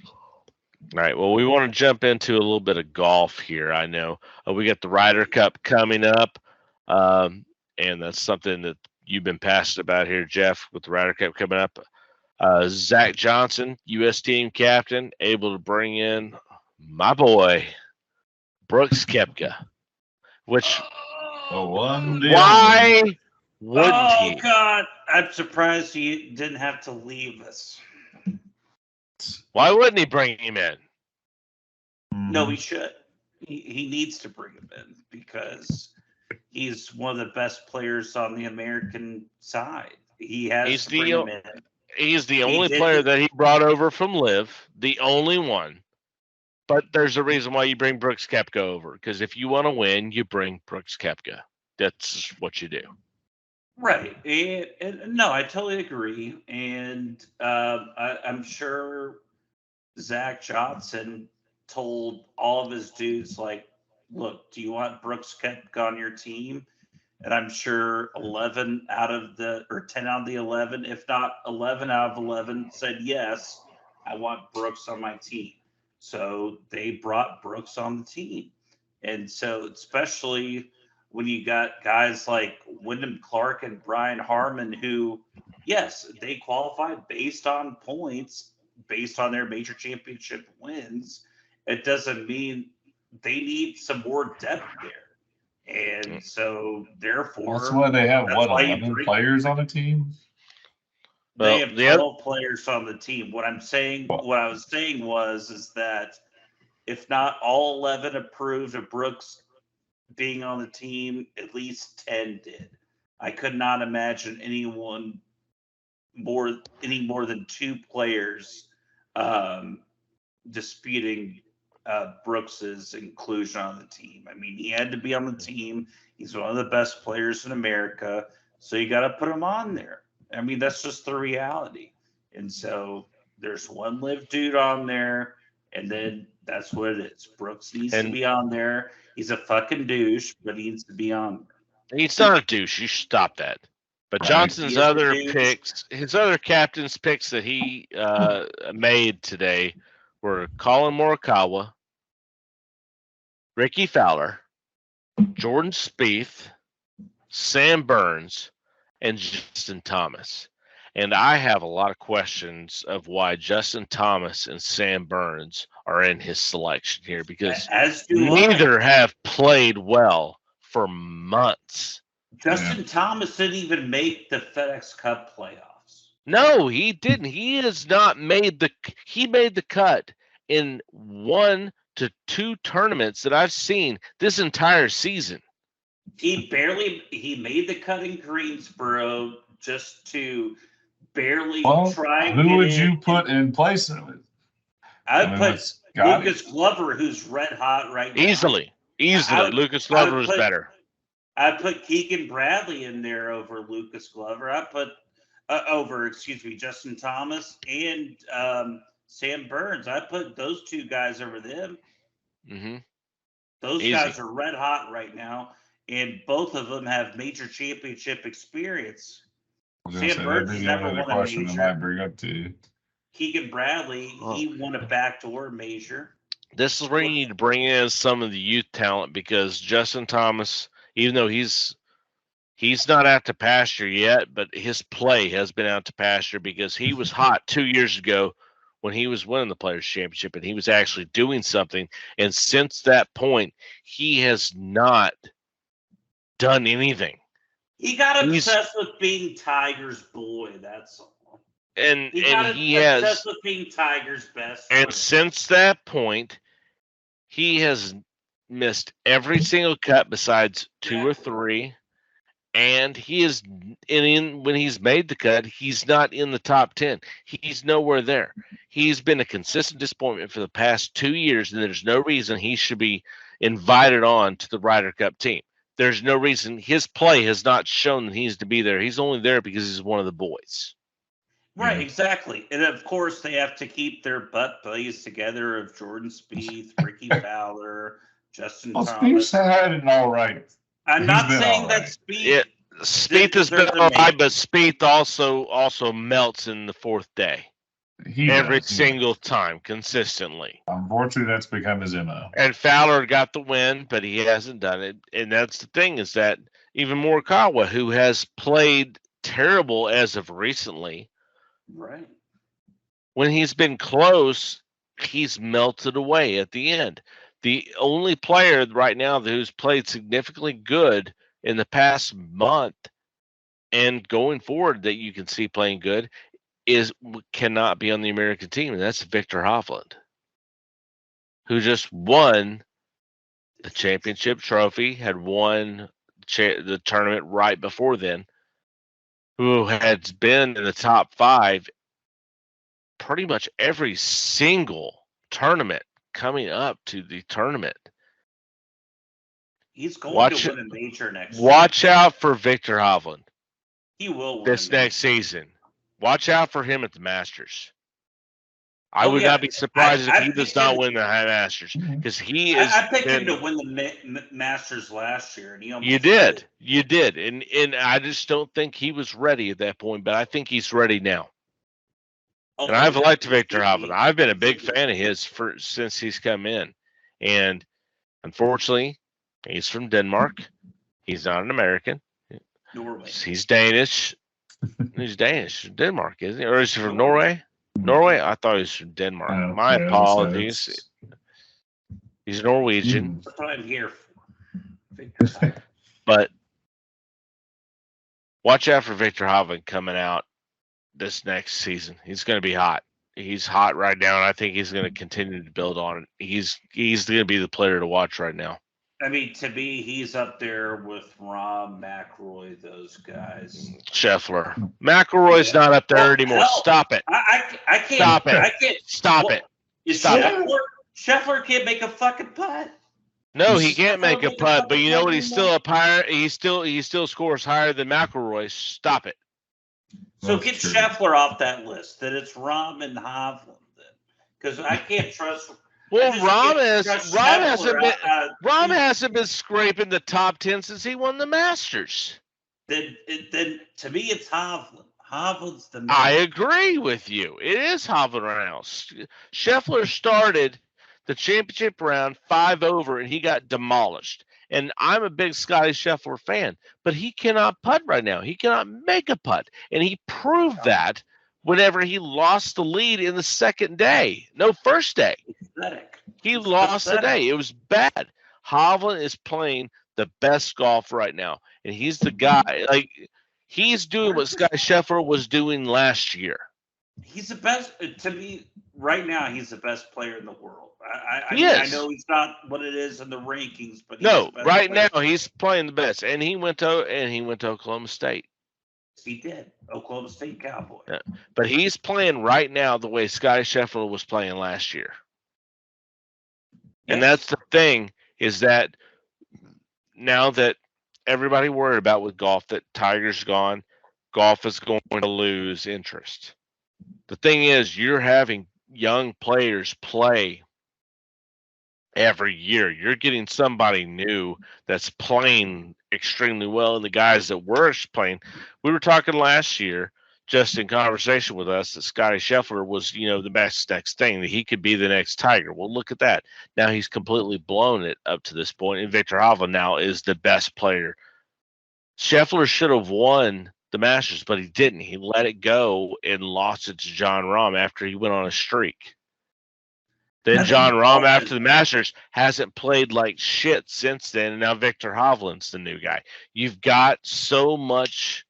All right. Well, we want to jump into a little bit of golf here. I know we got the Ryder Cup coming up, and that's something that you've been passionate about here, Jeff, with the Ryder Cup coming up. Zach Johnson, U.S. team captain, able to bring in my boy, Brooks Koepka, which why wouldn't he? Oh, God. I'm surprised he didn't have to leave us. Why wouldn't he bring him in? No, he should. He needs to bring him in because he's one of the best players on the American side. He has to bring him in. He's the only player that he brought over from LIV, the only one. But there's a reason why you bring Brooks Koepka over, because if you want to win, you bring Brooks Koepka. That's what you do. Right. And no, I totally agree. And I'm sure Zach Johnson told all of his dudes, like, look, do you want Brooks Koepka on your team? And I'm sure 10 out of the 11, if not 11 out of 11 said, yes, I want Brooks on my team. So they brought Brooks on the team. And so, especially when you got guys like Wyndham Clark and Brian Harman, who, yes, they qualified based on points, based on their major championship wins. It doesn't mean they need some more depth there. And so, therefore, That's why they have, that's what, why you 11 bring- players on the team? they Well, have the other- 12 players on the team. What I was saying was that if not all 11 approved of Brooks being on the team, at least 10 did. I could not imagine any more than 2 players disputing Brooks's inclusion on the team. I mean, he had to be on the team. He's one of the best players in America, so you got to put him on there. I mean, that's just the reality. And so there's one live dude on there, and then that's what it is. Brooks needs to be on there. He's a fucking douche, but he needs to be on there. He's not a douche. You should stop that. But Right. Johnson's He is a other douche. picks, his other captain's picks that he made today were Colin Morikawa, Ricky Fowler, Jordan Spieth, Sam Burns, and Justin Thomas. And I have a lot of questions of why Justin Thomas and Sam Burns are in his selection here, because As do neither have played well for months. Justin Thomas didn't even make the FedEx Cup playoffs. No, he didn't. He has not made he made the cut in 1 to 2 tournaments that I've seen this entire season. He made the cut in Greensboro just to barely try and who get would in. you put in place of it? I'd put that's got Lucas Glover, who's red hot right now. Easily. Lucas I would Glover is put- better. I'd put Keegan Bradley in there over Lucas Glover. I'd put Justin Thomas and Sam Burns. I'd put those 2 guys over them. Mm-hmm. Those Easy. guys are red hot right now, and both of them have major championship experience. I was gonna Sam say, Burns that'd has be the never other won a question I major. might bring up to you. Keegan Bradley, he won a backdoor major. This is where you need to bring in some of the youth talent, because Justin Thomas, even though he's not out to pasture yet, but his play has been out to pasture, because he was hot 2 years ago when he was winning the Players' Championship, and he was actually doing something. And since that point, he has not done anything. He got obsessed with being Tiger's boy. That's all. And He got he obsessed has, with being Tiger's best and friend. since that point, he has missed every single cut besides 2 or 3. And he is when he's made the cut, he's not in the top 10. He's nowhere there. He's been a consistent disappointment for the past 2 years, and there's no reason he should be invited on to the Ryder Cup team. There's no reason. His play has not shown that he needs to be there. He's only there because he's one of the boys. Right, exactly. And of course, they have to keep their butt buddies together of Jordan Spieth, Ricky Fowler, Justin Well, Thomas. Spieth's had it all right. I'm he's not been saying all that right. Spieth. Spieth has they're been the all right, main- but Spieth also melts in the 4th day every does. single time, consistently. Unfortunately, that's become his MO. And Fowler got the win, but he hasn't done it. And that's the thing, is that even Morikawa, who has played terrible as of recently, Right. when he's been close, he's melted away at the end. The only player right now who's played significantly good in the past month and going forward that you can see playing good cannot be on the American team, and that's Victor Hovland, who just won the championship trophy, had won the tournament right before then, who had been in the top 5 pretty much every single tournament coming up to the tournament. He's going to win a major next year. Watch out for Victor Hovland He will win this next season. Watch out for him at the Masters. I would not be surprised if I he does picked not him- win the Masters because he is. I picked him to win the Masters last year, and he almost You did, and I just don't think he was ready at that point. But I think he's ready now. Oh, And I've yeah, liked he Victor should Hovland. be. I've been a big fan of his since he's come in, and unfortunately, he's from Denmark. He's not an American. Norway. He's Danish. He's Danish. Denmark, isn't he? Or is he from Norway? Norway? I thought he was from Denmark. My apologies. He's Norwegian. That's what I'm here for. Victor. But watch out for Victor Hovland coming out this next season. He's going to be hot. He's hot right now, and I think he's going to continue to build on it. He's going to be the player to watch right now. I mean, to me, he's up there with Rahm, McIlroy, those guys. Scheffler. McIlroy's not up there anymore. hell, Stop it. I can't. Stop it. I can't. Stop it. Is Stop it. Scheffler can't make a fucking putt. No, he can't make a putt, but you know what? He's still up higher. He still scores higher than McIlroy. Stop it. So That's get true. Scheffler off that list. That it's Rahm and Hovland then, because I can't trust. Well, I just can't trust Rahm hasn't been scraping the top 10 since he won the Masters. Then to me it's Hovland. Hovland's the man. I agree with you. It is Hovland right now. Scheffler started the championship round 5 over, and he got demolished. And I'm a big Scotty Scheffler fan, but he cannot putt right now. He cannot make a putt, and he proved that whenever he lost the lead in the first day. Pathetic. He It's lost the pathetic. day. It was bad. Hovland is playing the best golf right now, and he's the guy. Like, he's doing what Scotty Scheffler was doing last year. He's the best to me right now. He's the best player in the world. I He mean, I is. know he's not what it is in the rankings, but he's No, the best right player. now he's playing the best, and he went to Oklahoma State. He did. Oklahoma State Cowboy. Yeah. But he's playing right now the way Scotty Scheffler was playing last year. And Yes. that's the thing, is that now that everybody worried about with golf that Tiger's gone, golf is going to lose interest. The thing is, you're having young players play every year. You're getting somebody new that's playing extremely well, and the guys that were playing, we were talking last year, just in conversation with us, that Scotty Scheffler was, the best next thing, that he could be the next Tiger. Well, look at that. Now he's completely blown it up to this point, and Victor Hovland now is the best player. Scheffler should have won the Masters, but he didn't. He let it go and lost it to Jon Rahm after he went on a streak. Then I think Jon Rahm, Hovland- after the Masters, hasn't played like shit since then, and now Victor Hovland's the new guy. You've got so much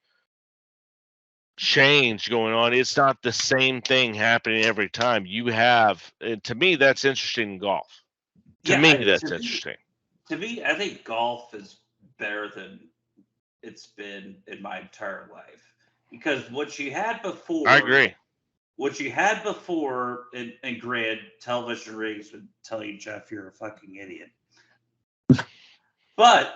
change going on. It's not the same thing happening every time. You have, and to me, that's interesting in golf. To me, that's interesting. To me, I think golf is better than it's been in my entire life, because what you had before, I agree. What you had before, and Grant, television ratings would tell you, Jeff, you're a fucking idiot. But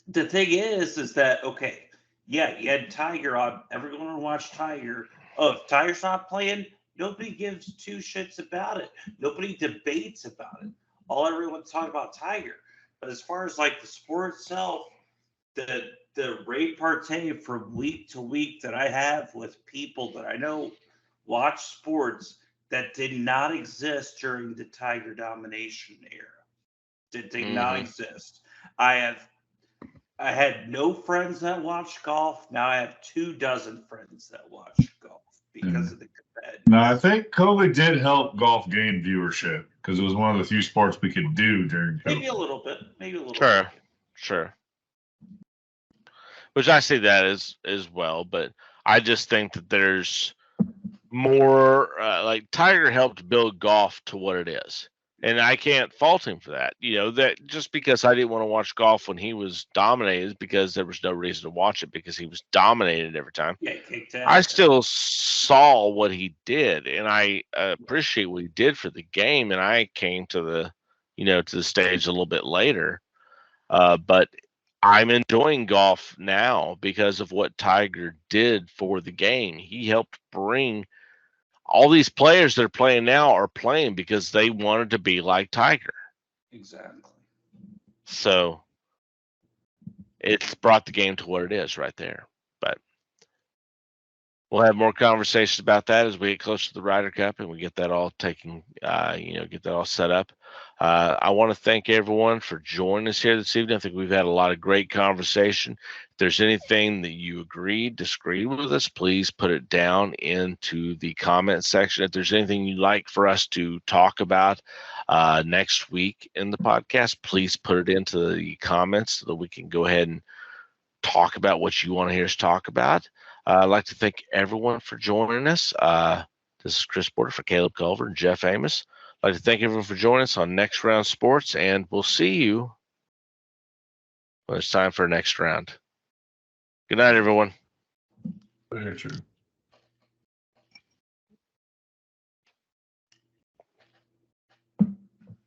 the thing is that, okay, yeah, you had Tiger on. Everyone would watch Tiger. Oh, if Tiger's not playing, nobody gives two shits about it. Nobody debates about it. All everyone's talking about Tiger. But as far as like the sport itself, the repartee from week to week that I have with people that I know watch sports that did not exist during the Tiger domination era. Did not exist. I had no friends that watched golf. Now I have 24 friends that watch golf because of the competitive. No, I think COVID did help golf gain viewership because it was one of the few sports we could do during COVID. Maybe a little bit. Sure. Sure. Which I see that as well, but I just think that there's more, like Tiger helped build golf to what it is. And I can't fault him for that. That just because I didn't want to watch golf when he was dominated, because there was no reason to watch it, because he was dominated every time. Yeah, kicked ass. I still saw what he did, and I appreciate what he did for the game. And I came to the stage a little bit later, but I'm enjoying golf now because of what Tiger did for the game. He helped bring all these players that are playing now are playing because they wanted to be like Tiger. Exactly. So it's brought the game to what it is right there. But we'll have more conversations about that as we get closer to the Ryder Cup and we get that all taken, get that all set up. I want to thank everyone for joining us here this evening. I think we've had a lot of great conversation. If there's anything that you agreed, disagreed with us, please put it down into the comment section. If there's anything you'd like for us to talk about next week in the podcast, please put it into the comments so that we can go ahead and talk about what you want to hear us talk about. I'd like to thank everyone for joining us. This is Chris Porter for Caleb Culver and Jeff Amos. I'd like to thank everyone for joining us on Next Round Sports, and we'll see you when it's time for next round. Good night, everyone. Very true.